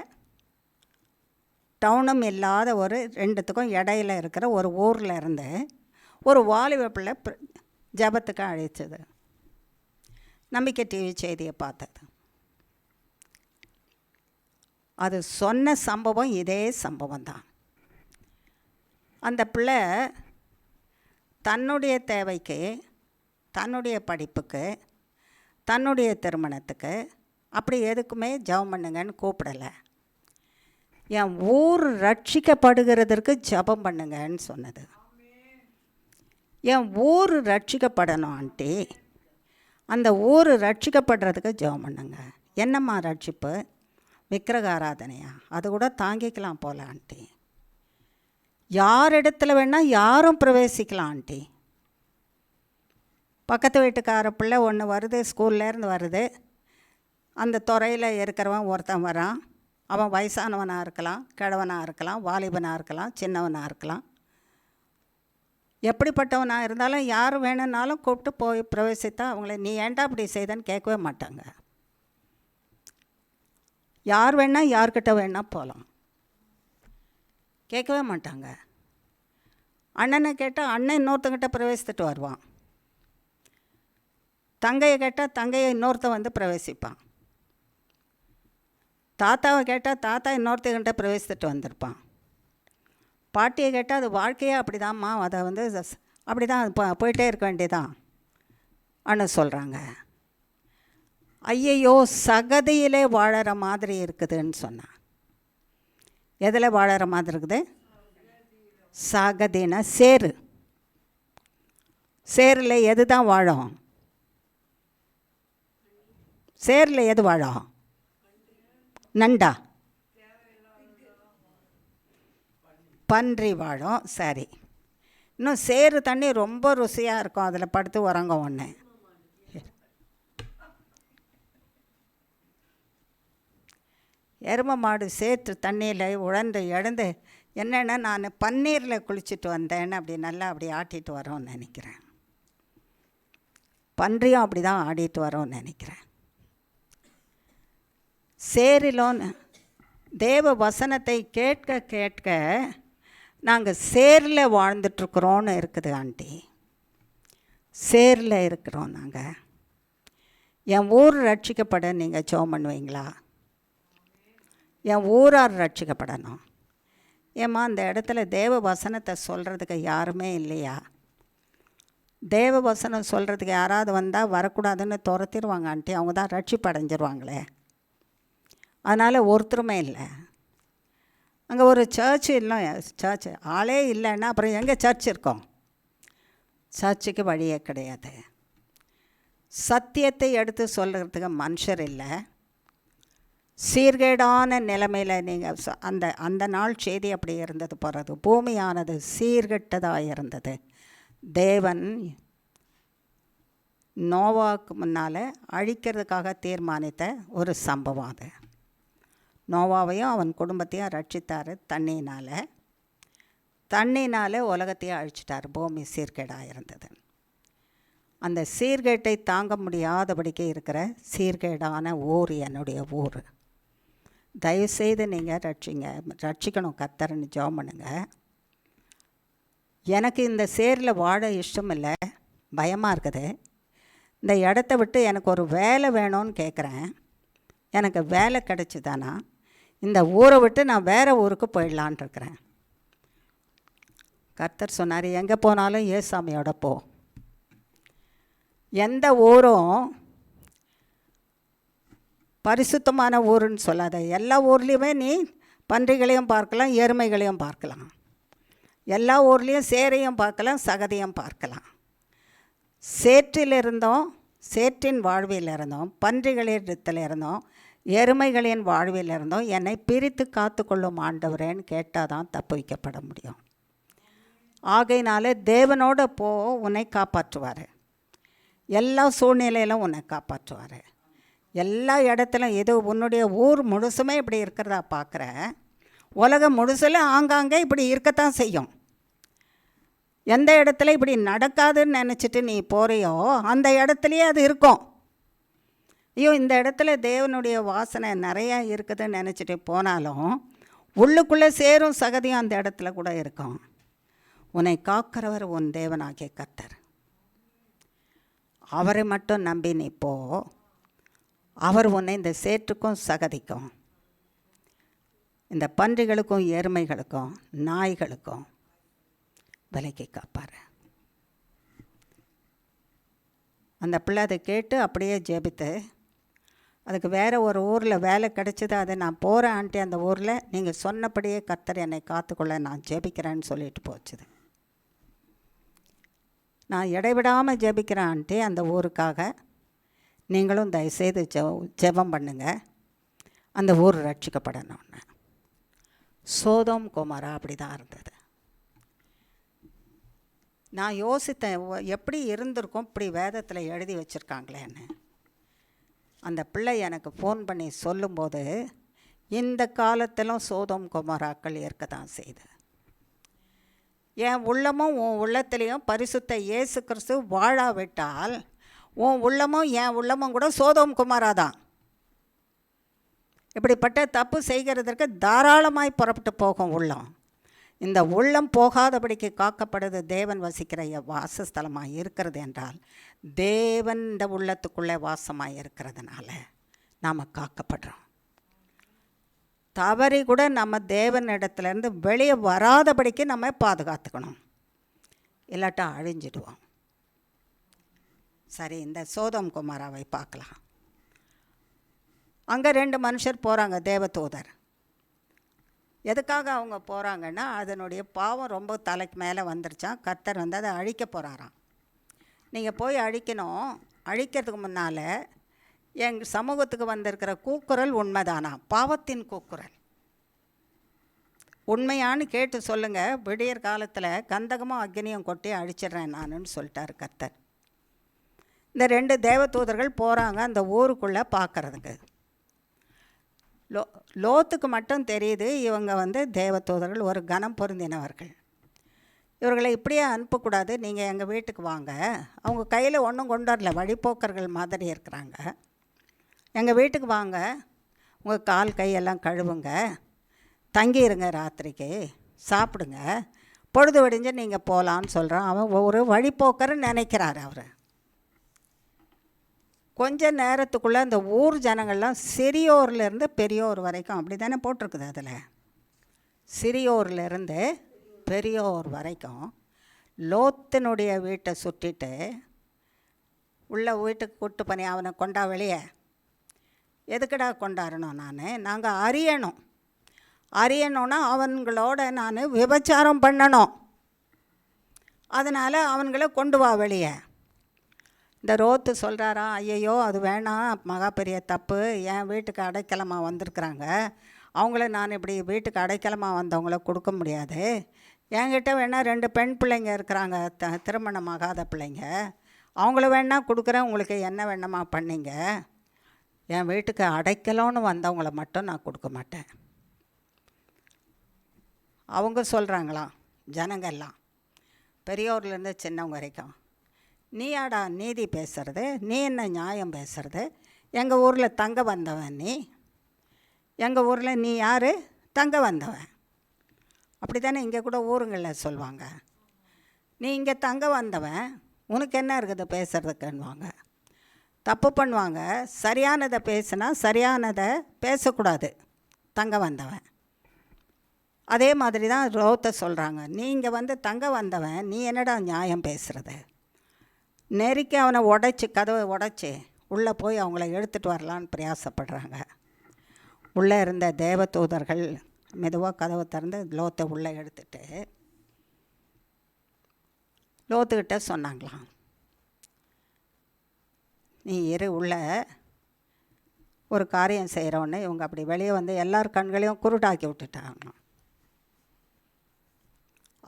டவுனும் இல்லாத ஒரு 2த்துக்கும் இடையில இருக்கிற ஒரு ஊரில் இருந்து ஒரு வாலிப பிள்ளை ஜபத்துக்கு அழைச்சது. நம்பிக்கை டிவி செய்தியை பார்த்தது. அது சொன்ன சம்பவம் இதே சம்பவம் தான். அந்த பிள்ளை தன்னுடைய தேவைக்கு, தன்னுடைய படிப்புக்கு, தன்னுடைய திருமணத்துக்கு அப்படி எதுக்குமே ஜெபம் பண்ணுங்கன்னு கூப்பிடலை. என் ஊர் ரட்சிக்கப்படுகிறதற்கு ஜெபம் பண்ணுங்கன்னு சொன்னது. என் ஊர் ரட்சிக்கப்படணும் ஆண்டி, அந்த ஊர் ரட்சிக்கப்படுறதுக்கு ஜெபம் பண்ணுங்க. என்னம்மா ரட்சிப்பு? விக்கிரக ஆராதனையா? அது கூட தாங்கிக்கலாம் போல ஆண்டி. யார் இடத்துல வேணால் யாரும் பிரவேசிக்கலாம் ஆண்டி. பக்கத்து வீட்டுக்கார பிள்ளை ஒன்று வருது, ஸ்கூல்லேருந்து வருது, அந்த துறையில் இருக்கிறவன் ஒருத்தன் வரான். அவன் வயசானவனாக இருக்கலாம், கிழவனாக இருக்கலாம், வாலிபனாக இருக்கலாம், சின்னவனாக இருக்கலாம், எப்படிப்பட்டவனாக இருந்தாலும் யார் வேணும்னாலும் கூப்பிட்டு போய் பிரவேசித்தா அவங்கள நீ ஏன்டா அப்படி செய்தன்னு கேட்கவே மாட்டாங்க. யார் வேணால் யார்கிட்ட வேணால் போகலாம், கேட்கவே மாட்டாங்க. அண்ணனை கேட்டால் அண்ணன் இன்னொருத்தங்கிட்ட பிரவேசித்துட்டு வருவான், தங்கையை கேட்டால் தங்கையை இன்னொருத்தன் வந்து பிரவேசிப்பான், தாத்தாவை கேட்டால் தாத்தா இன்னொருத்தங்கிட்ட பிரவேசித்துட்டு வந்திருப்பான், பாட்டியை கேட்டால் அது வாழ்க்கையே அப்படி தான்மா, அதை வந்து அப்படி தான் போயிட்டே இருக்க வேண்டியதான் அண்ணு சொல்கிறாங்க. ஐயையோ, சகதியிலே வாழற மாதிரி இருக்குதுன்னு சொன்னான். எதில் வாழற மாதிரி இருக்குது? சகதினா சேரு. சேரில் எது தான் வாழும்? சேரில் எது வாழும்? நண்டா? பன்றி வாழும். சரி, இன்னும் சேறு தண்ணி ரொம்ப ருசியாக இருக்கும், அதில் படுத்து உறங்க ஒன்று. எருமை மாடு சேற்று தண்ணியில் உழந்து எழுந்து என்னென்னா நான் பன்னீரில் குளிச்சுட்டு வந்தேன்னு அப்படி நல்லா அப்படி ஆட்டிட்டு வரோன்னு நினைக்கிறேன். பன்றியும் அப்படி தான் ஆடிட்டு வரோன்னு நினைக்கிறேன். சேரிலோன்னு தேவ வசனத்தை கேட்க கேட்க நாங்கள் சேரில் வாழ்ந்துட்டுருக்குறோன்னு இருக்குது ஆண்டி. சேரில் இருக்கிறோம் நாங்கள். என் ஊர் ரட்சிக்கப்பட நீங்கள் ஜெபம் பண்ணுவீங்களா? என் ஊரார் ரட்சிக்கப்படணும். ஏம்மா அந்த இடத்துல தேவ வசனத்தை சொல்கிறதுக்கு யாருமே இல்லையா? தேவ வசனம் சொல்கிறதுக்கு யாராவது வந்தால் வரக்கூடாதுன்னு துரத்திடுவாங்க ஆண்டி. அவங்க தான் ரட்சிப்படைஞ்சிருவாங்களே. அதனால் ஒருத்தருமே இல்லை. அங்கே ஒரு சர்ச்சு இல்லை, சர்ச்சு ஆளே இல்லைன்னா அப்புறம் எங்கே சர்ச் இருக்கோம்? சர்ச்சுக்கு வழியே கிடையாது. சத்தியத்தை எடுத்து சொல்கிறதுக்கு மனுஷர் இல்லை. சீர்கேடான நிலைமையில் நீங்கள் அந்த நாள் செய்தி அப்படி இருந்தது போகிறது. பூமியானது சீர்கெட்டதாக இருந்தது. தேவன் நோவாவுக்கு முன்னால் அழிக்கிறதுக்காக தீர்மானித்த ஒரு சம்பவம் அது. நோவாவையும் அவன் குடும்பத்தையும் ரட்சித்தார் தண்ணினால் உலகத்தையும் அழிச்சிட்டார். பூமி சீர்கேடாக இருந்தது. அந்த சீர்கேட்டை தாங்க முடியாதபடிக்கு இருக்கிற சீர்கேடான ஊர் என்னுடைய ஊர். தயவுசெய்து நீங்கள் ரட்சிக்கணும் கர்த்தர்னு ஜெபம் பண்ணுங்க. எனக்கு இந்த சேரில் வாழ இஷ்டம் இல்லை, பயமாக இருக்குது. இந்த இடத்த விட்டு எனக்கு ஒரு வேலை வேணும்னு கேட்குறேன். எனக்கு வேலை கிடச்சிதானா இந்த ஊரை விட்டு நான் வேறு ஊருக்கு போயிடலான் இருக்கிறேன். கர்த்தர் சொன்னார், எங்கே போனாலும் ஏசாமியோட போ. எந்த ஊரும் பரிசுத்தமான ஊருன்னு சொல்லாத. எல்லா ஊர்லேயுமே நீ பன்றிகளையும் பார்க்கலாம், எருமைகளையும் பார்க்கலாம். எல்லா ஊர்லேயும் சேரையும் பார்க்கலாம், சகதியும் பார்க்கலாம். சேற்றில் இருந்தோம், சேற்றின் வாழ்வில் இருந்தோம், பன்றிகளிடத்தில் இருந்தோம், எருமைகளின் வாழ்வில் இருந்தோம். என்னை பிரித்து காத்து கொள்ளும் ஆண்டவரேன்னு கேட்டால் தான் தப்பு வைக்கப்பட முடியும். ஆகையினால தேவனோட போ, உன்னை காப்பாற்றுவார். எல்லா சூழ்நிலையிலும் உன்னை காப்பாற்றுவார். எல்லா இடத்துலையும் இது உன்னுடைய ஊர் முழுசுமே இப்படி இருக்கிறதா பார்க்குற. உலகம் முழுசில் ஆங்காங்கே இப்படி இருக்கத்தான் செய்யும். எந்த இடத்துல இப்படி நடக்காதுன்னு நினச்சிட்டு நீ போகிறியோ அந்த இடத்துலையே அது இருக்கும். ஐயோ இந்த இடத்துல தேவனுடைய வாசனை நிறையா இருக்குதுன்னு நினச்சிட்டு போனாலும் உள்ளுக்குள்ளே சேரும் சகதியும் அந்த இடத்துல கூட இருக்கும். உன்னை காக்கிறவர் உன் தேவனாகிய கர்த்தர். அவரை மட்டும் நம்பி நீ போ. அவர் உன்னை இந்த சேற்றுக்கும் சகதிக்கும், இந்த பன்றிகளுக்கும் எருமைகளுக்கும் நாய்களுக்கும் விலைக்கு காப்பார். அந்த பிள்ளை அதை கேட்டு அப்படியே ஜெபித்து, அதுக்கு வேறு ஒரு ஊரில் வேலை கிடச்சிது. அதை நான் போகிறேன் ஆண்டி, அந்த ஊரில் நீங்கள் சொன்னபடியே கர்த்தர் என்னை காத்துக்கொள்ள நான் ஜெபிக்கிறேன்னு சொல்லிட்டு போச்சுது. நான் இடைவிடாமல் ஜெபிக்கிறேன் ஆண்டி அந்த ஊருக்காக. நீங்களும் தயவுசெய்து ஜெபம் பண்ணுங்க, அந்த ஊர் ரட்சிக்கப்படணும்னு. சோதோம் கொமோரா அப்படி தான் இருந்தது. நான் யோசித்தேன், எப்படி இருந்திருக்கும் இப்படி வேதத்தில் எழுதி வச்சுருக்காங்களேன்னு. அந்த பிள்ளை எனக்கு ஃபோன் பண்ணி சொல்லும்போது, இந்த காலத்திலும் சோதோம் கொமோராக்கள் இருக்க தான் செய்யுது. என் உள்ளமும் உன் உள்ளத்துலேயும் பரிசுத்த இயேசு கிறிஸ்து வாழாவிட்டால் உன் உள்ளமும் என் உள்ளமும் கூட சோதோம் கொமோரா தான். இப்படிப்பட்ட தப்பு செய்கிறதற்கு தாராளமாய் புறப்பட்டு போகும் உள்ளம். இந்த உள்ளம் போகாதபடிக்கு காக்கப்படுது தேவன் வசிக்கிற வாசஸ்தலமாக இருக்கிறது என்றால், தேவன் இந்த உள்ளத்துக்குள்ளே வாசமாக இருக்கிறதுனால நாம் காக்கப்படுறோம். தவறி கூட நம்ம தேவன் இடத்துலேருந்து வெளியே வராதபடிக்கு நம்ம பாதுகாத்துக்கணும், இல்லாட்டா அழிஞ்சிடுவோம். சரி, இந்த சோதோம் கொமோராவை பார்க்கலாம். அங்கே 2 மனுஷர் போகிறாங்க, தேவதூதர். எதுக்காக அவங்க போகிறாங்கன்னா, அதனுடைய பாவம் ரொம்ப தலைக்கு மேலே வந்துருச்சான். கர்த்தர் வந்து அதை அழிக்க போகிறாராம். நீங்கள் போய் அழிக்கணும். அழிக்கிறதுக்கு முன்னால் எங்கள் சமூகத்துக்கு வந்திருக்கிற கூக்குரல் உண்மைதானா? பாவத்தின் கூக்குரல் உண்மையானு கேட்டு சொல்லுங்கள். விடியற் காலத்தில் கந்தகமும் அக்னியும் கொட்டி அழிச்சிட்றேன் நானுன்னு சொல்லிட்டார் கர்த்தர். இந்த 2 தேவதூதர்கள் போகிறாங்க அந்த ஊருக்குள்ளே பார்க்குறதுக்கு. லோத்துக்கு மட்டும் தெரியுது இவங்க தேவதூதர்கள், ஒரு கனம் பொருந்தினவர்கள். இவர்களை இப்படியே அனுப்பக்கூடாது, நீங்கள் எங்கள் வீட்டுக்கு வாங்க. அவங்க கையில் ஒன்றும் கொண்டு வரல, வழிப்போக்கர்கள் மாதிரி இருக்கிறாங்க. எங்கள் வீட்டுக்கு வாங்க, உங்கள் கால் கையெல்லாம் கழுவுங்க, தங்கிடுங்க, ராத்திரிக்கு சாப்பிடுங்க, பொழுது விடிஞ்சு நீங்கள் போகலான்னு சொல்கிறான். அவன் ஒரு வழிப்போக்கர்னு நினைக்கிறார் அவர். கொஞ்ச நேரத்துக்குள்ளே அந்த ஊர் ஜனங்கள்லாம் சிறியோர்லேருந்து பெரியோர் வரைக்கும், அப்படி தானே போட்டிருக்குது அதில், சிறியோர்லேருந்து பெரியோர் வரைக்கும் லோத்தினுடைய வீட்டை சுற்றிட்டு உள்ள வீட்டுக்கு கூட்டு பண்ணி அவனை கொண்டா வெளியே. எதுக்கடா கொண்டாடணும்? நாங்கள் அறியணும்னா அவங்களோட நான் விபச்சாரம் பண்ணணும், அதனால் அவங்கள கொண்டு வா வெளியே. இந்த ரோத்து சொல்கிறாரா, ஐயையோ அது வேணாம், மகா பெரிய தப்பு, என் வீட்டுக்கு அடைக்கலமாக வந்திருக்குறாங்க, அவங்கள நான் இப்படி வீட்டுக்கு அடைக்கலமாக வந்தவங்கள கொடுக்க முடியாது. என்கிட்ட வேணால் 2 பெண் பிள்ளைங்க இருக்கிறாங்க, திருமணமாகாத பிள்ளைங்க, அவங்கள வேணால் கொடுக்குறேன், உங்களுக்கு என்ன வேணுமா பண்ணிங்க, என் வீட்டுக்கு அடைக்கலம்னு வந்தவங்கள மட்டும் நான் கொடுக்க மாட்டேன். அவங்க சொல்கிறாங்களாம், ஜனங்கள்லாம் பெரியோர்லேருந்து சின்னவங்க வரைக்கும், நீயாடா நீதி பேசுறது, நீ என்ன நியாயம் பேசுறது, எங்கள் ஊரில் தங்க வந்தவன் நீ, எங்கள் ஊரில் நீ யார் தங்க வந்தவன், அப்படி தானே இங்கே கூட ஊருங்களில் சொல்லுவாங்க. நீ இங்கே தங்க வந்தவன், உனக்கு என்ன இருக்குது பேசுறதுக்குன்னுவாங்க. தப்பு பண்ணுவாங்க, சரியானதை பேசுனா சரியானதை பேசக்கூடாது, தங்க வந்தவன். அதே மாதிரி தான் ரோத்தை சொல்கிறாங்க, நீ இங்கே தங்க வந்தவன், நீ என்னடா நியாயம் பேசுகிறது. நெருக்கி அவனை கதவை உடைச்சி உள்ளே போய் அவங்கள எடுத்துகிட்டு வரலான்னு பிரயாசப்படுறாங்க. உள்ளே இருந்த தேவதூதர்கள் மெதுவாக கதவை திறந்து லோத்தை உள்ளே எடுத்துட்டு லோத்துக்கிட்ட சொன்னாங்களாம், நீ உள்ள ஒரு காரியம் செய்கிறோன்னு. இவங்க அப்படி வெளியே எல்லார் கண்களையும் குருடாக்கி விட்டுட்டாங்களாம்.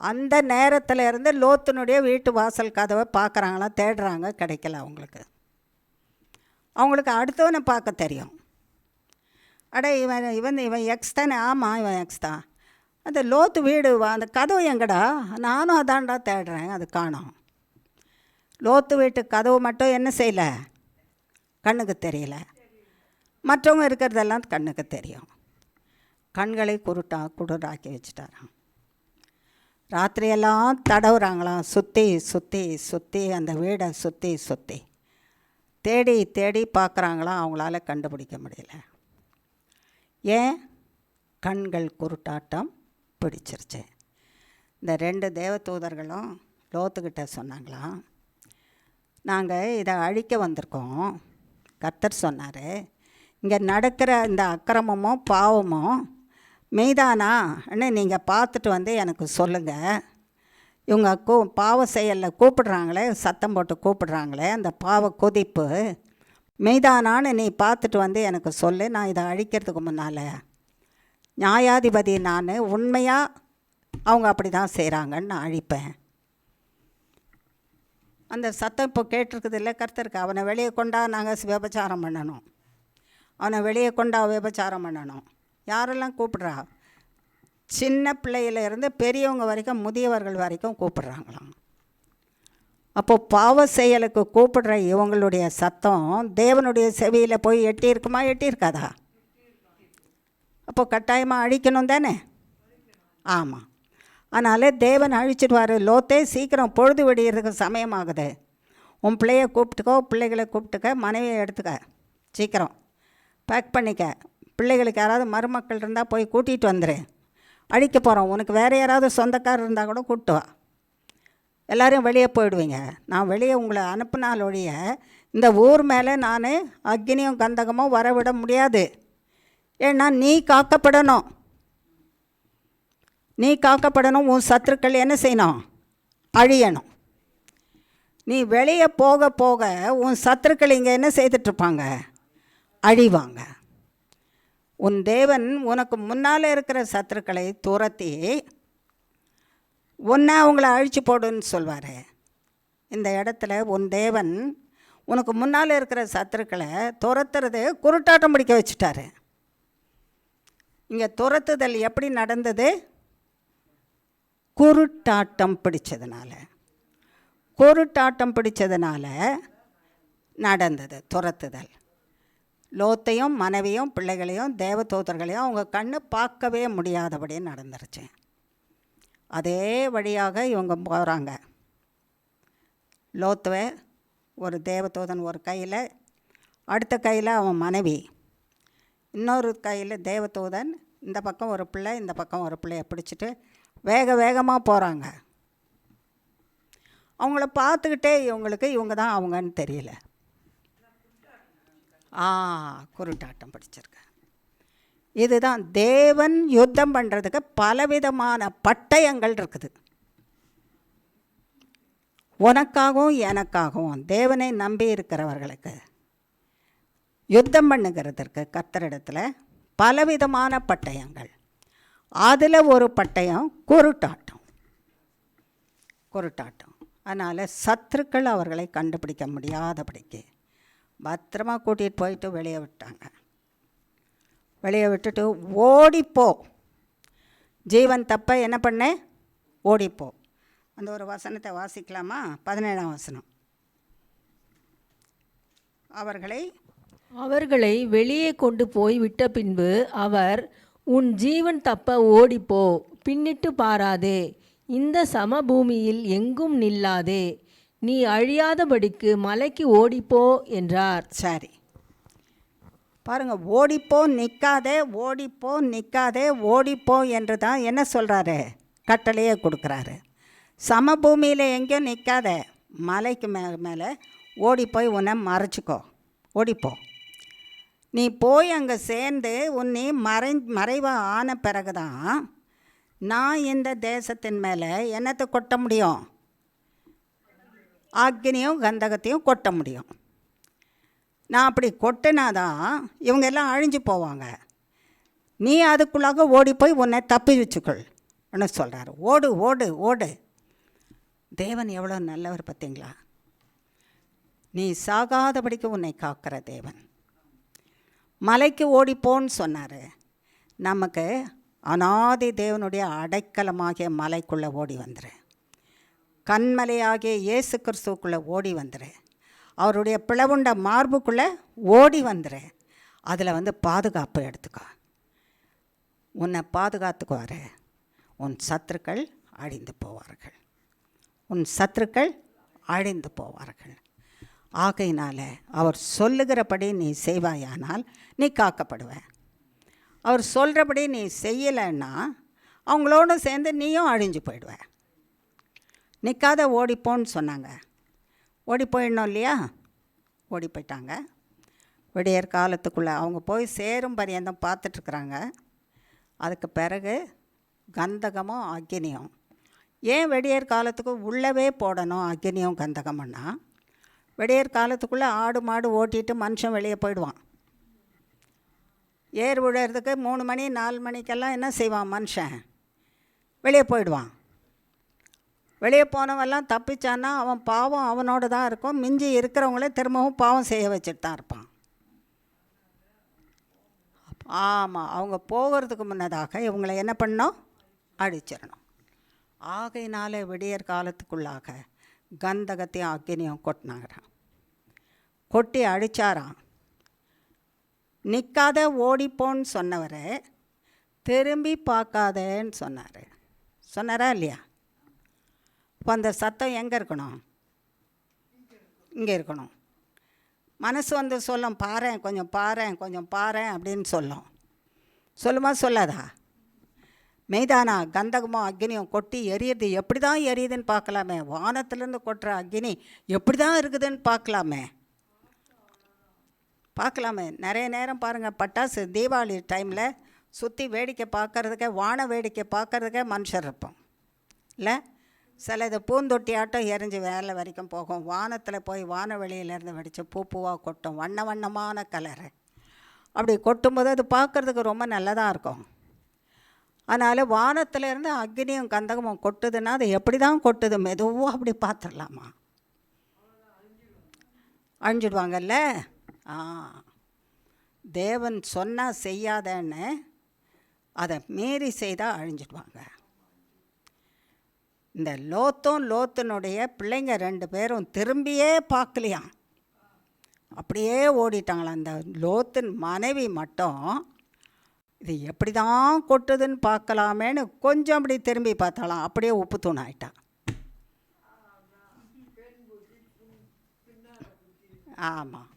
அந்த நேரத்தில் இருந்து லோத்தினுடைய வீட்டு வாசல் கதவை பார்க்குறாங்களாம், தேடுறாங்க, கிடைக்கல அவங்களுக்கு. அவங்களுக்கு அடுத்தவனை பார்க்க தெரியும். அட இவன் எக்ஸ் தானே, ஆமாம் இவன் எக்ஸ் தான். அந்த லோத்து வீடு அந்த கதவு எங்கடா, நானும் அதான்டா தேடுறேன், அது காணோம். லோத்து வீட்டு கதவு மட்டும் என்ன செய்யலை, கண்ணுக்கு தெரியல, மற்றவங்க இருக்கிறதெல்லாம் கண்ணுக்கு தெரியும். கண்களை குருடாக்கி வச்சுட்டாராம். ராத்திரியெல்லாம் தடவுறாங்களாம், சுற்றி அந்த வீடை சுற்றி தேடி பார்க்குறாங்களாம், அவங்களால கண்டுபிடிக்க முடியல. ஏன்? கண்கள் குருட்டாட்டம் பிடிச்சிருச்சு. இந்த 2 தேவதூதர்களும் லோத்துக்கிட்ட சொன்னாங்களாம், நாங்கள் இதை அழிக்க வந்திருக்கோம். கர்த்தர் சொன்னார், இங்கே நடக்கிற இந்த அக்கிரமமும் பாவமும் மெய்தானான்னு நீங்கள் பார்த்துட்டு எனக்கு சொல்லுங்கள். இவங்க பாவ செயலில் கூப்பிடுறாங்களே, சத்தம் போட்டு கூப்பிடுறாங்களே, அந்த பாவ கொதிப்பு மெய்தானான்னு நீ பார்த்துட்டு எனக்கு சொல்லு. நான் இதை அழிக்கிறதுக்கு முன்னால் நியாயாதிபதி நான், உண்மையாக அவங்க அப்படி தான் செய்கிறாங்கன்னு நான் அழிப்பேன். அந்த சத்தம் இப்போ கேட்டிருக்குது இல்லை கர்த்தருக்கு. அவனை வெளியே கொண்டா நாங்கள் விபச்சாரம் பண்ணணும், அவனை வெளியே கொண்டா விபச்சாரம் பண்ணணும். யாரெல்லாம் கூப்பிட்றா? சின்ன பிள்ளையிலேருந்து பெரியவங்க வரைக்கும், முதியவர்கள் வரைக்கும் கூப்பிட்றாங்களாம். அப்போது பாவ செயலுக்கு கூப்பிடுற இவங்களுடைய சத்தம் தேவனுடைய செவியில் போய் எட்டியிருக்காதா? அப்போது கட்டாயமாக அழிக்கணும் தானே? ஆமாம். அதனால் தேவன் அழிச்சிடுவார். லோத்தே சீக்கிரம் பொழுது விடியறதுக்கு சமயமாகுது, உன் பிள்ளையை கூப்பிட்டுக்கோ, பிள்ளைகளை கூப்பிட்டுக்க, மனைவியை எடுத்துக்க, சீக்கிரம் பேக் பண்ணிக்க, பிள்ளைகளுக்கு யாராவது மருமக்கள் இருந்தால் போய் கூட்டிகிட்டு வந்துடு, அழிக்க போகிறோம். உனக்கு வேறு யாராவது சொந்தக்காரர் இருந்தால் கூட கூப்பிட்டு வா, எல்லோரும் வெளியே போயிடுவீங்க. நான் வெளியே உங்களை அனுப்பினால் ஒழிய இந்த ஊர் மேலே நான் அக்னியும் கந்தகமும் வரவிட முடியாது. ஏன்னா நீ காக்கப்படணும், உன் சத்துருக்கள் என்ன செய்யணும்? அழியணும். நீ வெளியே போக போக உன் சத்துருக்கள் இங்கே என்ன செய்துட்ருப்பாங்க? அழிவாங்க. உன் தேவன் உனக்கு முன்னால் இருக்கிற சத்துருக்களை துரத்தி ஒன்றா அவங்கள அழிச்சு போடுன்னு சொல்வார். இந்த இடத்துல உன் தேவன் உனக்கு முன்னால் இருக்கிற சத்துருக்களை துரத்துறது குருட்டாட்டம் பிடிக்க வச்சுட்டாரு. இங்கே துரத்துதல் எப்படி நடந்தது? குருட்டாட்டம் பிடிச்சதுனால நடந்தது துரத்துதல். லோத்தையும் மனைவியும் பிள்ளைகளையும் தேவதூதர்களையும் அவங்க கண்ணு பார்க்கவே முடியாதபடி நடந்துருச்சு. அதே வழியாக இவங்க போகிறாங்க. லோத்துவை ஒரு தேவதூதன் ஒரு கையில், அடுத்த கையில் அவன் மனைவி, இன்னொரு கையில் தேவதூதன், இந்த பக்கம் ஒரு பிள்ளை இந்த பக்கம் ஒரு பிள்ளையை பிடிச்சிட்டு வேகமாக போகிறாங்க. அவங்கள பார்த்துக்கிட்டே இவங்க தான் அவங்கன்னு தெரியல. குருட்டாட்டம் பிடிச்சிருக்க. இதுதான் தேவன் யுத்தம் பண்ணுறதுக்கு பலவிதமான பட்டயங்கள் இருக்குது. உனக்காகவும் எனக்காகவும் தேவனை நம்பி இருக்கிறவர்களுக்கு யுத்தம் பண்ணுகிறதற்கு கர்த்தரிடத்தில் பலவிதமான பட்டயங்கள். அதில் ஒரு பட்டயம் குருட்டாட்டம். அதனால் சத்துருக்கள் அவர்களை கண்டுபிடிக்க முடியாதபடிக்கு பத்திரமாக கூட்டிகிட்டு போயிட்டு வெளியே விட்டாங்க. வெளியே விட்டுட்டு ஓடிப்போ, ஜீவன் தப்ப என்ன பண்ண, ஓடிப்போ. அந்த ஒரு வசனத்தை வாசிக்கலாமா? 17ஆம் வசனம். அவர்களை வெளியே கொண்டு போய் விட்ட பின்பு அவர், உன் ஜீவன் தப்ப ஓடிப்போ, பின்னிட்டு பாராதே, இந்த சமபூமியில் எங்கும் நில்லாதே, நீ அழியாதபடிக்கு மலைக்கு ஓடிப்போ என்றார். சரி, பாருங்கள், ஓடிப்போ நிற்காதே, ஓடிப்போ நிற்காதே, ஓடிப்போ என்று தான் என்ன சொல்கிறாரு, கட்டளையே கொடுக்குறாரு. சமபூமியில் எங்கேயும் நிற்காத, மலைக்கு மேலே ஓடி போய் உன்னை மறைச்சிக்கோ, ஓடிப்போ. நீ போய் அங்கே சேர்ந்து உன்னை மறைவாக ஆன பிறகு தான் நான் இந்த தேசத்தின் மேலே என்னத்தை கொட்ட முடியும், அக்னியும் கந்தகத்தையும் கொட்ட முடியும். நான் அப்படி கொட்டினாதான் இவங்க எல்லாம் அழிஞ்சு போவாங்க. நீ அதுக்குள்ளாக ஓடி போய் உன்னை தப்பி வச்சுக்கொள் என்ன சொல்கிறாரு. ஓடு ஓடு ஓடு. தேவன் எவ்வளோ நல்லவர் பார்த்தீங்களா? நீ சாகாதபடிக்கு உன்னை காக்கிற தேவன். மலைக்கு ஓடிப்போன்னு சொன்னார். நமக்கு அநாதி தேவனுடைய அடைக்கலமாகிய மலைக்குள்ளே ஓடி வந்துரு. கண்மலையாகிய இயேசு கிறிஸ்துவுக்குள்ளே ஓடி வந்துரு. அவருடைய பிளவுண்ட மார்புக்குள்ளே ஓடி வந்துரு. அதில் பாதுகாப்பு எடுத்துக்கோ. உன்னை பாதுகாத்துக்குவார். உன் சத்துருக்கள் அழிந்து போவார்கள். ஆகையினால அவர் சொல்லுகிறபடி நீ செய்வாயானால் நீ காக்கப்படுவ. அவர் சொல்கிறபடி நீ செய்யலைன்னா அவங்களோடு சேர்ந்து நீயும் அழிஞ்சு போயிடுவ. நிற்காத ஓடிப்போன்னு சொன்னாங்க. ஓடி போயிடணும் இல்லையா? ஓடி போயிட்டாங்க. விடியற் காலத்துக்குள்ளே அவங்க போய் சேரும் பரியந்தம் பார்த்துட்ருக்குறாங்க. அதுக்கு பிறகு கந்தகமும் அக்னியும். ஏன் விடியற் காலத்துக்கு உள்ளவே போடணும் அக்னியும் கந்தகம்னா? விடியற் காலத்துக்குள்ளே ஆடு மாடு ஓட்டிட்டு மனுஷன் வெளியே போயிடுவான். ஏர் விடுறதுக்கு 3 மணி 4 மணிக்கெல்லாம் என்ன செய்வான், மனுஷன் வெளியே போயிடுவான். வெளியே போனவெல்லாம் தப்பிச்சான்னா அவன் பாவம் அவனோட தான் இருக்கும். மிஞ்சி இருக்கிறவங்களே திரும்பவும் பாவம் செய்ய வச்சுட்டு தான் இருப்பான். ஆமாம், அவங்க போகிறதுக்கு முன்னதாக இவங்களை என்ன பண்ணோம், அழிச்சிடணும். ஆகையினால விடியற் காலத்துக்குள்ளாக கந்தகத்தையும் அக்னியும் கொட்டினாங்கிறான். கொட்டி அழிச்சாராம். நிற்காத ஓடிப்போன்னு சொன்னவர் திரும்பி பார்க்காதேன்னு சொன்னாரா இல்லையா? இப்போ அந்த சத்தம் எங்கே இருக்கணும்? இங்கே இருக்கணும். மனசு சொல்லும், பாரேன் கொஞ்சம் பாரேன் அப்படின்னு சொல்லுமா சொல்லாதா? மெய்தானா? கந்தகமும் அக்னியும் கொட்டி எரியுது. எப்படி தான் எரியுதுன்னு பார்க்கலாமே. வானத்திலேருந்து கொட்டுற அக்னி எப்படி தான் இருக்குதுன்னு பார்க்கலாமே. நிறைய நேரம் பாருங்கள், பட்டாசு தீபாவளி டைமில் சுற்றி வேடிக்கை பார்க்குறதுக்கே, வான வேடிக்கை பார்க்குறதுக்கே மனுஷர் இருப்போம் இல்லை? சில இது பூந்தொட்டி ஆட்டம் எரிஞ்சு வேலை வரைக்கும் போகும். வானத்தில் போய் வானவெளியிலேருந்து வெடித்து பூவாக கொட்டும், வண்ணமான கலரு. அப்படி கொட்டும்போது அது பார்க்குறதுக்கு ரொம்ப நல்லதாக இருக்கும். அதனால் வானத்திலேருந்து அக்னியும் கந்தகமும் கொட்டுதுன்னா அது எப்படி தான் கொட்டுது? மெதுவாக அப்படி பார்த்துடலாமா? அழிஞ்சிடுவாங்கல்ல. தேவன் சொன்னால் செய்யாதன்னு அதை மீறி செய்தால் அழிஞ்சிடுவாங்க. இந்த லோத்தினுடைய பிள்ளைங்க 2 பேரும் திரும்பியே பார்க்கலையாம், அப்படியே ஓடிட்டாங்களாம். அந்த லோத்தின் மனைவி மட்டும் இது எப்படி தான் கொட்டுதுன்னு பார்க்கலாமேன்னு கொஞ்சம் அப்படி திரும்பி பார்த்தாலாம், அப்படியே உப்பு தூண் ஆயிட்டான். ஆமாம்,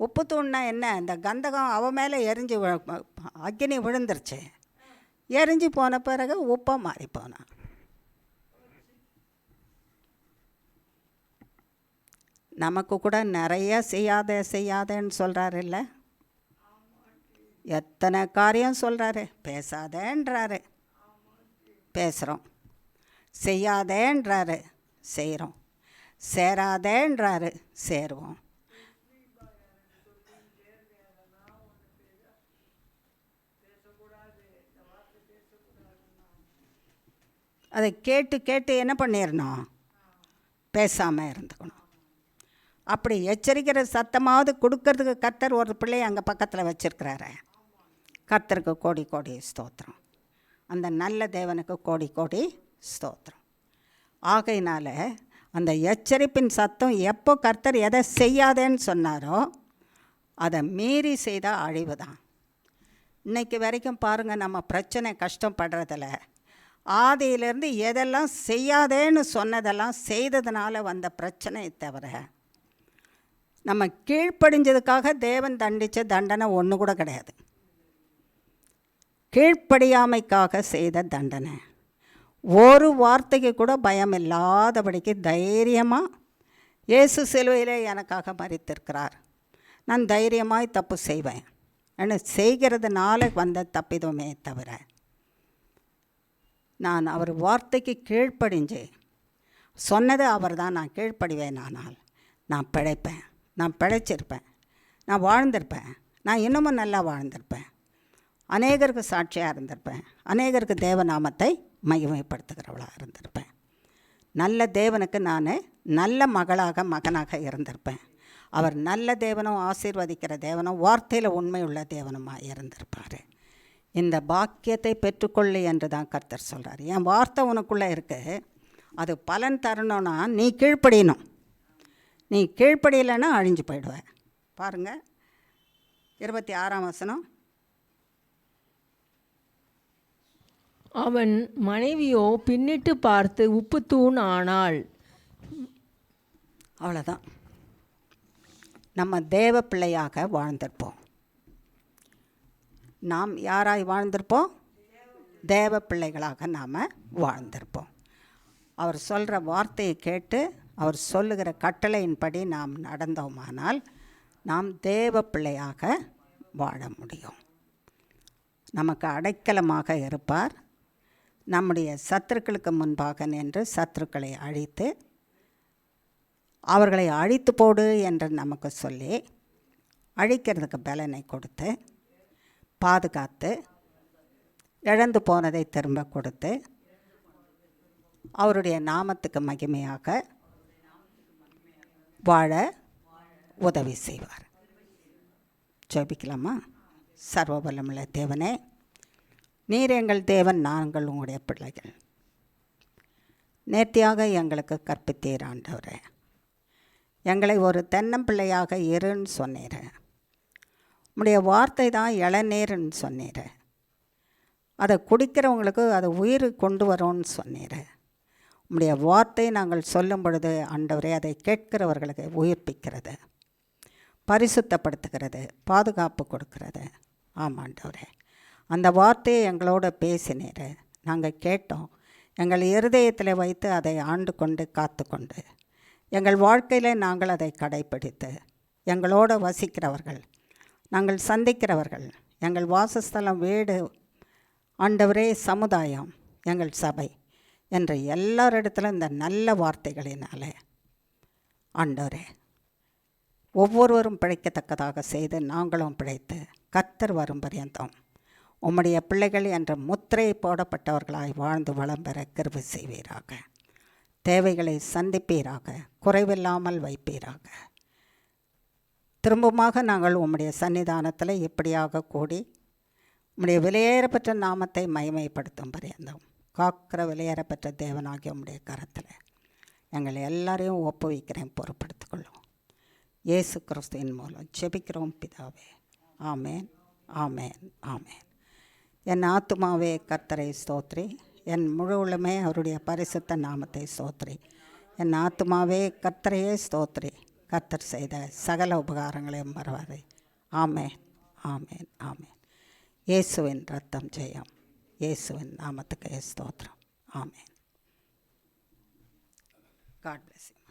உப்பு தூண்னா என்ன, இந்த கந்தகம் அவன் மேலே எரிஞ்சு அக்னி விழுந்துருச்சு. எரிஞ்சு போன பிறகு உப்பாக மாறி போனான். நமக்கு கூட நிறைய செய்யாதேன்னு சொல்கிறாரு இல்லை, எத்தனை காரியம் சொல்கிறாரு. பேசாதேன்றாரு, பேசுகிறோம். செய்யாதேன்றாரு, செய்கிறோம். சேராதேன்றாரு, சேருவோம். அதை கேட்டு என்ன பண்ணிடணும், பேசாமல் இருந்துக்கணும். அப்படி எச்சரிக்கிற சத்தமாவது கொடுக்கறதுக்கு கர்த்தர் ஒரு பிள்ளையை அங்கே பக்கத்தில் வச்சுருக்கிறாரு. கர்த்தருக்கு கோடி கோடி ஸ்தோத்திரம். அந்த நல்ல தேவனுக்கு கோடி கோடி ஸ்தோத்திரம். ஆகையினால அந்த எச்சரிப்பின் சத்தம் எப்போ கர்த்தர் எதை செய்யாதேன்னு சொன்னாரோ அதை மீறி செய்தால் அழிவு தான். இன்றைக்கி வரைக்கும் பாருங்கள், நம்ம பிரச்சனை கஷ்டப்படுறதில்ல, ஆதியிலேருந்து எதெல்லாம் செய்யாதேன்னு சொன்னதெல்லாம் செய்ததுனால வந்த பிரச்சனை தவிர நம்ம கீழ்ப்படிஞ்சதுக்காக தேவன் தண்டித்த தண்டனை ஒன்று கூட கிடையாது. கீழ்ப்படியாமைக்காக செய்த தண்டனை. ஒரு வார்த்தைக்கு கூட பயம் இல்லாதபடிக்கு தைரியமாக இயேசு சிலுவையிலே எனக்காக மரித்திருக்கிறார், நான் தைரியமாய் தப்பு செய்வேன் என்று செய்கிறதுனால வந்த தப்பிதுமே தவிர நான் அவர் வார்த்தைக்கு கீழ்ப்படிஞ்சு சொன்னது அவர் தான், நான் கீழ்ப்படிவேன், ஆனால் நான் பிழைப்பேன், நான் பிழைச்சிருப்பேன், நான் வாழ்ந்திருப்பேன், நான் இன்னமும் நல்லா வாழ்ந்திருப்பேன், அநேகருக்கு சாட்சியாக இருந்திருப்பேன், அநேகருக்கு தேவநாமத்தை மகிமைப்படுத்துகிறவளாக இருந்திருப்பேன், நல்ல தேவனுக்கு நான் நல்ல மகனாக இருந்திருப்பேன். அவர் நல்ல தேவனும் ஆசீர்வதிக்கிற தேவனும் வார்த்தையில் உண்மையுள்ள தேவனுமாக இருந்திருப்பார். இந்த பாக்கியத்தை பெற்றுக்கொள்ளு என்று தான் கர்த்தர் சொல்கிறார். என் வார்த்தை உனக்குள்ளே இருக்குது, அது பலன் தரணும்னா நீ கீழ்ப்படியணும். நீ கீழ்ப்படியலைன்னா அழிஞ்சு போயிடுவேன். பாருங்கள் 26ஆம் வசனம். அவன் மனைவியோ பின்னிட்டு பார்த்து உப்பு தூண் ஆனாள். அவ்வளோதான். நம்ம தேவ பிள்ளையாக வாழ்ந்திருப்போம். நாம் யாராய் வாழ்ந்திருப்போம்? தேவ பிள்ளைகளாக நாம் வாழ்ந்திருப்போம். அவர் சொல்கிற வார்த்தையை கேட்டு அவர் சொல்லுகிற கட்டளையின்படி நாம் நடந்தோமானால் நாம் தேவ பிள்ளையாக வாழ முடியும். நமக்கு அடைக்கலமாக இருப்பார். நம்முடைய சத்துருக்களுக்கு முன்பாக நின்று சத்துருக்களை அழித்து அவர்களை அழித்து போடு என்று நமக்கு சொல்லி அழிக்கிறதுக்கு பலனை கொடுத்து பாதுகாத்து இழந்து போனதை திரும்ப கொடுத்து அவருடைய நாமத்துக்கு மகிமையாக வாழ உதவி செய்வார். ஜெபிக்கலாமா? சர்வபலமுள்ள தேவனே, நீர் எங்கள் தேவன், நாங்கள் உங்களுடைய பிள்ளைகள். நேர்த்தியாக எங்களுக்கு கற்பித்தீர் ஆண்டவரே. எங்களை ஒரு தென்னம்பிள்ளையாக இருன்னு சொன்னீர். உம்முடைய வார்த்தை தான் இளநீர்ன்னு சொன்னீர். அதை குடிக்கிறவங்களுக்கு அது உயிர் கொண்டு வரோன்னு சொன்னீர். உம்முடைய வார்த்தை நாங்கள் சொல்லும் பொழுது ஆண்டவரே அதை கேட்கிறவர்களுக்கு உயிர்ப்பிக்கிறது, பரிசுத்தப்படுத்துகிறது, பாதுகாப்பு கொடுக்கிறது. ஆமாண்டவரே, அந்த வார்த்தையை எங்களோட பேசினீர், நாங்கள் கேட்டோம். எங்கள் இருதயத்தில் வைத்து அதை ஆண்டு கொண்டு காத்து கொண்டு எங்கள் வாழ்க்கையில் நாங்கள் அதை கடைப்பிடித்து எங்களோட வசிக்கிறவர்கள், நாங்கள் சந்திக்கிறவர்கள், எங்கள் வாசஸ்தலம், வீடு, ஆண்டவரே, சமுதாயம், எங்கள் சபை என்ற எல்லாரிடத்திலும் இந்த நல்ல வார்த்தைகளினாலே ஆண்டவரே ஒவ்வொருவரும் பிழைக்கத்தக்கதாக செய்து நாங்களும் பிழைத்து கர்த்தர் வரும் பரியந்தம் உம்முடைய பிள்ளைகள் என்ற முத்திரை போடப்பட்டவர்களாய் வாழ்ந்து வளம் பெற கிருபை செய்வீராக. தேவைகளை சந்திப்பீராக, குறைவில்லாமல் வைப்பீராக. திரும்பமாக நாங்கள் உம்முடைய சன்னிதானத்தில் இப்படியாக கூடி உம்முடைய விலையேறப்பெற்ற நாமத்தை மகிமைப்படுத்தும் பரியந்தம் காக்கிற விலையேறப்பெற்ற தேவனாகிய உம்முடைய கரத்தில் எங்களை எல்லாரையும் ஒப்புவிக்கிறேன், பொறுப்படுத்திக்கொள்ளும். இயேசு கிறிஸ்துவின் மூலம் ஜெபிக்கிறோம் பிதாவே. ஆமேன், ஆமேன், ஆமேன். என் ஆத்துமாவே கர்த்தரை ஸ்தோத்ரி, என் முழு உள்ளமே அவருடைய பரிசுத்த நாமத்தை ஸ்தோத்ரி. என் ஆத்துமாவே கர்த்தரையே ஸ்தோத்ரி, கர்த்தர் செய்த சகல உபகாரங்களையும் மறவாதே. ஆமேன், ஆமேன், ஆமேன். இயேசுவின் ரத்தம் ஜெயம், இயேசுவின் நாமத்துக்கு ஸ்தோத்திரம். ஆமேன். God bless you.